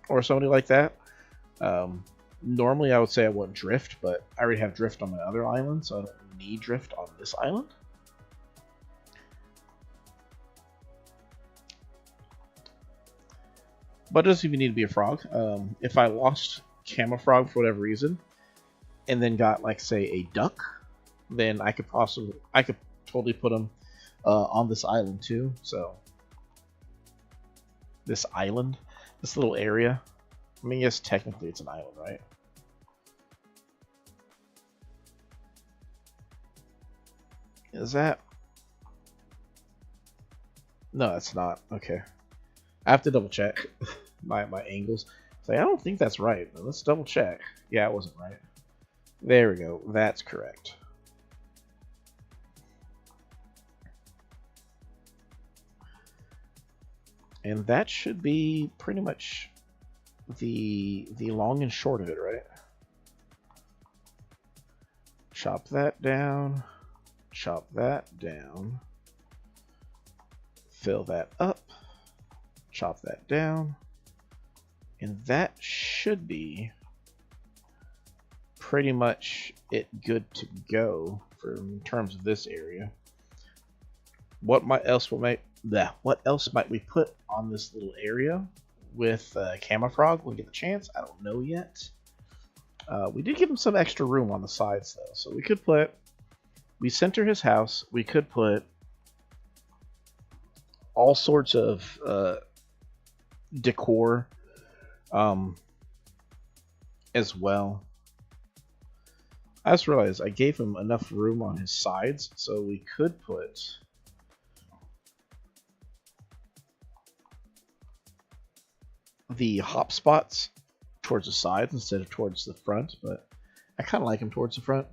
or somebody like that. Normally, I would say I want Drift, but I already have Drift on my other island, so I don't need Drift on this island. But it doesn't even need to be a frog. If I lost Camofrog for whatever reason, and then got, like, say, a duck, then I could totally put him on this island too. So this island, this little area. I mean, yes, technically it's an island, right? Is that? No, it's not. Okay. I have to double check my angles. So I don't think that's right. Let's double check. Yeah, it wasn't right. There we go. That's correct. And that should be pretty much the long and short of it, right? Chop that down. Chop that down. Fill that up. Chop that down. And that should be pretty much it good to go in terms of this area. What else might we put on this little area with Camofrog? We'll get the chance. I don't know yet. We did give him some extra room on the sides though, so we center his house. We could put all sorts of decor as well. I just realized I gave him enough room on his sides, so we could put the hop spots towards the sides instead of towards the front, but I kind of like him towards the front.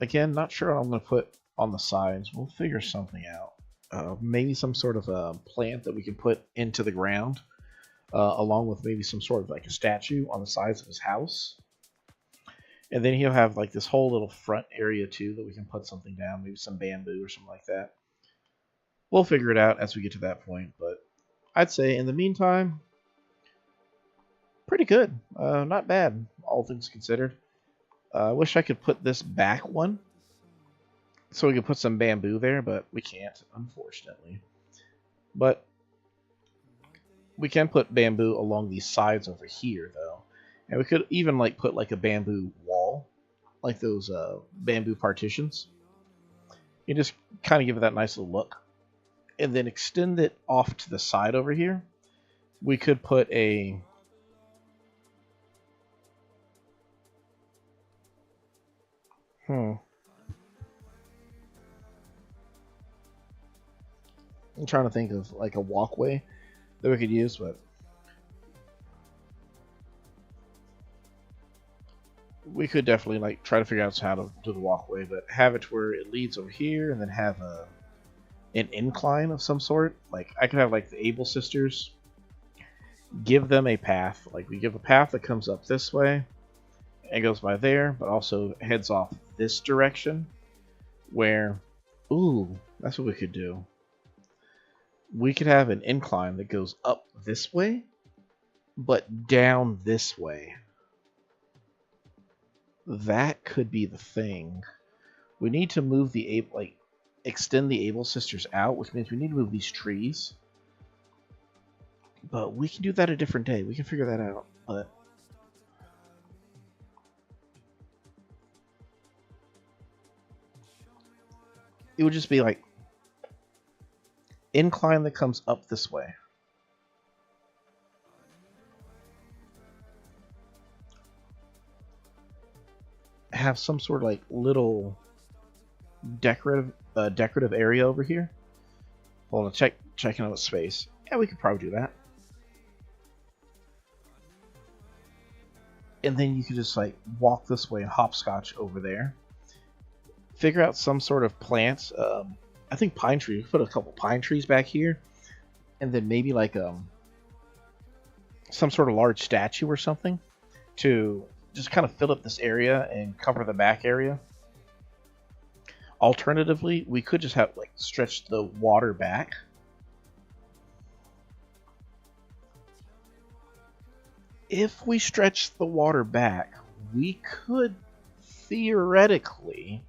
Again, not sure what I'm going to put on the sides. We'll figure something out. Maybe some sort of a plant that we can put into the ground, along with maybe some sort of like a statue on the sides of his house. And then he'll have like this whole little front area too that we can put something down, maybe some bamboo or something like that. We'll figure it out as we get to that point, but I'd say in the meantime, pretty good. Not bad, all things considered. I wish I could put this back one so we could put some bamboo there, but we can't, unfortunately. But we can put bamboo along these sides over here, though. And we could even like put like a bamboo wall, like those bamboo partitions. You just kind of give it that nice little look. And then extend it off to the side over here. We could put a... I'm trying to think of like a walkway that we could use, but We could definitely like try to figure out how to do the walkway, but have it where it leads over here, and then have an incline of some sort. Like I could have like the Able sisters, give them a path. Like we give a path that comes up this way and goes by there, but also heads off this direction. Where, ooh, that's what we could do. We could have an incline that goes up this way, but down this way. That could be the thing. We need to move the like extend the Able sisters out, which means we need to move these trees. But we can do that a different day. We can figure that out. But it would just be like incline that comes up this way. Have some sort of like little decorative area over here. Hold on, checking out the space. Yeah, we could probably do that. And then you could just like walk this way and hopscotch over there. Figure out some sort of plants. I think pine trees. Put a couple pine trees back here, and then maybe like some sort of large statue or something to just kind of fill up this area and cover the back area. Alternatively, we could just have like stretch the water back. If we stretch the water back, we could theoretically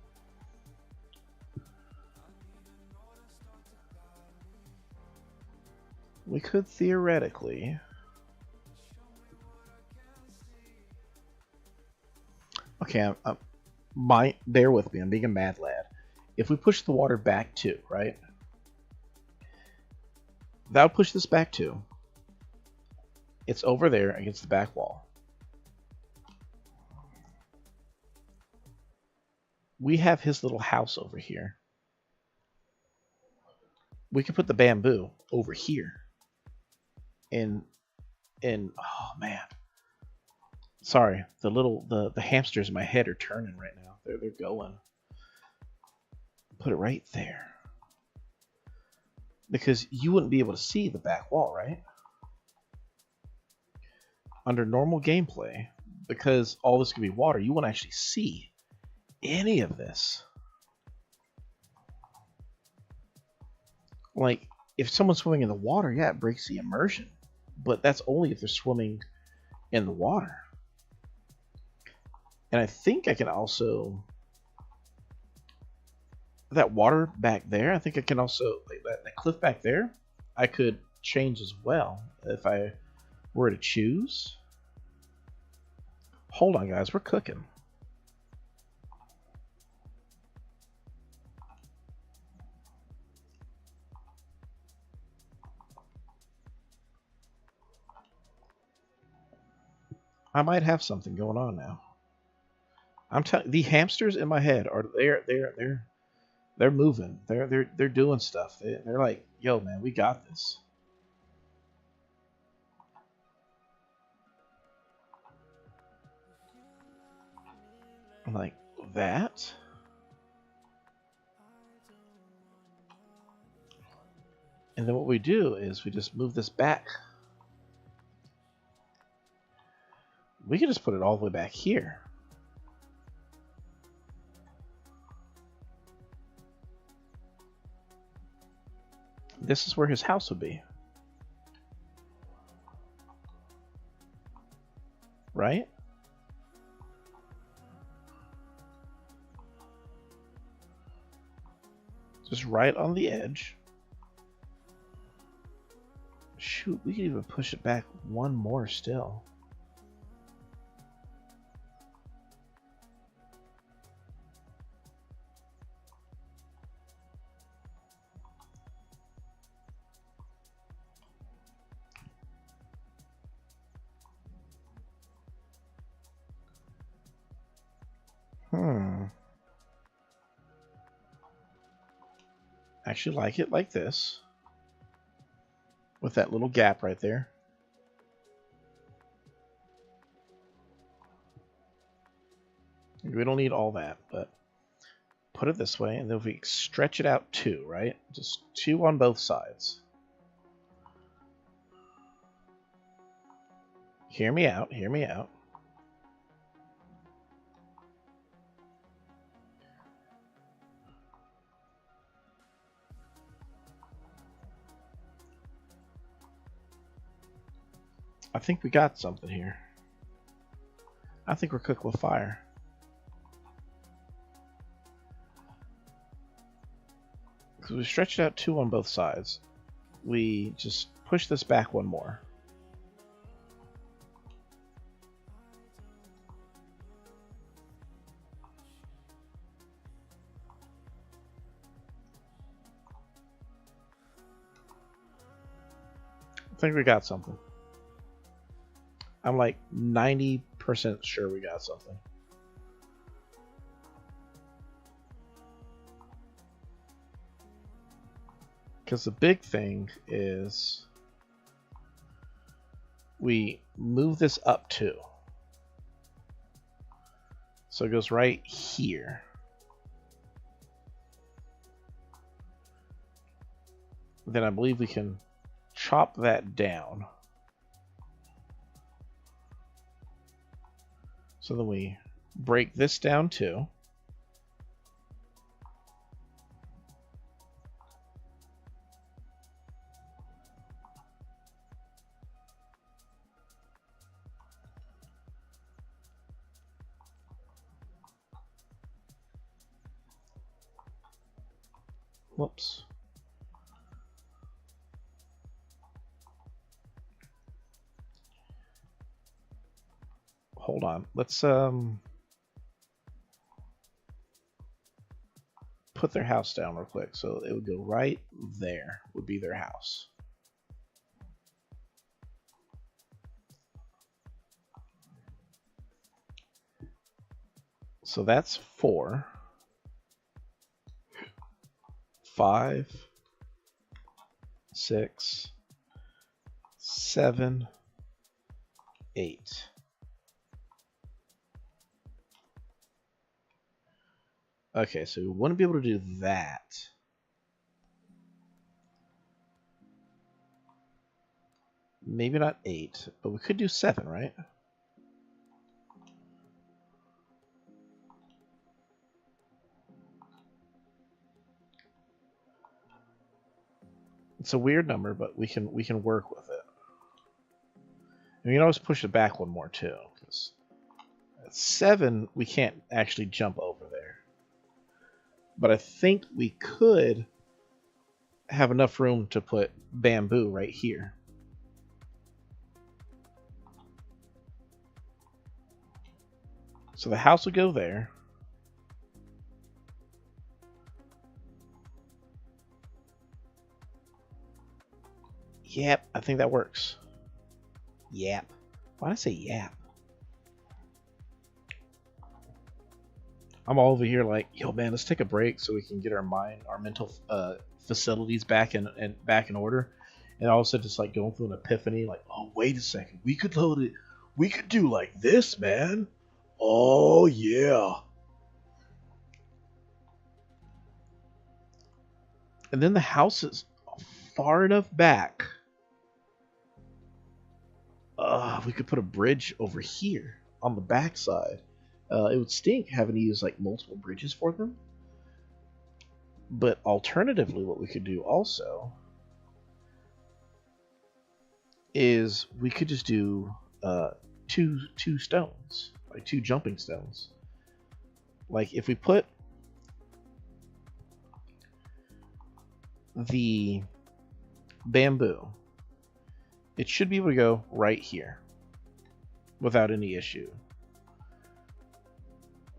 okay, bear with me, I'm being a mad lad. If we push the water back too, right? That would push this back too. It's over there against the back wall. We have his little house over here. We could put the bamboo over here. And oh man. Sorry, the hamsters in my head are turning right now. They're going. Put it right there. Because you wouldn't be able to see the back wall, right? Under normal gameplay, because all this could be water, you won't actually see any of this. Like, if someone's swimming in the water, yeah, it breaks the immersion. But that's only if they're swimming in the water. And I think I can also... that water back there, I think I can also... like that cliff back there, I could change as well if I were to choose. Hold on, guys, we're cooking. I might have something going on now. I'm telling the hamsters in my head are they're moving. They're doing stuff. They're like, yo, man, we got this. Like that. And then what we do is we just move this back. We can just put it all the way back here. This is where his house would be. Right? Just right on the edge. Shoot, we could even push it back one more still. Actually like it like this. With that little gap right there. We don't need all that, but put it this way, and then if we stretch it out 2, right? Just 2 on both sides. Hear me out, hear me out. I think we got something here. I think we're cooking with fire. Because we stretched out 2 on both sides. We just push this back 1 more. I think we got something. I'm like 90% sure we got something. Because the big thing is we move this up 2. So it goes right here. Then I believe we can chop that down. So then we break this down too. Whoops. Hold on. Let's put their house down real quick. So it would go right there, would be their house. So that's 4, 5, 6, 7, 8. Okay, so we wouldn't be able to do that. Maybe not 8, but we could do 7, right? It's a weird number, but we can work with it. And we can always push it back 1 more too, because at 7 we can't actually jump over there. But I think we could have enough room to put bamboo right here. So the house would go there. Yep, I think that works. Yep. Why did I say yep? I'm all over here like, yo man, let's take a break so we can get our mental facilities back in order. And all of a sudden just like going through an epiphany, like, oh wait a second, we could load it, we could do like this, man. Oh yeah. And then the house is far enough back. We could put a bridge over here on the back side. It would stink having to use like multiple bridges for them. But alternatively, what we could do also is we could just do two stones, like 2 jumping stones. Like if we put the bamboo, it should be able to go right here without any issue.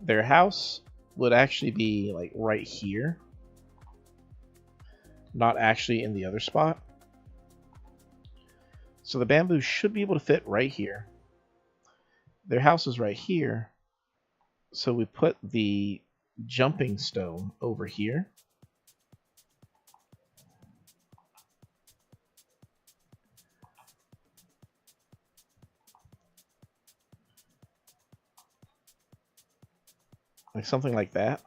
Their house would actually be like right here, not actually in the other spot. So the bamboo should be able to fit right here. Their house is right here, so we put the jumping stone over here. like something like that.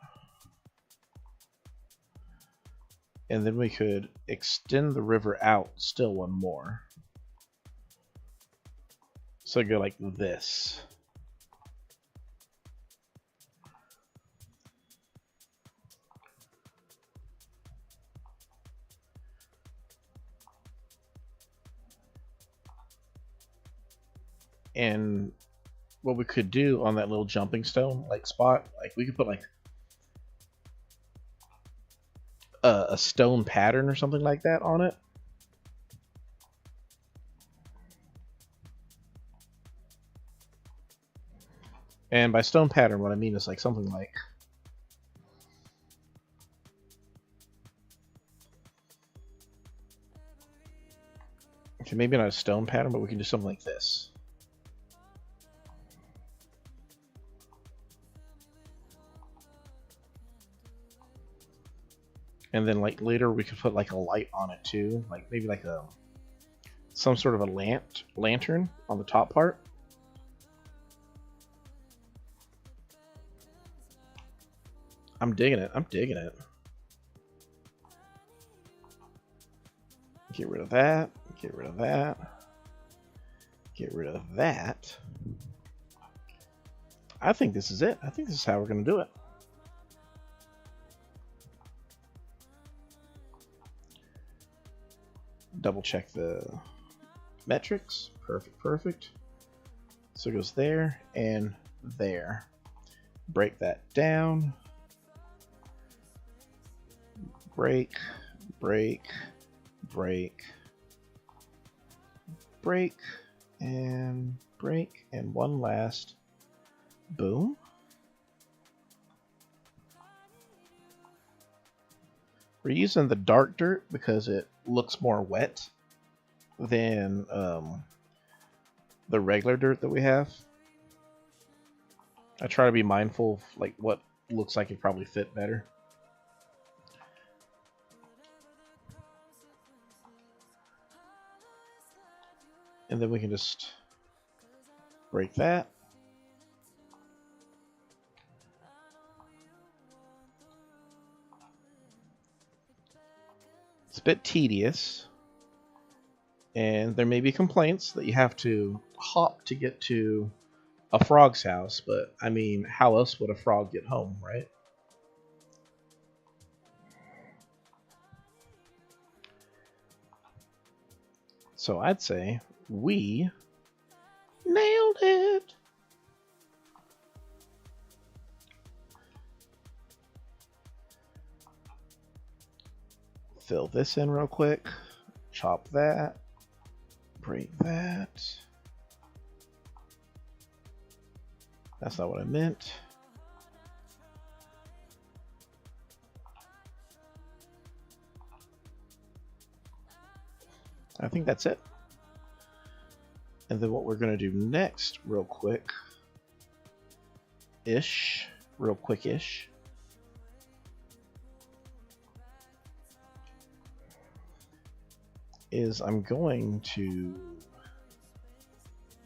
And then we could extend the river out still one more. So go like this. And what we could do on that little jumping stone like spot, like we could put like a stone pattern or something like that on it. And by stone pattern, what I mean is like something like okay, maybe not a stone pattern, but we can do something like this. And then like later we could put like a light on it too, like maybe like a some sort of a lantern on the top part. I'm digging it. I'm digging it. Get rid of that. Get rid of that. Get rid of that. I think this is it. I think this is how we're going to do it. Double check the metrics. Perfect, perfect. So it goes there and there. Break that down. Break, break, break, break, and break, and one last boom. We're using the dark dirt because it looks more wet than the regular dirt that we have. I try to be mindful of like what looks like it probably fit better. And then we can just break that. It's a bit tedious. And there may be complaints that you have to hop to get to a frog's house, but I mean, how else would a frog get home, right? So I'd say we nailed it. Fill this in real quick. Chop that. Break that. That's not what I meant. I think that's it. And then what we're going to do next, real quick-ish, real quick-ish, is I'm going to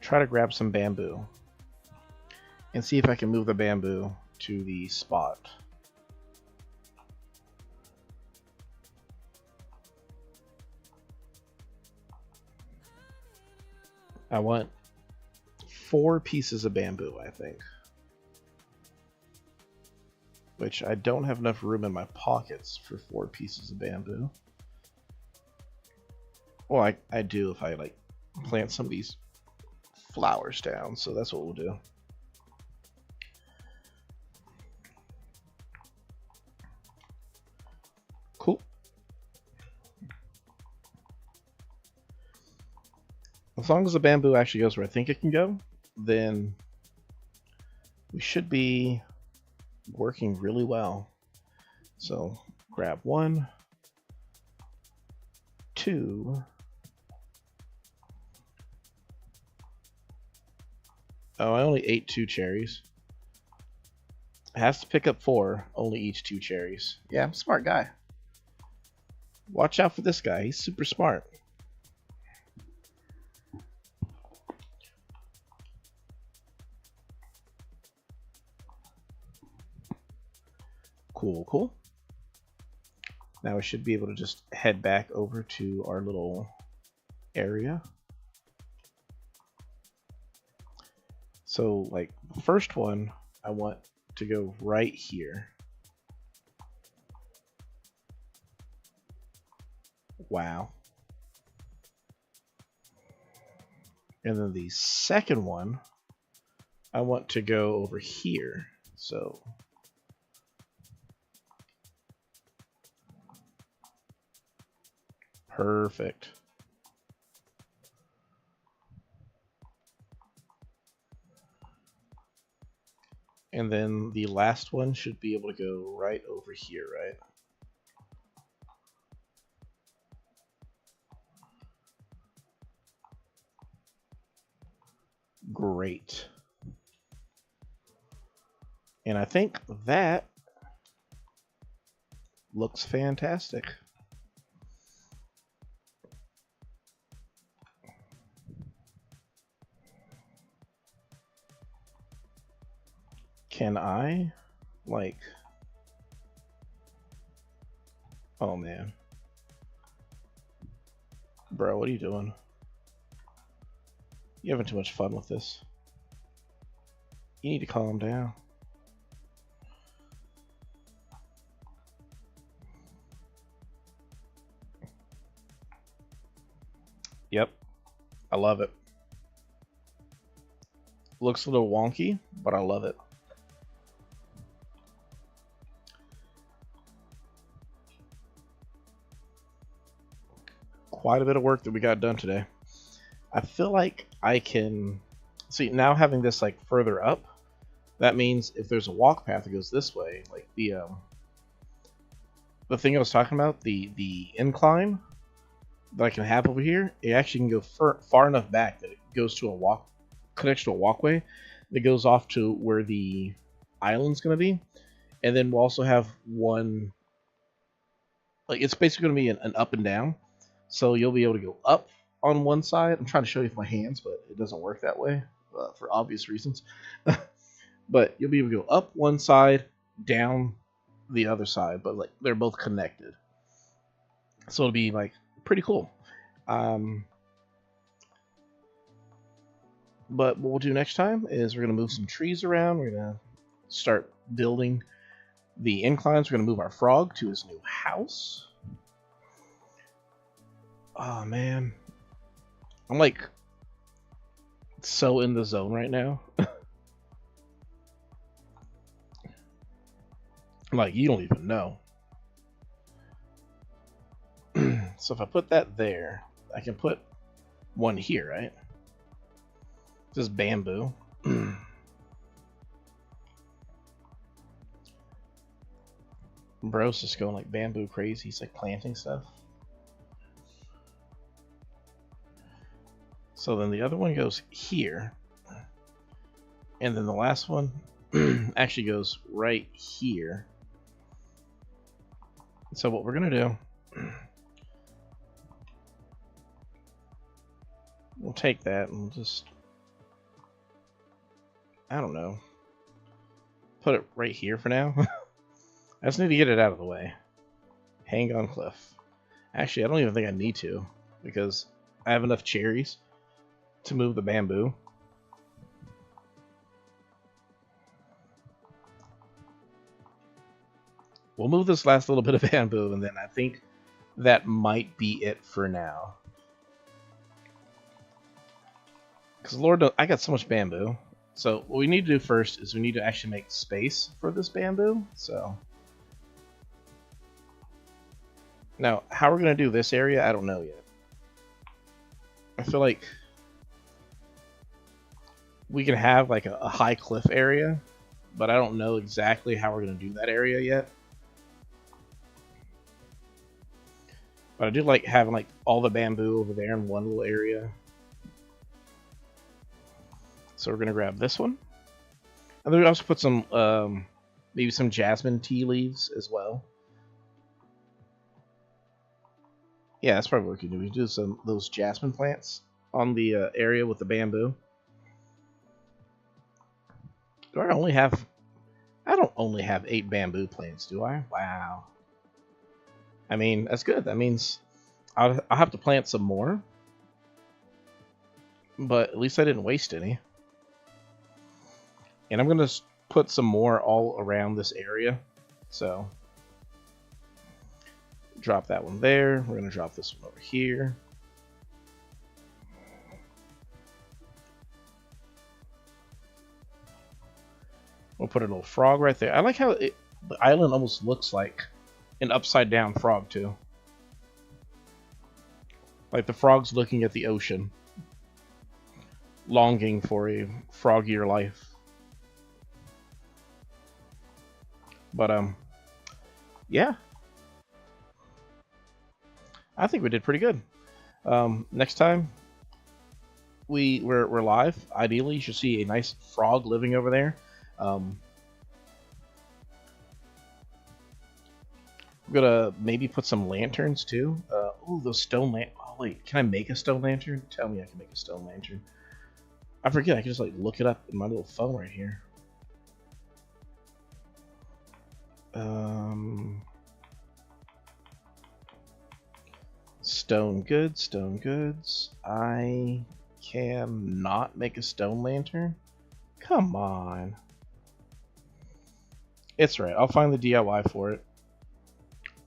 try to grab some bamboo and see if I can move the bamboo to the spot. I want 4 pieces of bamboo, I think. Which I don't have enough room in my pockets for 4 pieces of bamboo. Well, I do if I like plant some of these flowers down, so that's what we'll do. Cool. As long as the bamboo actually goes where I think it can go, then we should be working really well. So grab 1, 2. Oh, I only ate 2 cherries. It has to pick up 4, only eats 2 cherries. Yeah, I'm a smart guy. Watch out for this guy, he's super smart. Cool, cool. Now we should be able to just head back over to our little area. So, like, the first one, I want to go right here. Wow. And then the second one, I want to go over here. So perfect. And then the last one should be able to go right over here, right? Great. And I think that looks fantastic. Can I, like, oh man. Bro, what are you doing? You're having too much fun with this. You need to calm down. Yep, I love it. Looks a little wonky, but I love it. Quite a bit of work that we got done today. I feel like I can see now having this like further up. That means if there's a walk path that goes this way, like the thing I was talking about, the incline that I can have over here, it actually can go far enough back that it goes to connects to a walkway that goes off to where the island's going to be, and then we'll also have one, like it's basically going to be an up and down, so you'll be able to go up on one side. I'm trying to show you with my hands, but it doesn't work that way for obvious reasons. But you'll be able to go up one side, down the other side, but like they're both connected, so it'll be like pretty cool. But what we'll do next time is we're going to move some trees around. We're going to start building the inclines. We're going to move our frog to his new house. Oh, man. I'm, like, so in the zone right now. Like, you don't even know. So if I put that there, I can put one here, right? Just bamboo. Bro's just going like bamboo crazy. He's like planting stuff. So then the other one goes here. And then the last one actually goes right here. So what we're going to do, we'll take that and just, I don't know, put it right here for now. I just need to get it out of the way. Hang on cliff. Actually, I don't even think I need to, because I have enough cherries to move the bamboo. We'll move this last little bit of bamboo, and then I think that might be it for now. Because Lord knows, I got so much bamboo. So what we need to do first is we need to actually make space for this bamboo. So now, how we're going to do this area, I don't know yet. I feel like we can have like a high cliff area, but I don't know exactly how we're going to do that area yet. But I do like having like all the bamboo over there in one little area. So we're going to grab this one. And then we also put some, maybe some jasmine tea leaves as well. Yeah, that's probably what we can do. We can do some those jasmine plants on the area with the bamboo. Do I only have I don't only have 8 bamboo plants, do I? Wow. I mean, that's good. That means I'll have to plant some more. But at least I didn't waste any. And I'm going to put some more all around this area. So, drop that one there. We're going to drop this one over here. We'll put a little frog right there. I like how the island almost looks like an upside down frog too. Like the frog's looking at the ocean, longing for a froggier life. But yeah, I think we did pretty good. Next time we're live, ideally you should see a nice frog living over there. I'm gonna maybe put some lanterns too. Ooh, those stone oh wait, can I make a stone lantern? Tell me I can make a stone lantern. I forget, I can just like look it up in my little phone right here. Stone goods. I cannot make a stone lantern. Come on. It's right. I'll find the DIY for it.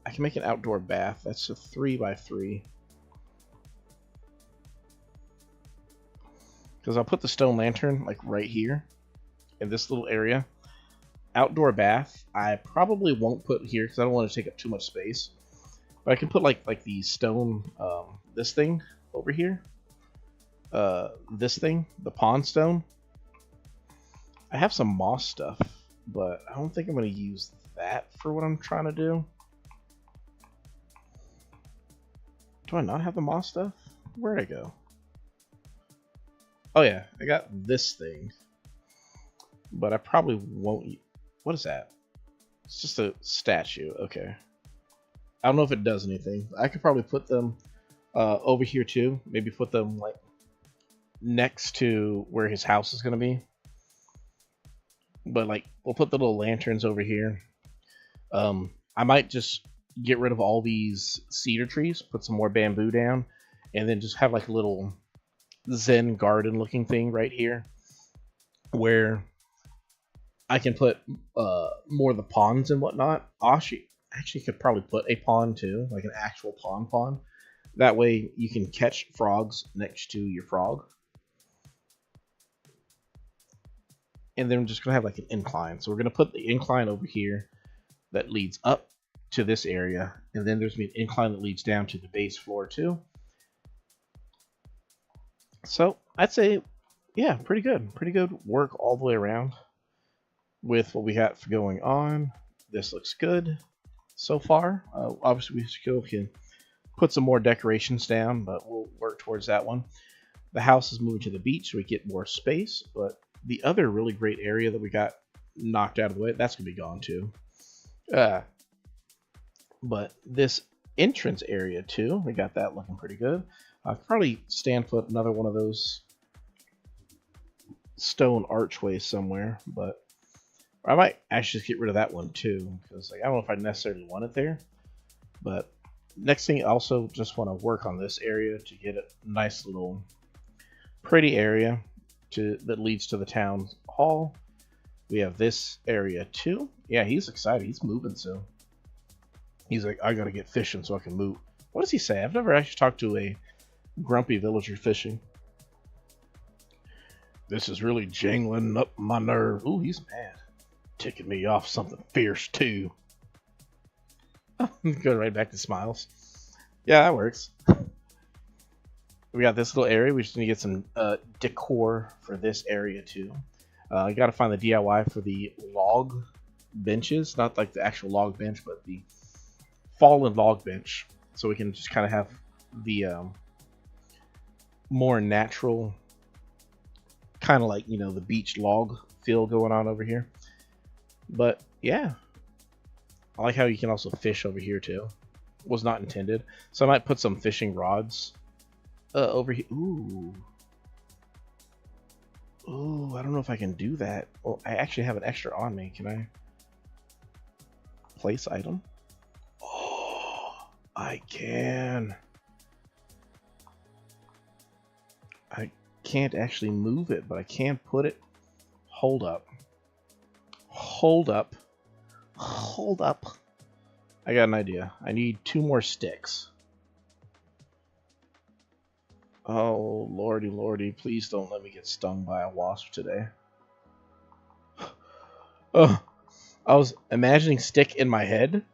I can make an outdoor bath. That's a 3x3. Because I'll put the stone lantern like right here in this little area. Outdoor bath, I probably won't put here because I don't want to take up too much space. But I can put like the stone, this thing over here. This thing, the pond stone. I have some moss stuff, but I don't think I'm going to use that for what I'm trying to do. Do I not have the moss stuff? Where'd I go? Oh yeah, I got this thing. But I probably won't... What is that? It's just a statue. Okay. I don't know if it does anything. I could probably put them over here too. Maybe put them like next to where his house is going to be. But like, we'll put the little lanterns over here. I might just get rid of all these cedar trees, put some more bamboo down, and then just have like a little Zen garden looking thing right here where I can put more of the ponds and whatnot. Actually could probably put a pond too, like an actual pond. That way you can catch frogs next to your frog. And then we're just going to have like an incline. So we're going to put the incline over here that leads up to this area. And then there's going to be an incline that leads down to the base floor too. So I'd say, yeah, pretty good. Pretty good work all the way around with what we got going on. This looks good so far. Obviously, we still can put some more decorations down, but we'll work towards that one. The house is moving to the beach, so we get more space. But the other really great area that we got knocked out of the way, that's going to be gone too. But this entrance area too, we got that looking pretty good. I'll probably put another one of those stone archways somewhere, but I might actually just get rid of that one too, because like, I don't know if I necessarily want it there. But next thing, I also just want to work on this area to get a nice little pretty area that leads to the town hall. We have this area too. Yeah, he's excited. He's moving soon. He's like, I gotta get fishing so I can move. What does he say? I've never actually talked to a grumpy villager fishing. This is really jangling up my nerve. Ooh, he's mad. Ticking me off something fierce too. Go right back to smiles. Yeah, that works. We got this little area. We just need to get some decor for this area too. You got to find the DIY for the log benches, not like the actual log bench, but the fallen log bench, so we can just kind of have the more natural kind of like, you know, the beach log feel going on over here. But yeah, I like how you can also fish over here too. Was not intended, so I might put some fishing rods over here. Ooh, I don't know if I can do that. Well, I actually have an extra on me. Can I? Place item. Oh, I can. I can't actually move it, but I can put it. Hold up. Hold up. Hold up. I got an idea. I need 2 more sticks. Oh, lordy, lordy. Please don't let me get stung by a wasp today. Oh, I was imagining stick in my head,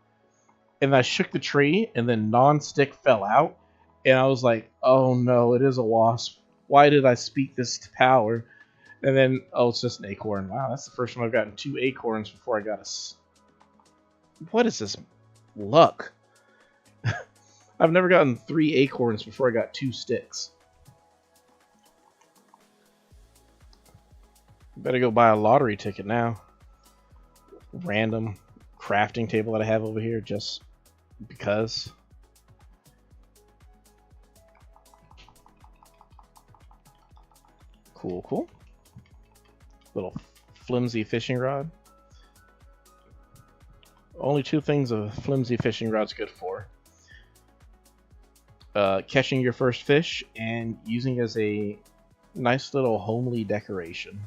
and I shook the tree, and then non-stick fell out, and I was like, oh no, it is a wasp. Why did I speak this to power? And then, oh, it's just an acorn. Wow, that's the first time I've gotten 2 acorns before I got a... What is this luck? I've never gotten 3 acorns before I got 2 sticks. Better go buy a lottery ticket now. Random crafting table that I have over here just because. Cool, cool. Little flimsy fishing rod. Only 2 things a flimsy fishing rod's good for. Catching your first fish and using as a nice little homely decoration.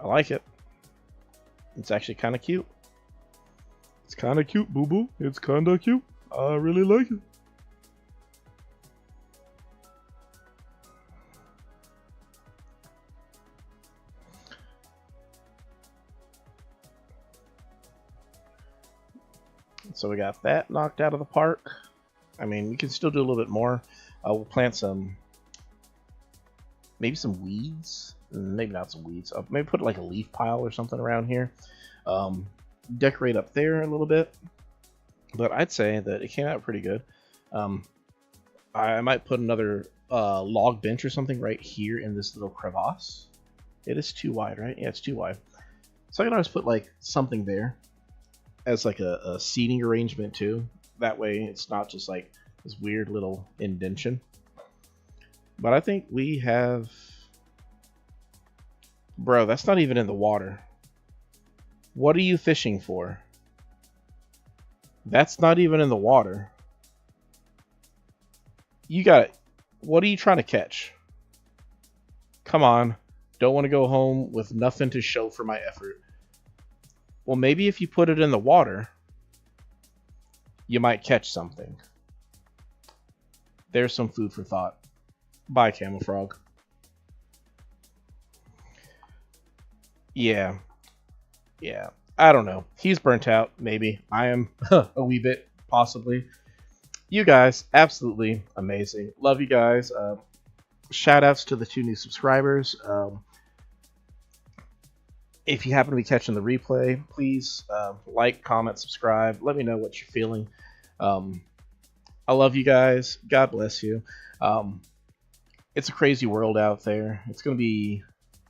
I like it. It's actually kind of cute. It's kind of cute, boo-boo. It's kind of cute. I really like it. So we got that knocked out of the park. I mean, we can still do a little bit more. We'll plant some, maybe some weeds. Maybe not some weeds. Maybe put like a leaf pile or something around here. Decorate up there a little bit. But I'd say that it came out pretty good. I might put another log bench or something right here in this little crevasse. It is too wide, right? Yeah, it's too wide. So I can always put like something there as like a seating arrangement too. That way it's not just like this weird little indention. But I think we have... Bro, that's not even in the water. What are you fishing for? That's not even in the water. You got it. What are you trying to catch? Come on. Don't want to go home with nothing to show for my effort. Well, maybe if you put it in the water, you might catch something. There's some food for thought. Bye, Camel Frog. Yeah. Yeah. I don't know. He's burnt out, maybe. I am a wee bit, possibly. You guys, absolutely amazing. Love you guys. Shout outs to the 2 new subscribers. If you happen to be catching the replay, please like, comment, subscribe. Let me know what you're feeling. I love you guys. God bless you. It's a crazy world out there. It's going to be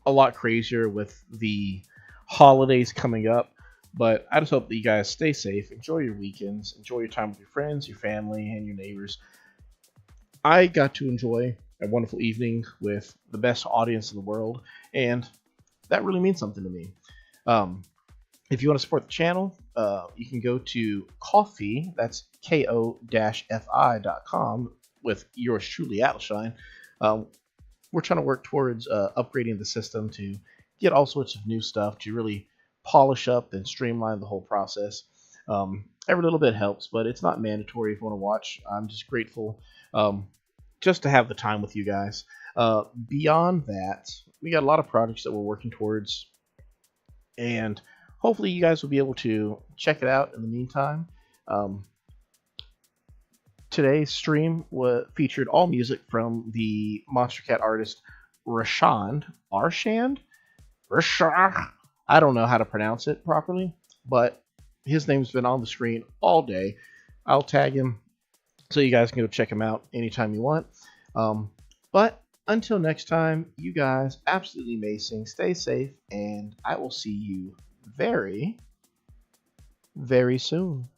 a lot crazier with the holidays coming up, but I just hope that you guys stay safe, enjoy your weekends, enjoy your time with your friends, your family, and your neighbors. I got to enjoy a wonderful evening with the best audience in the world, and that really means something to me. If you want to support the channel, you can go to Ko-fi, that's ko-fi.com, with yours truly, Atlasshine. We're trying to work towards upgrading the system to get all sorts of new stuff to really polish up and streamline the whole process. Every little bit helps, but it's not mandatory if you want to watch. I'm just grateful just to have the time with you guys. Beyond that, we got a lot of projects that we're working towards, and hopefully you guys will be able to check it out in the meantime. Today's stream featured all music from the Monster Cat artist Rashand. I don't know how to pronounce it properly, but his name's been on the screen all day. I'll tag him so you guys can go check him out anytime you want. But until next time, you guys, absolutely amazing. Stay safe, and I will see you very, very soon.